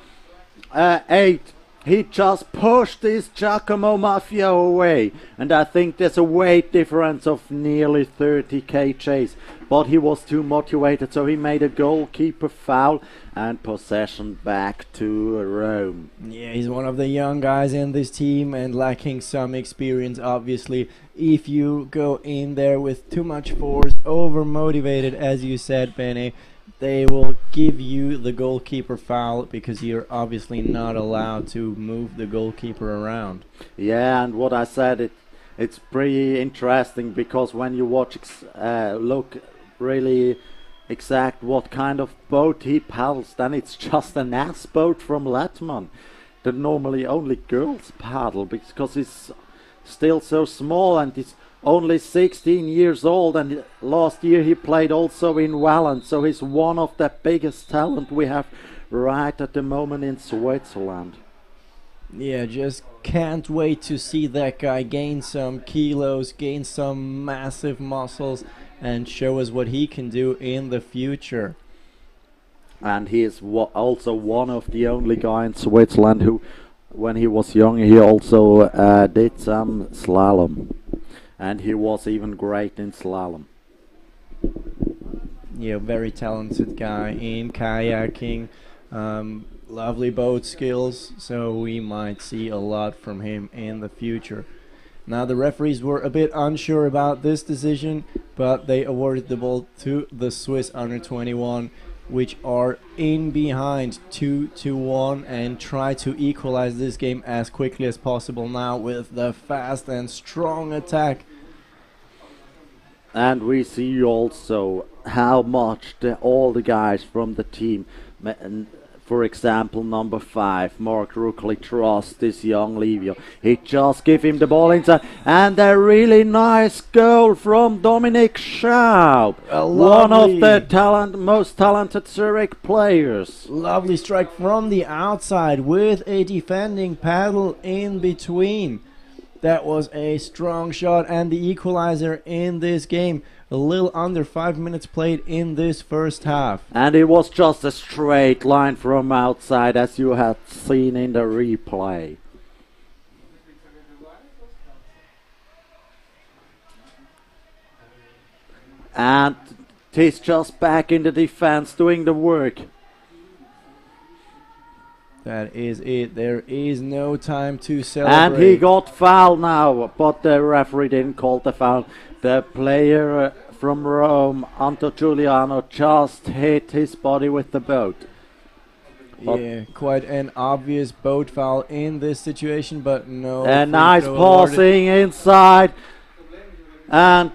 8. He just pushed this Giacomo Mafia away, and I think there's a weight difference of nearly 30 kgs, but he was too motivated, so he made a goalkeeper foul and possession back to Rome. Yeah, he's one of the young guys in this team and lacking some experience, obviously. If you go in there with too much force, over motivated, as you said, Bene, they will give you the goalkeeper foul because you're obviously not allowed to move the goalkeeper around. Yeah, and what I said, it's pretty interesting because when you watch, look really exact what kind of boat he paddles, then it's just an ass boat from Latman that normally only girls paddle because it's still so small and it's only 16 years old, and last year he played also in Walland, so he's one of the biggest talent we have right at the moment in Switzerland. Yeah, just can't wait to see that guy gain some kilos, gain some massive muscles, and show us what he can do in the future. And he is also one of the only guys in Switzerland who, when he was young, he also did some slalom. And he was even great in slalom. Yeah, very talented guy in kayaking. Lovely boat skills, so we might see a lot from him in the future. Now the referees were a bit unsure about this decision, but they awarded the ball to the Swiss under 21, which are in behind 2-1 and try to equalize this game as quickly as possible now with the fast and strong attack. And we see also how much all the guys from the team, for example, number 5, Mark Ruckley, trust this young Livio. He just give him the ball inside, and a really nice goal from Dominic Schaub, one of the most talented Zurich players. Lovely strike from the outside with a defending paddle in between. That was a strong shot and the equalizer in this game. A little under 5 minutes played in this first half. And it was just a straight line from outside, as you had seen in the replay. And he's just back in the defense doing the work. That is it. There is no time to celebrate. And he got fouled now, but the referee didn't call the foul. The player from Rome, Anto Giuliano, just hit his body with the boat. Yeah, quite an obvious boat foul in this situation, but no. A nice passing inside. And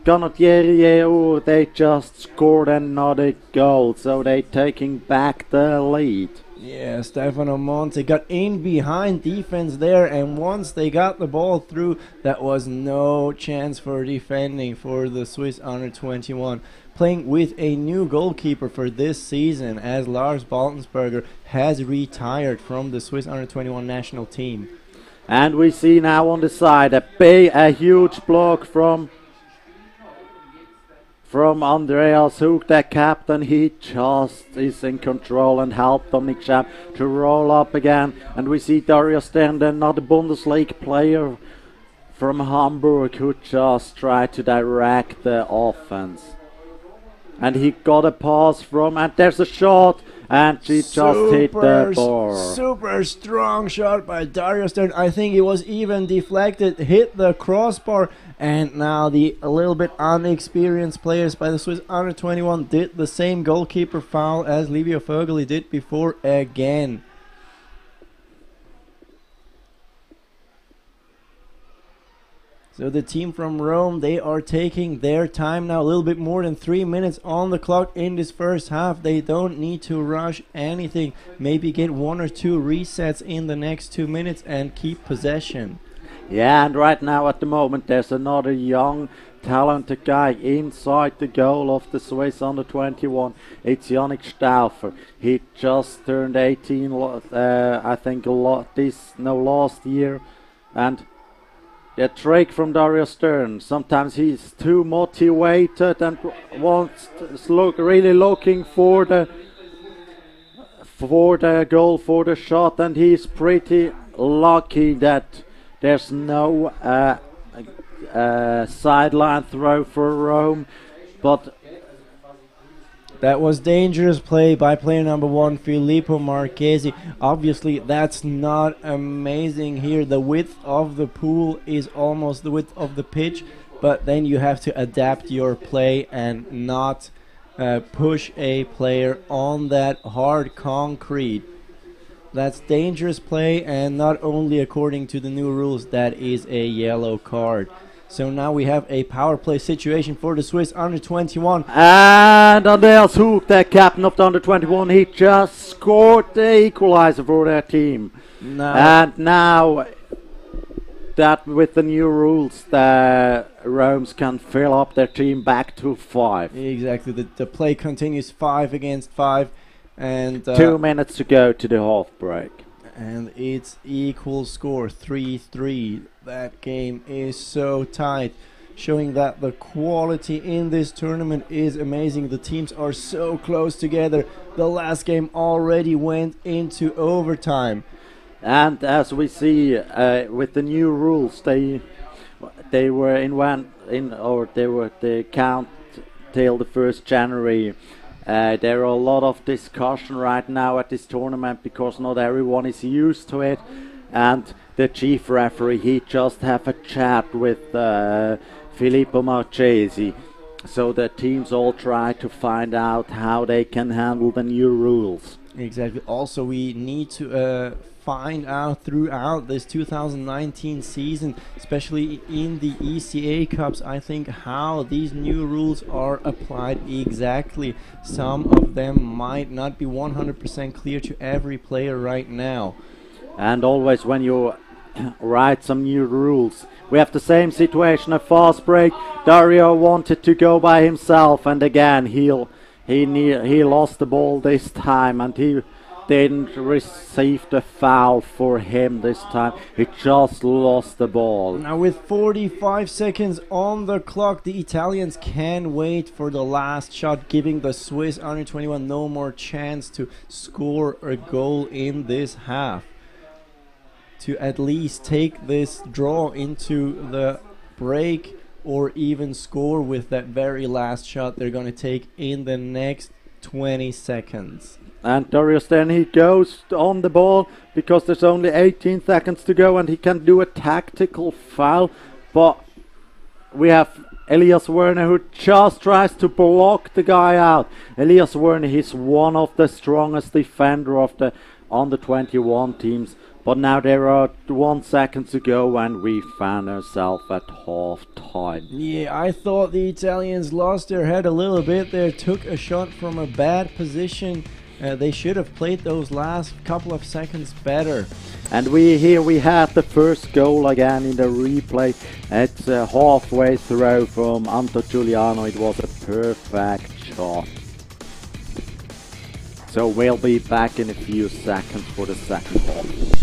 Canottieri, they just scored another goal, so they're taking back the lead. Yeah, Stefano Monte got in behind defense there, and once they got the ball through, that was no chance for defending for the Swiss under 21. Playing with a new goalkeeper for this season, as Lars Baltensberger has retired from the Swiss under 21 national team. And we see now on the side a huge block from Andreas Hug, the captain. He just is in control and helped Dominic Schaub to roll up again. And we see Dario Stern, another Bundesliga player from Hamburg, who just tried to direct the offense. And he got a pass from, and there's a shot, and she just hit the bar. Super strong shot by Dario Stern. I think it was even deflected, hit the crossbar, and now the a little bit unexperienced players by the Swiss under 21 did the same goalkeeper foul as Livio Vögeli did before again. So the team from Rome, they are taking their time now, a little bit more than 3 minutes on the clock in this first half. They don't need to rush anything, maybe get 1 or 2 resets in the next 2 minutes and keep possession. Yeah, and right now at the moment there's another young talented guy inside the goal of the Swiss under 21. It's Yannick Stauffer. He just turned 18 I think last year, and the trick from Dario Stern, sometimes he's too motivated and wants really looking for the goal, for the shot, and he's pretty lucky that there's no sideline throw for Rome, but that was dangerous play by player number 1, Filippo Marchesi. Obviously, that's not amazing here. The width of the pool is almost the width of the pitch, but then you have to adapt your play and not push a player on that hard concrete. That's dangerous play, and not only according to the new rules, that is a yellow card. So now we have a power play situation for the Swiss under 21. And Andreas Hug, the captain of the under 21, he just scored the equalizer for their team. And now that with the new rules, the Romes can fill up their team back to 5. Exactly, the play continues 5 against 5. And 2 minutes to go to the half break. And it's equal score, 3-3. That game is so tight, showing that the quality in this tournament is amazing. The teams are so close together. The last game already went into overtime. And as we see with the new rules, they count till the 1st January. There are a lot of discussion right now at this tournament because not everyone is used to it, and the chief referee, he just have a chat with Filippo Marchesi, so the teams all try to find out how they can handle the new rules. Exactly. Also, we need to find out throughout this 2019 season, especially in the ECA Cups, I think how these new rules are applied exactly. Some of them might not be 100% clear to every player right now. And always when you write some new rules, we have the same situation, a fast break. Dario wanted to go by himself, and again he lost the ball this time, and he didn't receive the foul for him this time. He just lost the ball. Now with 45 seconds on the clock, the Italians can wait for the last shot, giving the Swiss under 21 no more chance to score a goal in this half, to at least take this draw into the break or even score with that very last shot they're going to take in the next 20 seconds. And Darius, then he goes on the ball because there's only 18 seconds to go, and he can do a tactical foul, but we have Elias Werner who just tries to block the guy out. Elias Werner, he's one of the strongest defender of the under 21 teams. But now there are 1 second to go, and we found ourselves at half time. Yeah, I thought the Italians lost their head a little bit there, took a shot from a bad position. They should have played those last couple of seconds better. And we had the first goal again in the replay. It's halfway through from Anto Giuliano. It was a perfect shot. So we'll be back in a few seconds for the second half.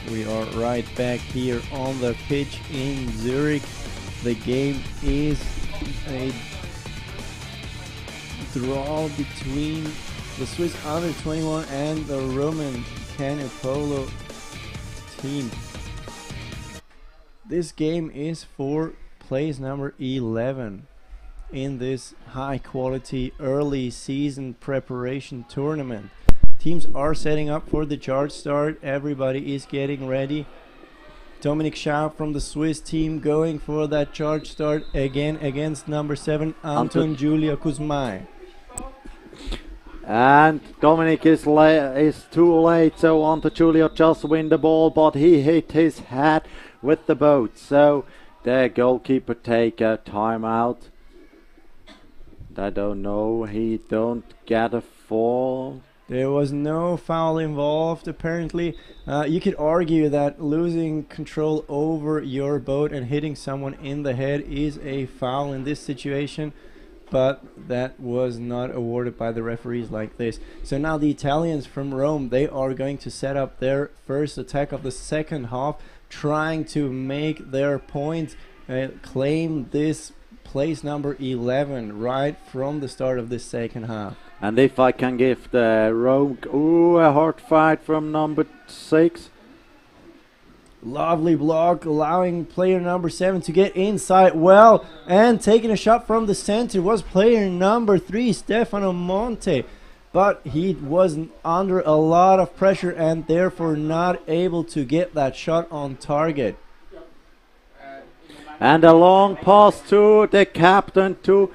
We are right back here on the pitch in Zurich. The game is a draw between the Swiss under 21 and the Roman Canopolo team. This game is for place number 11 in this high quality early season preparation tournament. Teams are setting up for the charge start. Everybody is getting ready. Dominic Schaub from the Swiss team going for that charge start again against number 7 Anton Giulio Kuzmai. And Dominic is too late, so Anton Giulio just win the ball, but he hit his head with the boat. So the goalkeeper take a timeout. I don't know, he don't get a fall. There was no foul involved, apparently. You could argue that losing control over your boat and hitting someone in the head is a foul in this situation, but that was not awarded by the referees like this. So now the Italians from Rome, they are going to set up their first attack of the second half, trying to make their point, claim this place number 11 right from the start of this second half. And if I can give the Rome, a hard fight from number 6. Lovely block, allowing player number 7 to get inside well, and taking a shot from the center was player number 3, Stefano Monte. But he was under a lot of pressure and therefore not able to get that shot on target. And a long pass to the captain, to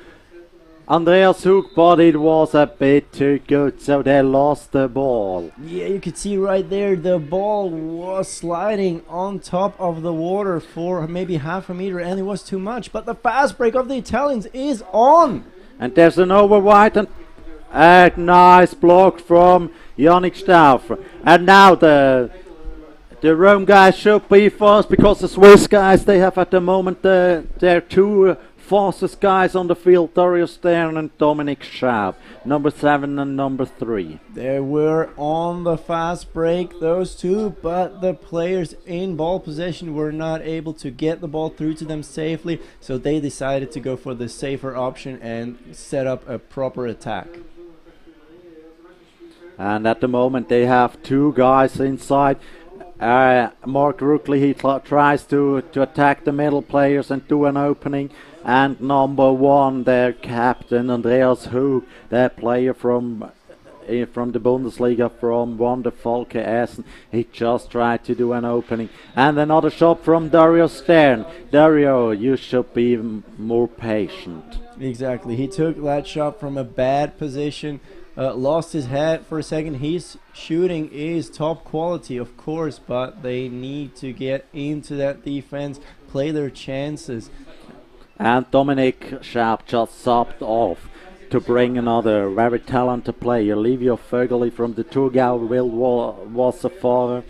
Andreas Hug, but it was a bit too good, so they lost the ball. Yeah, you could see right there the ball was sliding on top of the water for maybe half a meter, and it was too much. But the fast break of the Italians is on. And there's an overwide and a nice block from Yannick Stauffer. And now the Rome guys should be fast, because the Swiss guys, they have at the moment their two fastest guys on the field, Dario Stern and Dominic Schaub, number 7 and number 3. They were on the fast break, those two, but the players in ball possession were not able to get the ball through to them safely, so they decided to go for the safer option and set up a proper attack. And at the moment they have two guys inside. Mark Rookley, he tries to attack the middle players and do an opening. And number 1, their captain, Andreas Hug, their player from the Bundesliga, from Wander Volke Essen, he just tried to do an opening. And another shot from Dario Stern. Dario, you should be more patient. Exactly, he took that shot from a bad position, lost his head for a second. His shooting is top quality, of course, but they need to get into that defense, play their chances. And Dominic Schaub just subbed off to bring another very talented player, Livio Vögeli from the Thurgau was a father,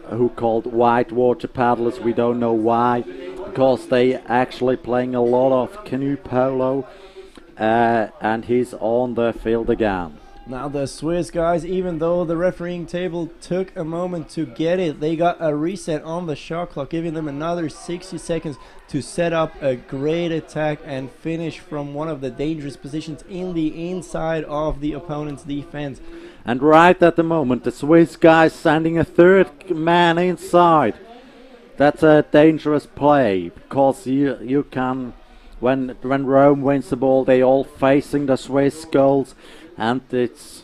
who called whitewater paddlers. We don't know why, because they actually playing a lot of canoe polo, and he's on the field again. Now the Swiss guys, even though the refereeing table took a moment to get it, they got a reset on the shot clock, giving them another 60 seconds to set up a great attack and finish from one of the dangerous positions in the inside of the opponent's defense. And right at the moment, the Swiss guys sending a third man inside. That's a dangerous play, because you can, when Rome wins the ball, they all facing the Swiss goals. And it's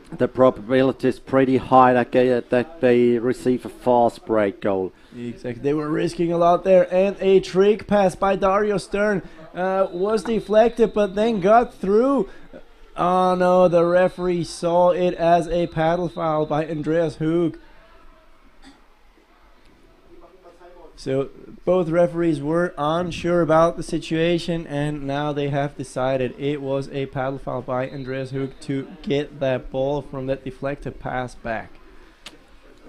the probability is pretty high that they receive a fast break goal. Exactly, they were risking a lot there, and a trick pass by Dario Stern was deflected, but then got through. Oh no, the referee saw it as a paddle foul by Andreas Hug. So both referees were unsure about the situation, and now they have decided it was a paddle foul by Andreas Hug to get that ball from that deflected pass back.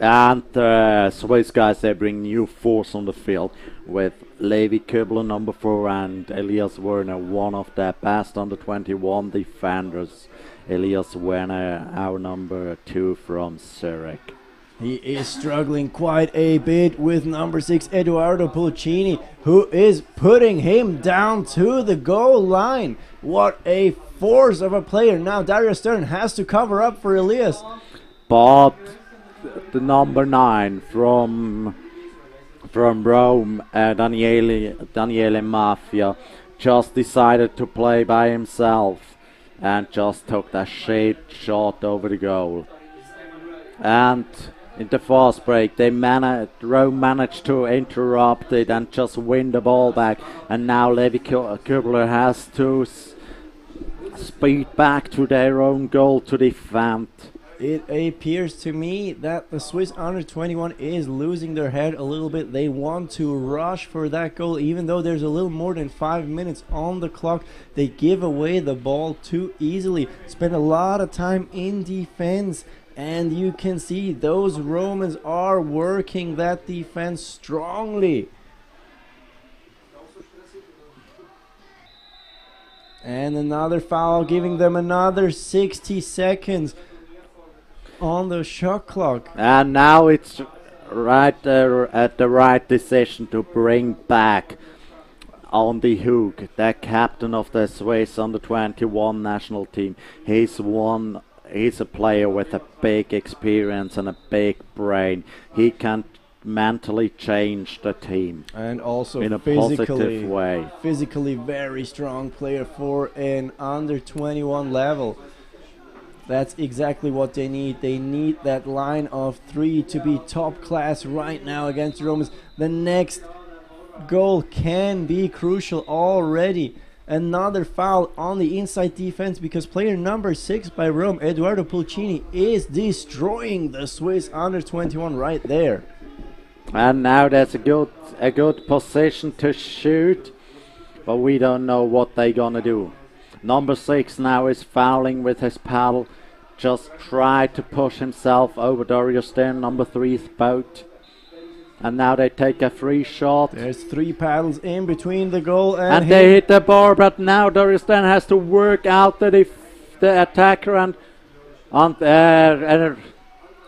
And the Swiss guys, they bring new force on the field with Levi Köbler, number 4, and Elias Werner, one of their best under 21 defenders. Elias Werner, our number 2 from Zurich. He is struggling quite a bit with number 6, Edoardo Pulcini, who is putting him down to the goal line. What a force of a player. Now Dario Stern has to cover up for Elias. But the number 9 from Rome, Daniele Mafia, just decided to play by himself and just took that shot over the goal. And in the fast break, Rome managed to interrupt it and just win the ball back. And now Levi Köbler has to speed back to their own goal to defend. It appears to me that the Swiss under 21 is losing their head a little bit. They want to rush for that goal, even though there's a little more than 5 minutes on the clock. They give away the ball too easily, spend a lot of time in defense. And you can see those Romans are working that defense strongly. And another foul, giving them another 60 seconds on the shot clock. And now it's right at the right decision to bring back on the Hug, the captain of the Swiss under 21 national team. He's a player with a big experience and a big brain. He can mentally change the team, and also in a positive way. Physically very strong player for an under 21 level. That's exactly what they need. They need that line of 3 to be top class right now against the Romans. The next goal can be crucial already. another foul on the inside defense because player number 6 by Rome, Eduardo Pulcini, is destroying the Swiss under 21 right there. And now there's a good position to shoot, but we don't know what they're gonna do. Number 6 now is fouling with his paddle. Just tried to push himself over Darius Stern, number 3's boat. And now they take a free shot. There's 3 paddles in between the goal and they hit the bar, but now Darius Stern has to work out the attacker and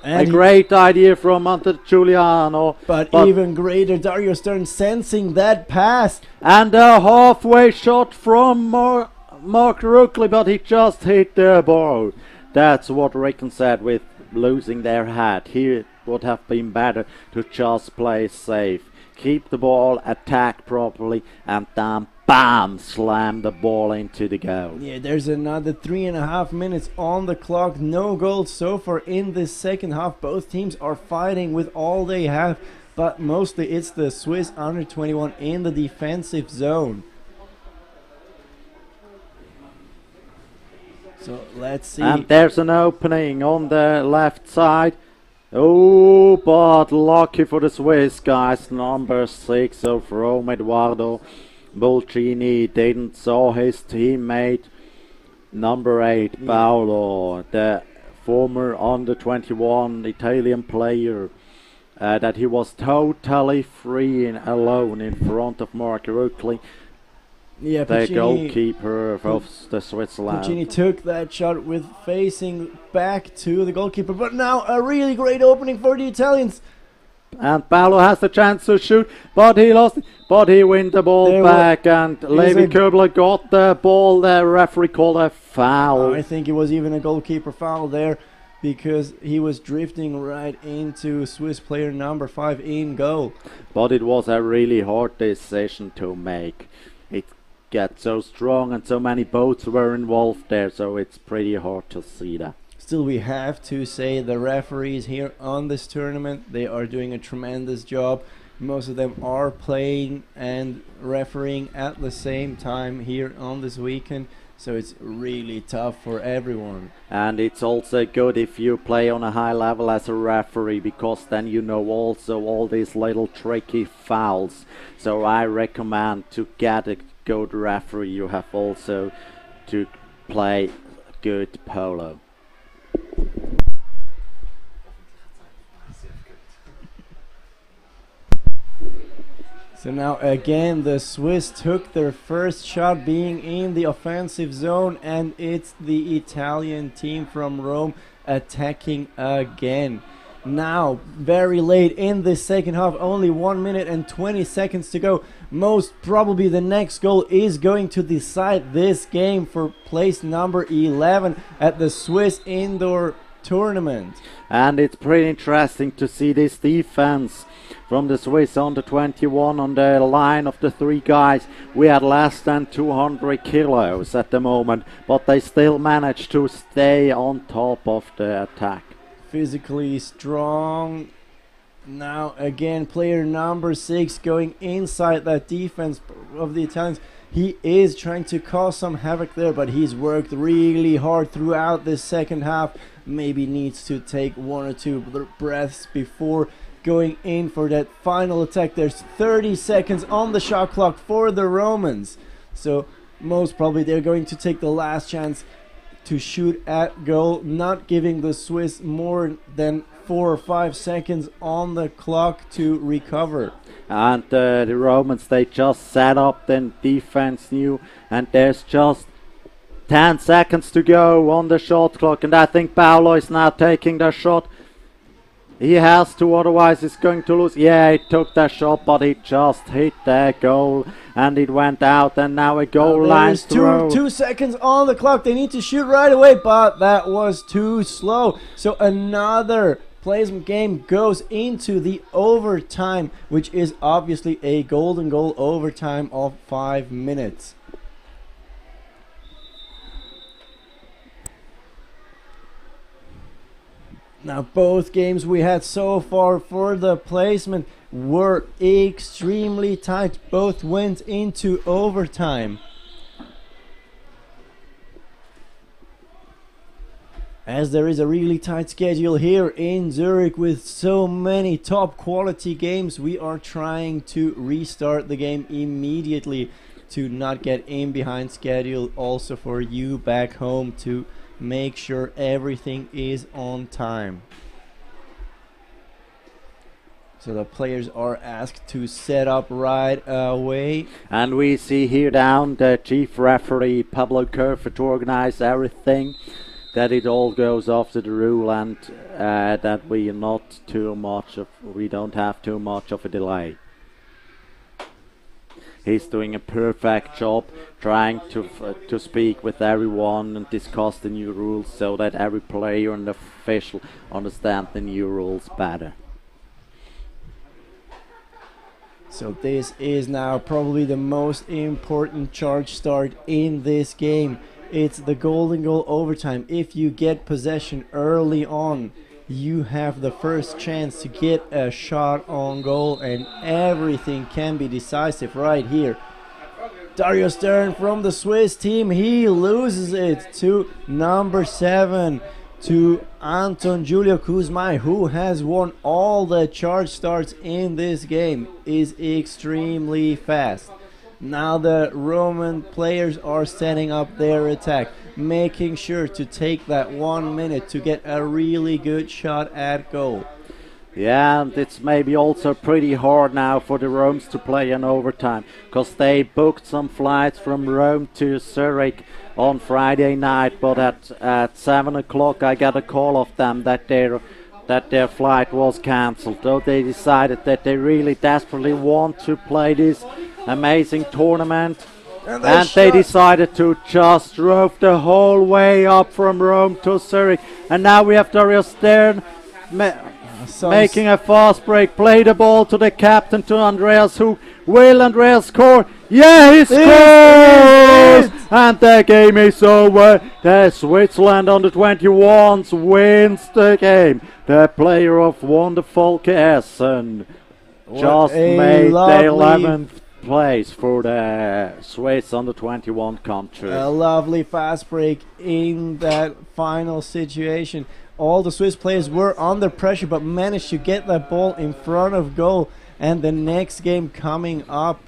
a great idea from Ante Giuliano. But even greater, Dario Stern sensing that pass. And a halfway shot from Mark Ruckley, but he just hit the ball. That's what Rickon said with losing their head. He would have been better to just play safe. Keep the ball, attack properly, and then bam, slam the ball into the goal. Yeah, there's another 3.5 minutes on the clock. No goals so far in this second half. Both teams are fighting with all they have, but mostly it's the Swiss under 21 in the defensive zone. So let's see. And there's an opening on the left side. Oh, but lucky for the Swiss guys. Number 6 of Rome, Eduardo Pulcini, didn't saw his teammate. Number 8, Paolo, the former under 21 Italian player, that he was totally free and alone in front of Mark Ruckley. Yeah, the goalkeeper of the Switzerland. Pulcini took that shot with facing back to the goalkeeper, but now a really great opening for the Italians. And Paolo has the chance to shoot, but he lost it. But he wins the ball back, and Levi Köbler got the ball. The referee called a foul. I think it was even a goalkeeper foul there, because he was drifting right into Swiss player number 5 in goal. But it was a really hard decision to make. It got so strong and so many boats were involved there, so it's pretty hard to see that. Still, we have to say the referees here on this tournament, they are doing a tremendous job. Most of them are playing and refereeing at the same time here on this weekend, so it's really tough for everyone. And it's also good if you play on a high level as a referee, because then you know also all these little tricky fouls. So I recommend to get a good referee, you have also to play good polo. So now again the Swiss took their first shot being in the offensive zone, and it's the Italian team from Rome attacking again. Now very late in the second half, only 1 minute and 20 seconds to go. Most probably the next goal is going to decide this game for place number 11 at the Swiss indoor tournament. And it's pretty interesting to see this defense from the Swiss under 21 on the line of the 3 guys. We had less than 200 kilos at the moment, but they still managed to stay on top of the attack. Physically strong. Now again player number 6 going inside that defense of the Italians. He is trying to cause some havoc there, but he's worked really hard throughout this second half. Maybe needs to take 1 or 2 breaths before going in for that final attack. There's 30 seconds on the shot clock for the Romans, so most probably they're going to take the last chance to shoot at goal, not giving the Swiss more than 4 or 5 seconds on the clock to recover. And the Romans, they just set up the defense new, and there's just 10 seconds to go on the shot clock, and I think Paolo is now taking the shot. He has to, otherwise he's going to lose. Yeah, he took that shot, but he just hit that goal and it went out, and now a goal line throw. 2 seconds on the clock. They need to shoot right away, but that was too slow. So another placement game goes into the overtime, which is obviously a golden goal overtime of 5 minutes. Now both games we had so far for the placement were extremely tight. Both went into overtime. as there is a really tight schedule here in Zurich with so many top quality games. We are trying to restart the game immediately to not get in behind schedule, also for you back home to make sure everything is on time. So the players are asked to set up right away. And we see here down the chief referee Pablo Kerfer to organize everything, that it all goes after the rule, and that we don't have too much of a delay. He's doing a perfect job trying to speak with everyone and discuss the new rules so that every player and official understand the new rules better. So this is now probably the most important charge start in this game. It's the golden goal overtime. If you get possession early on, you have the first chance to get a shot on goal, and everything can be decisive right here. Dario Stern from the Swiss team, he loses it to number 7, to Anton Julio Kuzmai, who has won all the charge starts in this game, is extremely fast. Now the Roman players are setting up their attack, making sure to take that 1 minute to get a really good shot at goal. Yeah, and it's maybe also pretty hard now for the Romes to play in overtime, because they booked some flights from Rome to Zurich on Friday night, but at 7 o'clock I got a call of them that their flight was cancelled. So they decided that they really desperately want to play this amazing tournament, and they decided to just drove the whole way up from Rome to Zurich. And now we have Dario Stern making a fast break, play the ball to the captain, to Andreas. Who will Andreas score? Yeah, he scores! And the game is over. The Switzerland under 21s wins the game. The player of wonderful Essen just made the 11th place for the Swiss under 21 country. A lovely fast break in that final situation. All the Swiss players were under pressure but managed to get that ball in front of goal. And the next game coming up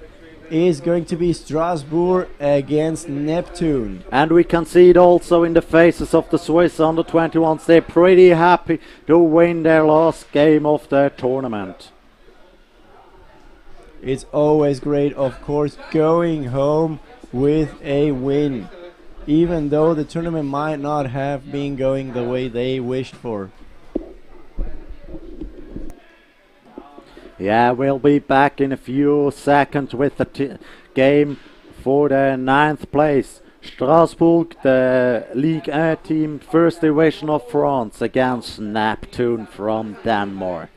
is going to be Strasbourg against Neptune. And we can see it also in the faces of the Swiss under 21s. They're pretty happy to win their last game of the tournament. It's always great, of course, going home with a win, even though the tournament might not have been going the way they wished for. Yeah, we'll be back in a few seconds with the game for the 9th place. Strasbourg, the Ligue 1 team, first division of France, against Neptune from Denmark.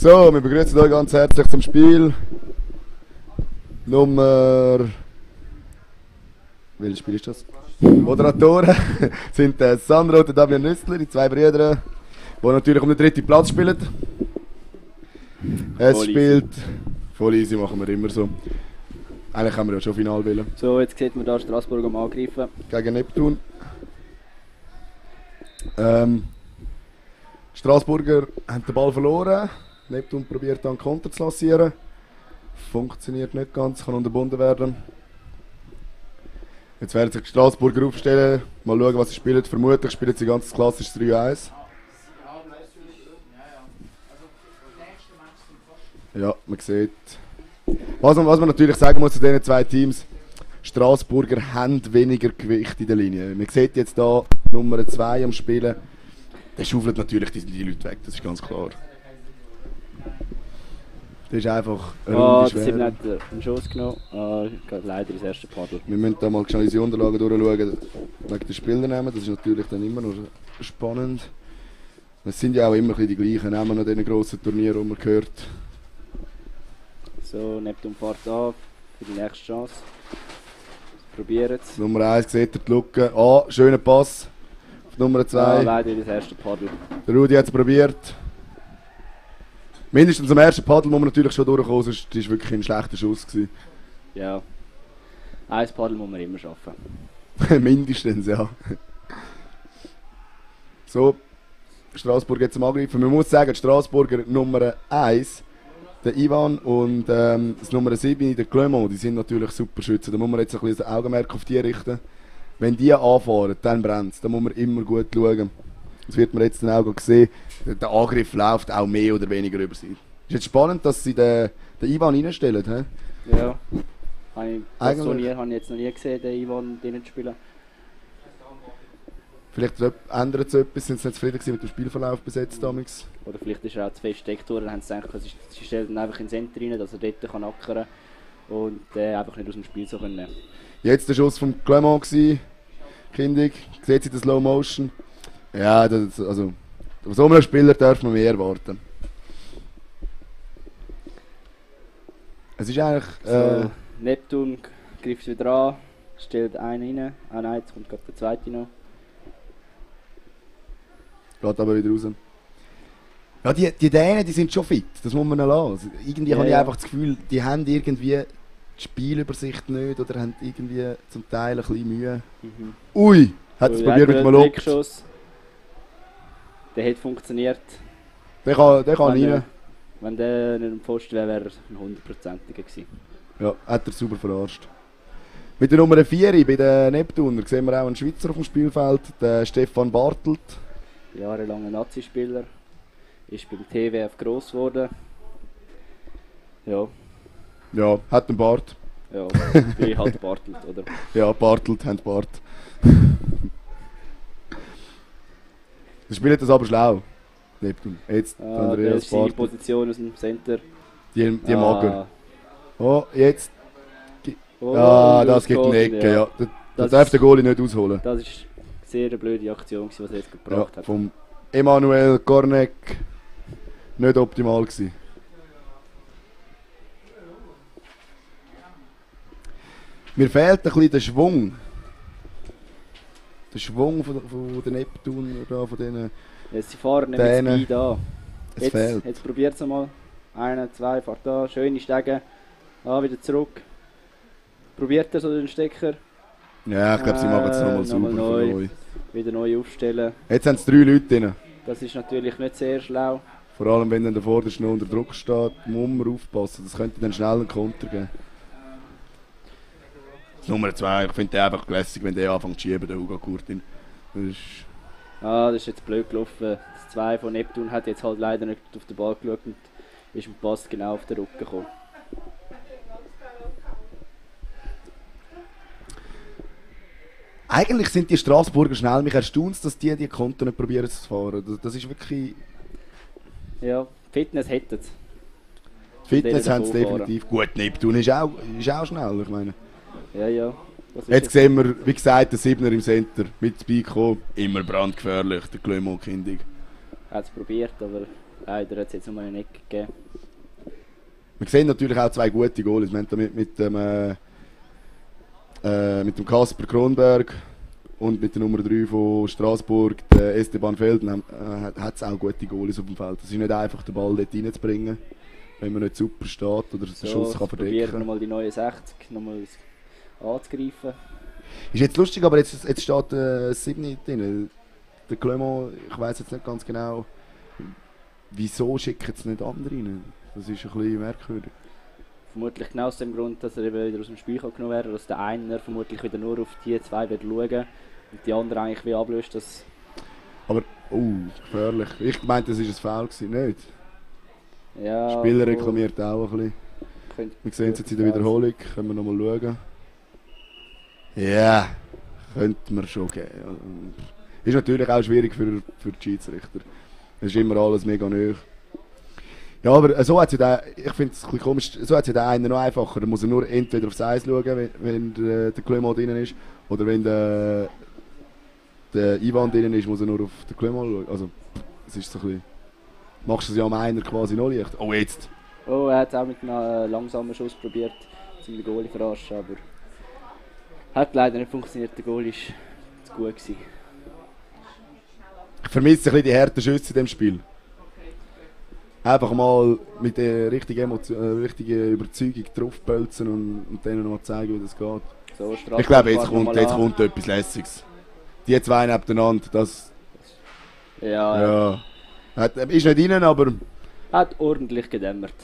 So, wir begrüßen euch ganz herzlich zum Spiel. Welches Spiel ist das? Moderatoren sind Sandro und Damian Nüssler, die zwei Brüder, die natürlich um den dritten Platz spielen. Es Voll spielt... Voll easy, machen wir immer so. Eigentlich haben wir ja schon Final wollen. So, jetzt sieht man da Straßburg am Angreifen. Gegen Neptun. Straßburger haben den Ball verloren. Neptun probiert dann Konter zu lancieren. Funktioniert nicht ganz, kann unterbunden werden. Jetzt werden sich die Straßburger aufstellen, mal schauen, was sie spielen. Vermutlich spielen sie ganz klassisch 3-1. Ja, man sieht. Was man natürlich sagen muss zu diesen zwei Teams, Straßburger haben weniger Gewicht in der Linie. Man sieht jetzt hier Nummer 2 am Spielen. Der schaufelt natürlich die Leute weg, das ist ganz klar. Das ist einfach eine Runde schwer. Der 7 hat einen Schuss genommen, geht leider ins erste Paddel. Wir müssen da mal schnell unsere Unterlagen durchschauen, wegen der Spieler nehmen. Das ist natürlich dann immer noch spannend. Es sind ja auch immer die gleichen Namen an diesen grossen Turnieren, die man hört. So, Neptun fährt an für die nächste Chance. Probieren es. Nummer 1 sieht ihr die Lücke. Schöner Pass. Auf Nummer 2. Leider ins erste Paddel. Der Rudi hat es probiert. Mindestens am ersten Paddel muss man natürlich schon durchkommen, sonst war es wirklich ein schlechter Schuss gewesen. Ja. Ein Paddel muss man immer schaffen. Mindestens, ja. So, Straßburg jetzt zum Angreifen. Man muss sagen, die Straßburger Nummer 1, der Ivan und das Nummer 7, der Clement, die sind natürlich super Schützen. Da muss man jetzt ein bisschen das Augenmerk auf die richten. Wenn die anfahren, dann brennt es. Da muss man immer gut schauen. Das wird man jetzt dann auch sehen. Der Angriff läuft auch mehr oder weniger über sie. Ist jetzt spannend, dass sie den Ivan reinstellen. He? Ja. Das Turnier habe ich jetzt noch nie gesehen, den Ivan drinnen zu spielen. Vielleicht ändert es etwas, sind sie nicht zufrieden mit dem Spielverlauf bis jetzt damals. Oder vielleicht ist er auch zu fest gesteckt worden, dann haben sie gedacht, sie stellen ihn einfach ins Center rein, dass er dort kann ackern und einfach nicht aus dem Spiel so können. Jetzt der Schuss von Clement gsi, kindig, sieht sie den Slow Motion. Ja, also von so einem Spieler darf man mehr erwarten. Es ist eigentlich... So, Neptun greift wieder an, stellt einen rein. Ah nein, jetzt kommt gerade der zweite noch. Geht aber wieder raus. Ja, die Dänen, die sind schon fit, das muss man noch lassen. Irgendwie habe ich einfach das Gefühl, die haben irgendwie die Spielübersicht nicht oder haben irgendwie zum Teil ein bisschen Mühe. Mhm. Ui! Hat es probiert mit dem Lock. Der hat funktioniert. Der kann rein. Wenn der nicht am Pfosten wäre, wäre er ein 100%iger gewesen. Ja, hat er super verarscht. Mit der Nummer 4 bei den Neptuner sehen wir auch einen Schweizer auf dem Spielfeld, den Stefan Bartelt. Jahrelanger Nazi-Spieler. Ist beim TWF gross geworden. Ja. Ja, hat einen Bart. Ja, bin halt Bartelt, oder? Ja, Bartelt hat Bart. Sie spielt das aber schlau. Neptun. Jetzt das ist seine Position aus dem Center. Die Mager. Oh, jetzt. Das gibt eine Ecke, ja. Das darf der Goalie nicht ausholen. Das ist eine sehr blöde Aktion, was er jetzt gebracht hat. Vom Emanuel Kornek nicht optimal gewesen. Mir fehlt ein bisschen der Schwung. Der Schwung von den Neptun oder von denen. Ja, sie fahren nicht mit Speed an. Es fehlt. Jetzt probiert es mal. 1, 2, fahrt da, schöne Stege. Wieder zurück. Probiert er so den Stecker. Ja, ich glaube, sie machen es nochmal sauber. Neu. Wieder neu aufstellen. Jetzt haben es 3 Leute drin. Das ist natürlich nicht sehr schlau. Vor allem, wenn dann der Vorderste noch unter Druck steht, muss man aufpassen. Das könnte dann schnell einen Konter geben. Nummer 2, ich finde den einfach lässig, wenn der anfängt zu schieben, der Hugo Kurtin. Das ist jetzt blöd gelaufen. Das 2 von Neptun hat jetzt halt leider nicht auf den Ball geschaut und ist im Pass genau auf den Rücken gekommen. Eigentlich sind die Straßburger schnell. Mich erstaunt, dass die Konten nicht probieren zu fahren. Das ist wirklich... Ja, Fitness hätten sie. Fitness haben sie definitiv. Gut, Neptun ist auch schnell, ich meine. Ja. Jetzt sehen wir, wie gesagt, den 7er im Center mit Spike gekommen. Immer brandgefährlich, der Clement kindig. Hat es probiert, aber Leider hat es jetzt nochmal eine Ecke gegeben. Wir sehen natürlich auch 2 gute Goalies. Wir haben damit mit dem Kasper Kronberg und mit der Nummer 3 von Straßburg, der Esteban Felden, hat es auch gute Goalies auf dem Feld. Es ist nicht einfach, den Ball dort reinzubringen, wenn man nicht super steht oder den Schuss kann verdecken. Probieren nochmal die neue 60 nochmal anzugreifen. Ist jetzt lustig, aber jetzt steht 7 drin. Der Clement, ich weiss jetzt nicht ganz genau, wieso schicken es nicht andere rein. Das ist ein bisschen merkwürdig. Vermutlich genau aus dem Grund, dass er eben wieder aus dem Spiel genommen werden kann, dass der eine vermutlich wieder nur auf die 2 wird schauen und die andere eigentlich wie ablöst. Dass Aber, gefährlich. Ich meinte, das war ein Foul gewesen, nicht? ja, Der Spieler reklamiert auch ein bisschen. Wir sehen es jetzt in der Wiederholung, können wir nochmal schauen. Ja, könnte man schon geben. Ist natürlich auch schwierig für die Schiedsrichter. Es ist immer alles mega nöch. Ja, aber so hat ich finde es ein bisschen komisch, so hat es ja einen noch einfacher. Da muss er nur entweder aufs Eis schauen, wenn der Clement drin ist, oder wenn der Ivan drin ist, muss er nur auf den Clement schauen. Also, es ist so ein bisschen, machst du es ja am einer quasi noch leicht. Oh, jetzt! Oh, er hat auch mit einem langsamen Schuss probiert, um den Goalie zu verarschen, aber hat leider nicht funktioniert. Der Goalie war zu gut gewesen. Ich vermisse ein bisschen die harten Schüsse in diesem Spiel. Einfach mal mit der richtigen Überzeugung draufpölzen und denen noch mal zeigen, wie das geht. So, ich glaube, jetzt kommt etwas Lässiges. Die 2 nebeneinander, das... Ja. Ist nicht rein, aber... Hat ordentlich gedämmert.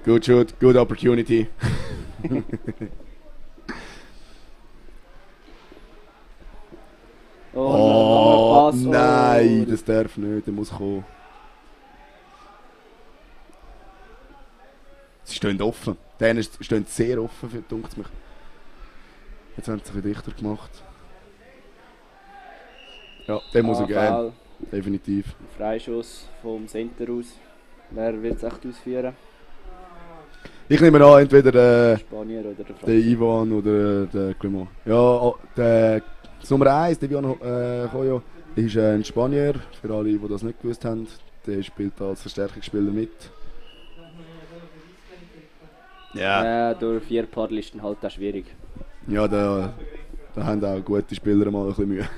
Good shoot, good opportunity. Oh, nein, das darf nicht, der muss kommen. Sie stehen offen. Die stehen sehr offen, denkt es mich. Jetzt haben sie es ein bisschen dichter gemacht. Ja, den muss er geben. Definitiv. Ein Freischuss vom Center aus. Wer wird es echt ausführen? Ich nehme an, entweder der Spanier oder der Ivan oder der Clement. Ja, das Nummer 1, der Ivan Koyo, ist ein Spanier. Für alle, die das nicht gewusst haben. Der spielt als Verstärkungsspieler mit. Ja, durch 4 Paarlisten halt auch schwierig. Ja, da haben auch gute Spieler mal ein bisschen Mühe.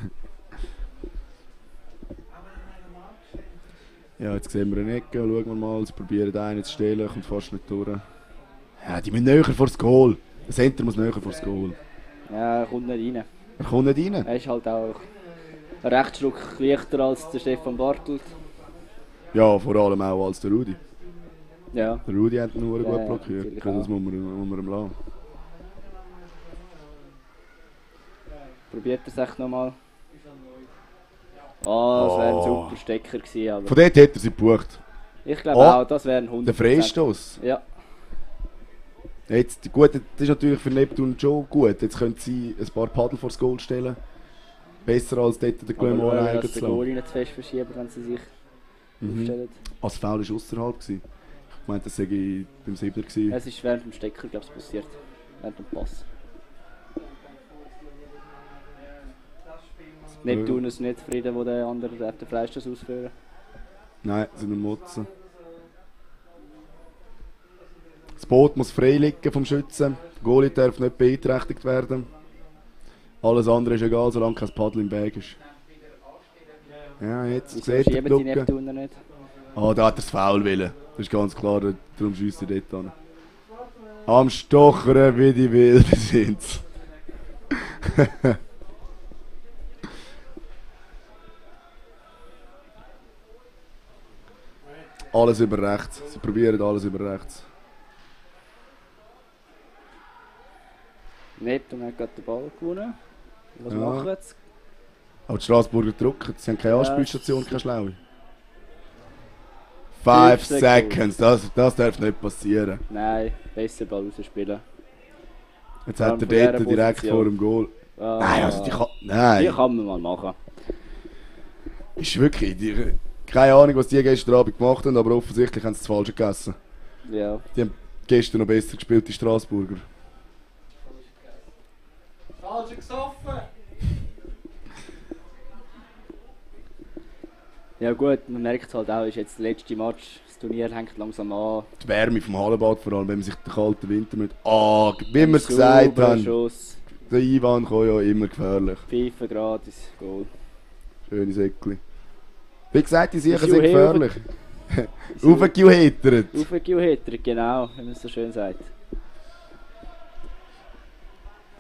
Ja, jetzt sehen wir eine Ecke, schauen wir mal, sie probieren einen zu stehlen, kommt fast nicht durch. Ja, die müssen näher vor das Goal. Der Center muss näher vor das Goal. Ja, er kommt nicht rein. Er kommt nicht rein? Er ist halt auch ein Rechtsschluck leichter als der Stefan Bartelt. Ja, vor allem auch als der Rudi. Ja. Der Rudi hat ihn nur gut blockiert. Das muss man ihm lassen. Probiert er es echt nochmal. Das wäre ein super Stecker gewesen. Aber von dort hätte er sie gebucht. Ich glaube auch, das wäre ein 100%. Der Freistoß. Ja. Jetzt, gut, das ist natürlich für Neptun schon gut. Jetzt können sie ein paar Paddel vor das Goal stellen. Besser als dort der Clement alleine zu lassen. Der Goalie nicht zu fest verschieben, wenn sie sich aufstellen. Das Foul war außerhalb. Ich meine, das sei beim 7er gewesen. Es ist während dem Stecker, glaube ich, passiert. Während dem Pass. Neptun ist nicht zufrieden, wo der andere den Freistoß ausführen. Nein, sind nur Motzen. Das Boot muss frei liegen vom Schützen. Der Goalie darf nicht beeinträchtigt werden. Alles andere ist egal, solange kein Paddel im Bag ist. Ja, jetzt sieht ihr die Neptuner nicht. Da hat er das Foul willen. Das ist ganz klar, darum schiesst er dort an. Am Stochern wie die Wilden sind sie. Alles über rechts. Sie probieren alles über rechts. Neptun hat gerade den Ball gewonnen. Was machen wir jetzt? Aber die Straßburger drücken. Sie haben keine Anspielstation, keine Schlaue. 5 Seconds, das darf nicht passieren. Nein, besser Ball rausspielen. Jetzt hat er dort direkt vor dem Goal. Nein, also die kann man mal machen. Ist wirklich... Keine Ahnung, was die gestern Abend gemacht haben, aber offensichtlich haben sie das Falsche gegessen. Ja. Die haben gestern noch besser gespielt, die Straßburger. Falsche gesoffen! Ja gut, man merkt halt auch, ist jetzt der letzte Match, das Turnier hängt langsam an. Die Wärme vom Hallenbad vor allem, wenn man sich den kalten Winter mit... wie wir es gesagt haben. Schuss. Der Ivan kann ja immer gefährlich. Pfeife gratis, Goal. Schönes Säckli. Wie gesagt, die Sicher sind gefährlich. Aufgejuhetert. Aufgejuhetert, genau, wenn man es so schön sagt.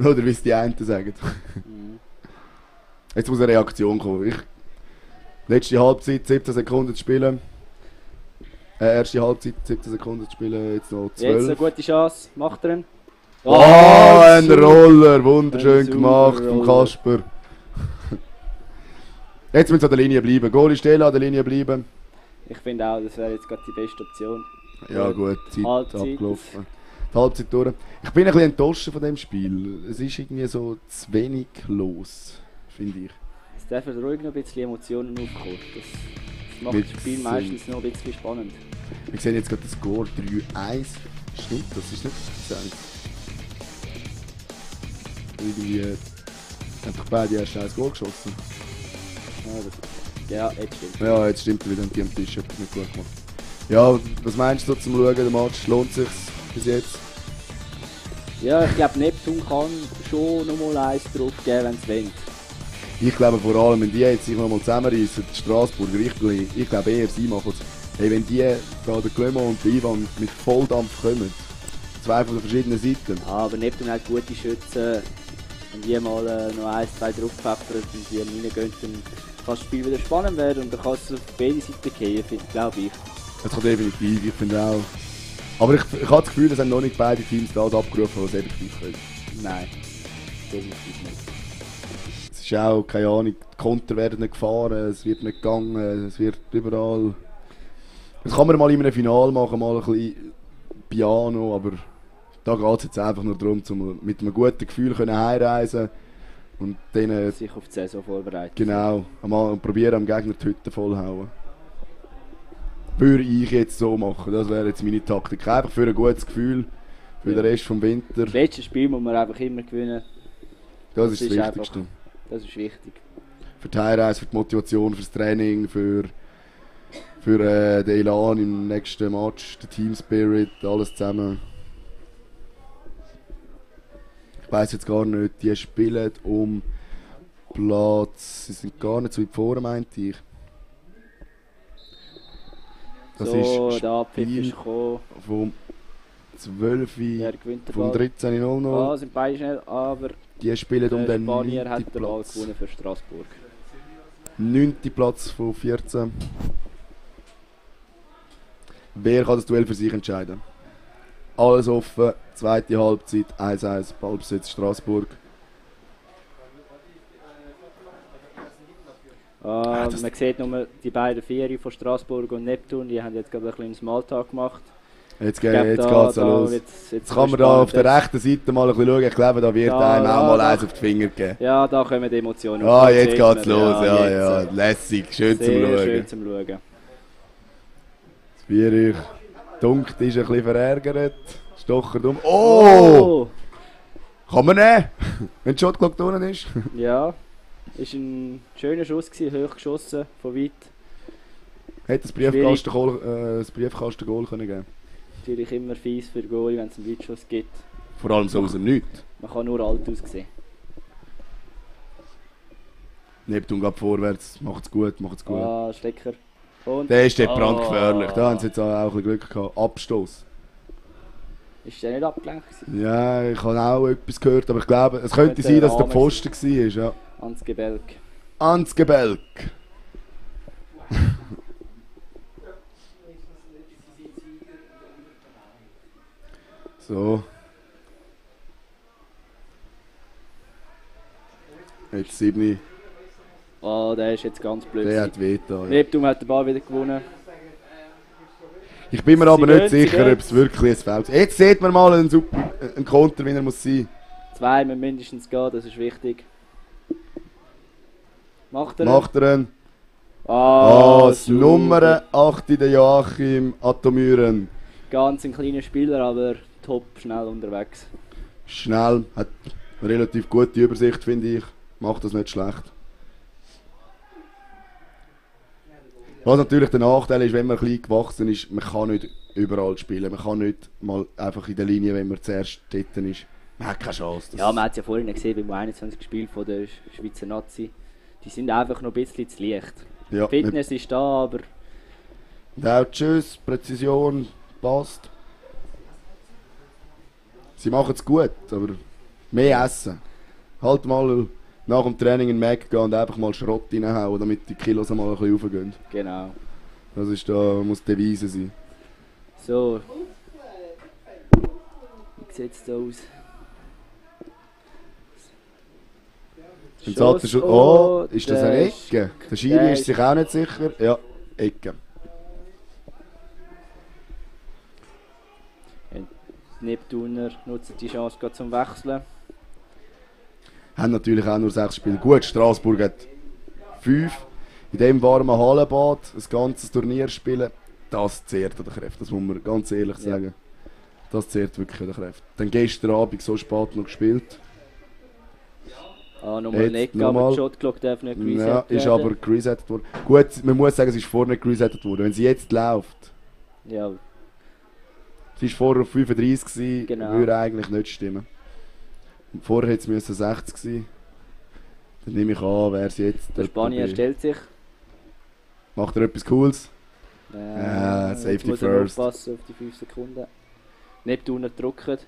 Oder wie es die einen sagen. Jetzt muss eine Reaktion kommen. Letzte Halbzeit 17 Sekunden zu spielen. Erste Halbzeit 17 Sekunden zu spielen, jetzt noch 12. Jetzt eine gute Chance, macht er ihn. Ein Roller, wunderschön gemacht vom Kasper. Jetzt müssen sie an der Linie bleiben. Goalie stehen, an der Linie bleiben. Ich finde auch, das wäre jetzt gerade die beste Option. Ja gut, Zeit Halbzeit. abgelaufen. Die Halbzeit durch. Ich bin ein bisschen enttäuscht von dem Spiel. Es ist irgendwie so zu wenig los, finde ich. Es dürfen ruhig noch ein bisschen Emotionen aufkommen. Das macht das Spiel meistens noch ein bisschen spannend. Wir sehen jetzt gerade den Score 3-1. Stimmt, das ist nicht 1. Irgendwie haben doch beide erst ein Goal geschossen. Ja, jetzt stimmt. Ja, jetzt stimmt er wieder, die am Tisch etwas nicht gut gemacht. Ja, was meinst du zum Schauen, der Match? Lohnt sich bis jetzt? Ja, ich glaube, Neptun kann schon nochmal eins drauf geben, wenn es will. Ich glaube vor allem, wenn die jetzt sich nochmal zusammenreißen, die Straßburger, ich glaube eher, sie machen es. Hey, wenn die, da der Clement und der Ivan mit Volldampf kommen, zwei von den verschiedenen Seiten. Ja, aber Neptun hat gute Schützen. Wenn die mal noch 1, 2 draufpfeffern und die reingehen, dann kann das Spiel wieder spannend werden und dann kann es auf beide Seiten gehen, glaube ich. Das kann definitiv, ich finde auch. Aber ich habe das Gefühl, dass noch nicht beide Teams das abgerufen, was effektiv können. Nein, definitiv nicht. Es ist auch, keine Ahnung, die Konter werden nicht gefahren, es wird nicht gegangen, es wird überall... Das kann man mal in einem Finale machen, mal ein bisschen Piano, aber da geht es jetzt einfach nur darum, mit einem guten Gefühl heimreisen und dann... sich auf die Saison vorbereiten. Genau, und probieren am Gegner die Hütte vollhauen. Würde ich jetzt so machen, das wäre jetzt meine Taktik. Einfach für ein gutes Gefühl, für den Rest des Winters. Das letzte Spiel muss man einfach immer gewinnen. Das ist das Wichtigste. Einfach, das ist wichtig. Für die Heimreise, für die Motivation, für das Training, für den Elan im nächsten Match, den Team Spirit, alles zusammen. Ich weiss jetzt gar nicht, die spielen um Platz, sie sind gar nicht so weit vorne, meinte ich. Das so, ist der Abpfiff ist gekommen. Vom 12. Vom 13.00. Sind beide schnell, aber die spielen um den 9. Spanier hat den Ball Platz. gewonnen für Straßburg. 9. Platz von 14. Wer kann das Duell für sich entscheiden? Alles offen, zweite Halbzeit, 1-1, Ballbesitz Straßburg. Man sieht nur die beiden Vieri von Straßburg und Neptun, die haben jetzt gerade ein bisschen Smalltalk gemacht. Jetzt geht es los. Jetzt kann man da auf der rechten Seite mal ein bisschen schauen. Ich glaube, da wird einem auch mal eins auf die Finger geben. Ja, da kommen die Emotionen. Ah, jetzt geht's los. Ja, lässig. Schön zum Schauen. Schön zum Schauen. Zwiebeln. Dunkt ist ein bisschen verärgert. Stocher dumm. Oh! Kann man nehmen, wenn die Shotclock unten ist. Ja, ist ein schöner Schuss gewesen, hoch geschossen, von weit. Hätte das Briefkasten-Goal können geben. Natürlich immer fies für Goal, wenn es einen Weitschuss gibt. Vor allem so aus dem Nichts. Man kann nur alt aussehen. Neptun geht vorwärts, macht es gut. Ah, Stecker. Und der ist dort brandgefährlich, da haben sie jetzt auch ein bisschen Glück gehabt. Abstoß. Ist der nicht abgelenkt gewesen? Ja, ich habe auch etwas gehört, aber ich glaube, es könnte sein, dass der Pfosten war. Ja. Ansgebelk. So. Jetzt 7. Oh, der ist jetzt ganz blöd. Der hat weh da. Ja. Neptun hat den Ball wieder gewonnen. Ich bin mir aber nicht sicher, ob es wirklich ein Foul ist. Jetzt sieht man mal einen Konter, wie er muss sein. 2 müssen mindestens gehen, das ist wichtig. Macht er ihn? Das Nummer 8 in der Joachim Atomüren. Ganz ein kleiner Spieler, aber top schnell unterwegs. Schnell, hat eine relativ gute Übersicht, finde ich. Macht das nicht schlecht. Was natürlich der Nachteil ist, wenn man klein gewachsen ist, man kann nicht überall spielen. Man kann nicht mal einfach in der Linie, wenn man zuerst dort ist. Man hat keine Chance. Ja, man hat es ja vorhin gesehen, beim 21 gespielt von der Schweizer Nazi. Die sind einfach noch ein bisschen zu leicht. Ja, Fitness ist da, aber... Und auch Tschüss, Präzision, passt. Sie machen es gut, aber mehr essen. Halt mal nach dem Training in den Mac gehen und einfach mal Schrott reinhauen, damit die Kilos mal ein bisschen raufgehen. Genau. Das ist da, muss die Devise sein. So. Wie sieht es da aus? Oh, ist das eine Ecke? Der Schiri ist sich auch nicht sicher. Ja, Ecke. Die Neptuner nutzen die Chance gerade zum Wechseln. Haben natürlich auch nur 6 Spiele. Gut, Straßburg hat 5. In dem warmen Hallenbad ein ganzes Turnier spielen, das zehrt an den Kräften. Das muss man ganz ehrlich sagen. Das zehrt wirklich an den Kräften. Dann gestern Abend so spät noch gespielt. Nochmal ein Eck, aber die Shotclock darf nicht geresettet werden. Ja, ist aber geresettet worden. Gut, man muss sagen, es ist vorher nicht geresettet worden. Wenn sie jetzt läuft... Ja. Sie war vorher auf 35 gewesen, genau. Würde eigentlich nicht stimmen. Vorher hätte es 60 sein. Dann nehme ich an, wäre es jetzt... Der Spanier stellt sich. Macht er etwas Cooles? Safety muss first. Aufpassen auf die 5 Sekunden. Neptuner drücken.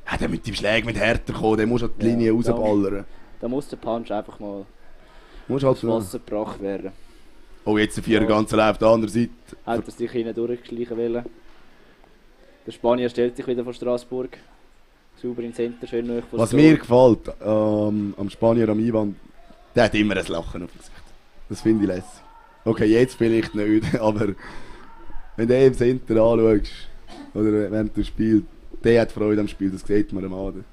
Ja, der mit dem Schläg mit härter kommen, der muss halt die Linie rausballern. Da muss der Punch einfach mal halt aufs Wasser gebracht werden. Oh, jetzt der Vierer ganz allein auf der anderen Seite. Hat er sich hinten durchgeschlichen wollen. Der Spanier stellt sich wieder von Straßburg. Sauber ins Center, schön durch. Was mir gefällt am Spanier, am Ivan, der hat immer ein Lachen auf dem Gesicht. Das finde ich lässig. Okay, jetzt vielleicht nicht, aber wenn du im Center anschaust, oder wenn du spielst, der hat Freude am Spiel, das sieht man am an.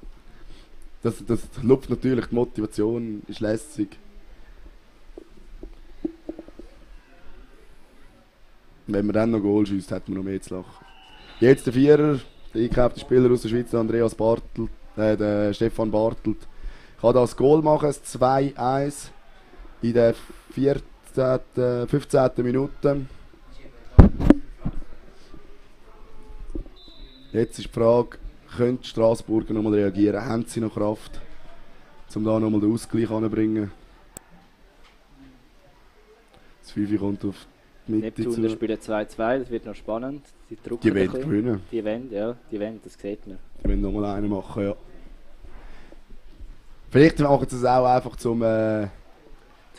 Das lupft natürlich die Motivation, ist lässig. Wenn man dann noch Goal schießt, hat man noch mehr zu lachen. Jetzt der Vierer, der eingekaufte Spieler aus der Schweiz, Andreas Bartelt, der Stefan Bartelt, kann das Goal machen, das 2-1 in der 15. Minute. Jetzt ist die Frage, können die Straßburger nochmal reagieren? Haben sie noch Kraft, um da nochmal den Ausgleich anzubringen? Das 5 kommt auf die Mitte zu. Neptuner spielen 2-2, das wird noch spannend. Die wollen gewinnen. Die wollen, das sieht man. Die wollen nochmal einen machen, ja. Vielleicht machen sie es auch einfach zum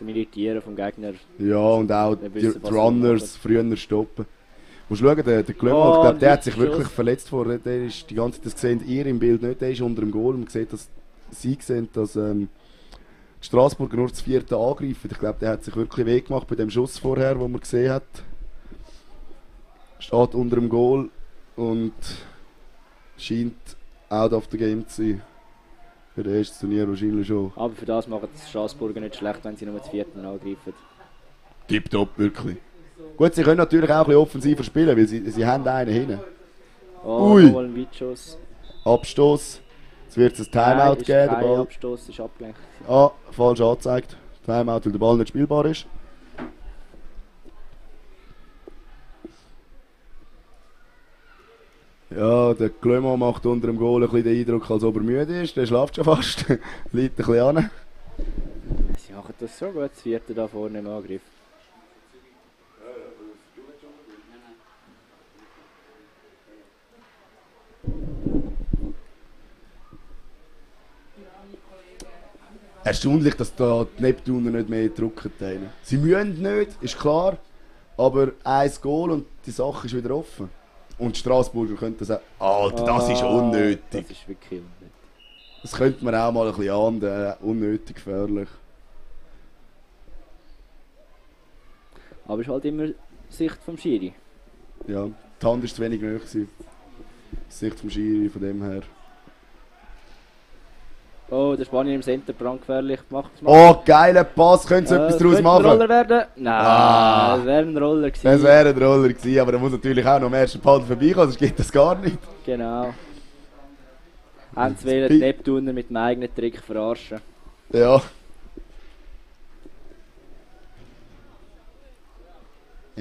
Irritieren vom Gegner. Ja, und auch die Runners früher stoppen. Du musst schauen, der Glömer, ich glaube, der hat sich wirklich verletzt vorher. Der ist die ganze Zeit, das seht ihr im Bild nicht, der ist unter dem Goal. Man sieht, dass sie sehen, dass die Straßburger nur das 4. angreifen. Ich glaube, der hat sich wirklich weh gemacht bei dem Schuss vorher, den man gesehen hat. Steht unter dem Goal und scheint out of the game zu sein. Für das erste Turnier wahrscheinlich schon. Aber für das machen die Straßburger nicht schlecht, wenn sie nur das 4. angreifen. Tipptopp, wirklich. Gut, sie können natürlich auch ein bisschen offensiver spielen, weil sie haben einen hinten. Oh, nochmal ein Weitschuss. Abstoß. Jetzt wird es ein Timeout geben. Der Ball. Abstoß ist abgelenkt. Falsch angezeigt. Timeout, weil der Ball nicht spielbar ist. Ja, der Clement macht unter dem Goal ein bisschen den Eindruck, als ob er müde ist. Der schläft schon fast. Liegt ein bisschen an. Sie machen das so gut, das 4. da vorne im Angriff. Erstaunlich, dass da die Neptuner nicht mehr drücken. Sie müssen nicht, ist klar. Aber ein Goal und die Sache ist wieder offen. Und die Straßburger könnten das auch. Alter, das ist unnötig. Das ist wirklich unnötig. Das könnte man auch mal ein bisschen ahnden. Unnötig gefährlich. Aber es ist halt immer Sicht vom Schiri. Ja, die Hand war zu wenig nahe. Sicht vom Schiri, von dem her. Oh, der Spanier im Center, brandgefährlich. Macht's. Oh, geiler Pass, können sie etwas daraus machen? Ein Roller werden? Nein, das wäre ein Roller gewesen. Das wäre ein Roller gewesen, aber er muss natürlich auch noch am ersten Paddel vorbeikommen, sonst geht das gar nicht. Genau. Haben sie wollen die Neptuner mit dem eigenen Trick verarschen. Ja.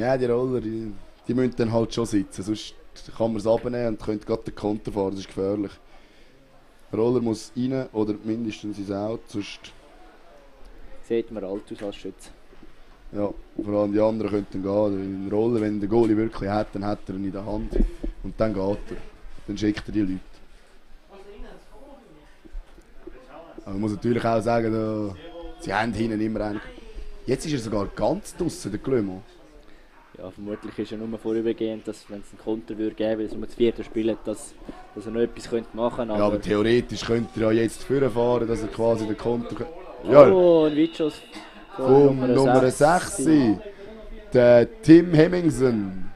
Ja, die Roller, die müssen dann halt schon sitzen, sonst kann man es abnehmen und könnte gerade den Konter fahren, das ist gefährlich. Der Roller muss rein oder mindestens ins Auto, sonst... Sieht man alt aus als Schütze. Ja, vor allem die anderen könnten gehen. Den Roller, wenn der Goalie wirklich hat, dann hat er ihn in der Hand und dann geht er. Dann schickt er die Leute. Aber man muss natürlich auch sagen, da, sie haben hinten immer einen... Jetzt ist er sogar ganz draussen, der Clement. Ja, vermutlich ist er nur vorübergehend, dass wenn es einen Konter würde geben, weil es nur das vierte spielt, dass er noch etwas machen könnte. Ja, aber theoretisch könnte er ja jetzt vorfahren, dass er quasi den Konter... Ja, oh, ein Weitschuss vom Nummer 6. Der Tim Hemmingsen.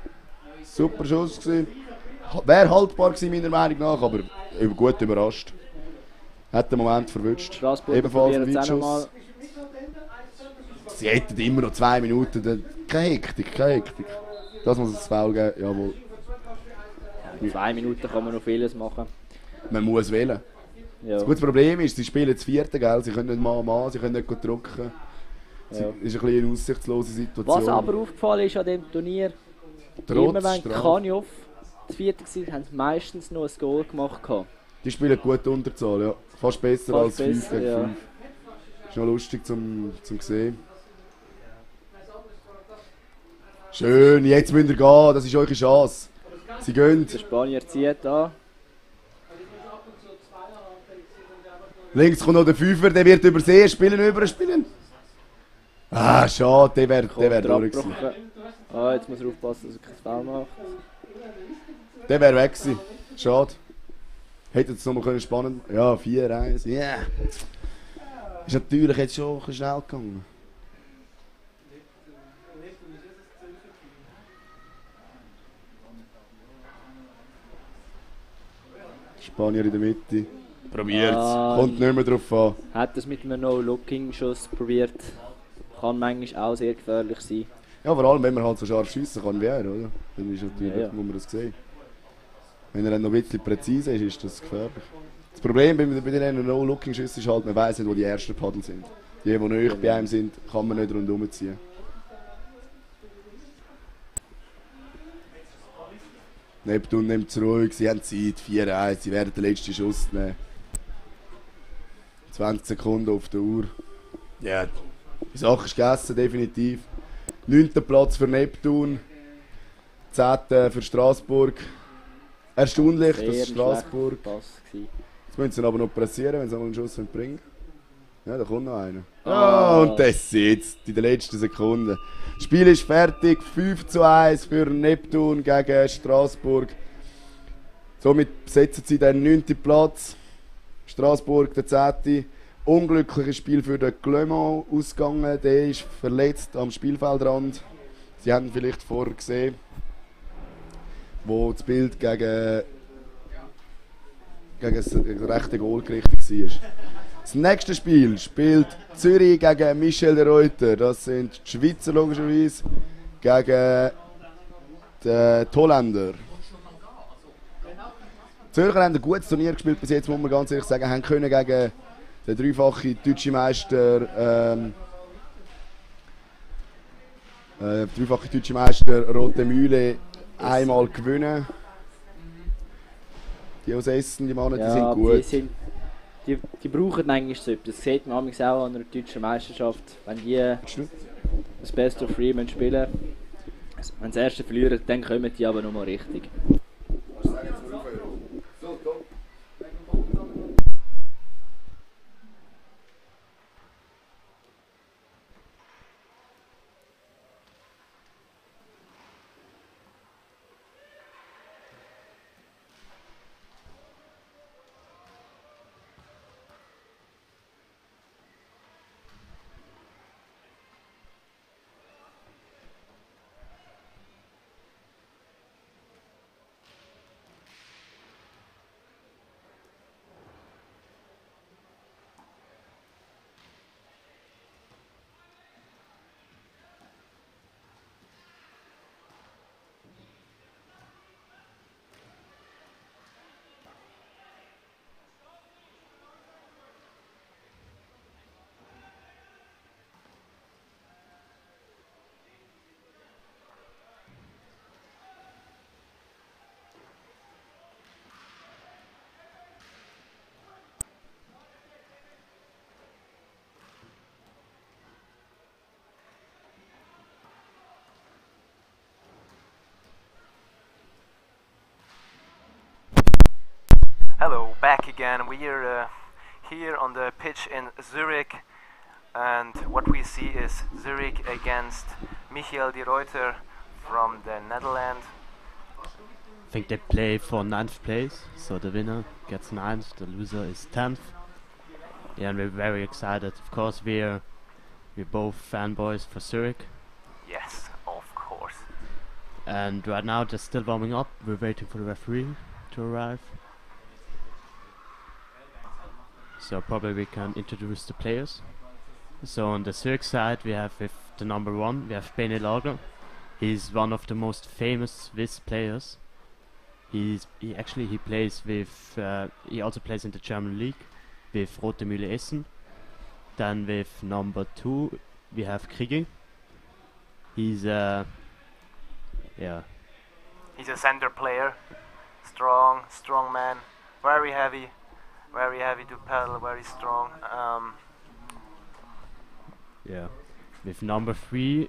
Super Schuss gewesen. Wäre haltbar gewesen, meiner Meinung nach, aber gut überrascht. Hat den Moment verwünscht. Ebenfalls ein Weitschuss. Sie hätten immer noch 2 Minuten. Keine Hektik, keine Hektik. Das muss es Foul geben, jawohl. In 2 Minuten kann man noch vieles machen. Man muss wählen. Ja. Das gute Problem ist, sie spielen das vierte, gell? Sie können nicht Mann, sie können nicht drücken. Es ist ein bisschen eine aussichtslose Situation. Was aber aufgefallen ist an diesem Turnier, Trotz immer wenn Strafe. Kanjov das vierte war, haben sie meistens noch ein Goal gemacht. Die spielen gut Unterzahl, ja. Fast besser Fast als 5 besser, gegen ja. 5. Ist noch lustig zum sehen. Schön, jetzt müsst ihr gehen, das ist eure Chance. Sie gehen. Der Spanier zieht an. Links kommt noch der Fünfer, der wird übersehen, spielen. Ah, schade, der wäre durch gewesen. Ah, jetzt muss er aufpassen, dass er kein Foul macht. Der wäre weg gewesen. Schade. Hätte es nochmal spannend. Ja, 4-1. Yeah. Ist natürlich jetzt schon ein bisschen schnell gegangen. Spanier in der Mitte. Probiert's. Kommt nicht mehr drauf an. Hat es mit einem No-Looking-Schuss probiert. Kann manchmal auch sehr gefährlich sein. Ja, vor allem wenn man halt so scharf schiessen kann wie er, oder? Dann ist natürlich, muss man das sehen. Wenn er dann noch ein bisschen präzise ist das gefährlich. Das Problem bei den No-Looking-Schüssen ist halt, man weiss nicht, wo die ersten Paddel sind. Die nahe bei einem sind, kann man nicht rundherum ziehen. Neptun nimmt es ruhig, sie haben Zeit, 4-1, sie werden den letzten Schuss nehmen. 20 Sekunden auf der Uhr. Ja, die Sache ist gegessen, definitiv. 9. Platz für Neptun, 10. für Straßburg. Erstaunlich, dass Straßburg. Jetzt müssen sie aber noch pressieren, wenn sie einen Schuss bringen. Ja, da kommt noch einer. Und das jetzt in der letzten Sekunde. Das Spiel ist fertig, 5-1 für Neptun gegen Straßburg. Somit besetzen sie den 9. Platz. Straßburg der 10. Unglückliches Spiel für den Clement ausgegangen. Der ist verletzt am Spielfeldrand. Sie haben vielleicht vorher gesehen, wo das Bild gegen das rechte Goal gerichtet war. Das nächste Spiel spielt Zürich gegen Michel de Reuter. Das sind die Schweizer logischerweise gegen die Holländer. Die Zürcher haben ein gutes Turnier gespielt bis jetzt, muss man ganz ehrlich sagen. Haben können gegen den dreifachen deutschen Meister Rote Mühle einmal gewinnen. Die aus Essen, die Männer, die sind gut. Die brauchen eigentlich so etwas. Das sieht man auch an einer deutschen Meisterschaft. Wenn die das Best of Three spielen, wenn sie das erste verlieren, dann kommen die aber nochmal richtig. Hello, back again. We're here on the pitch in Zurich, and what we see is Zurich against Michael de Ruyter from the Netherlands. I think they play for 9th place, so the winner gets 9th, the loser is 10th. Yeah, and we're very excited. Of course, we're both fanboys for Zurich. Yes, of course. And right now, just still warming up. We're waiting for the referee to arrive. So probably we can introduce the players. So on the Zurich side, we have with the number 1, we have Bene Lager. He's one of the most famous Swiss players. He plays with he also plays in the German league with Rote Mühle Essen. Then with number 2 we have Krigi. He's He's a center player, strong man, very heavy to pedal, very strong. yeah. With number 3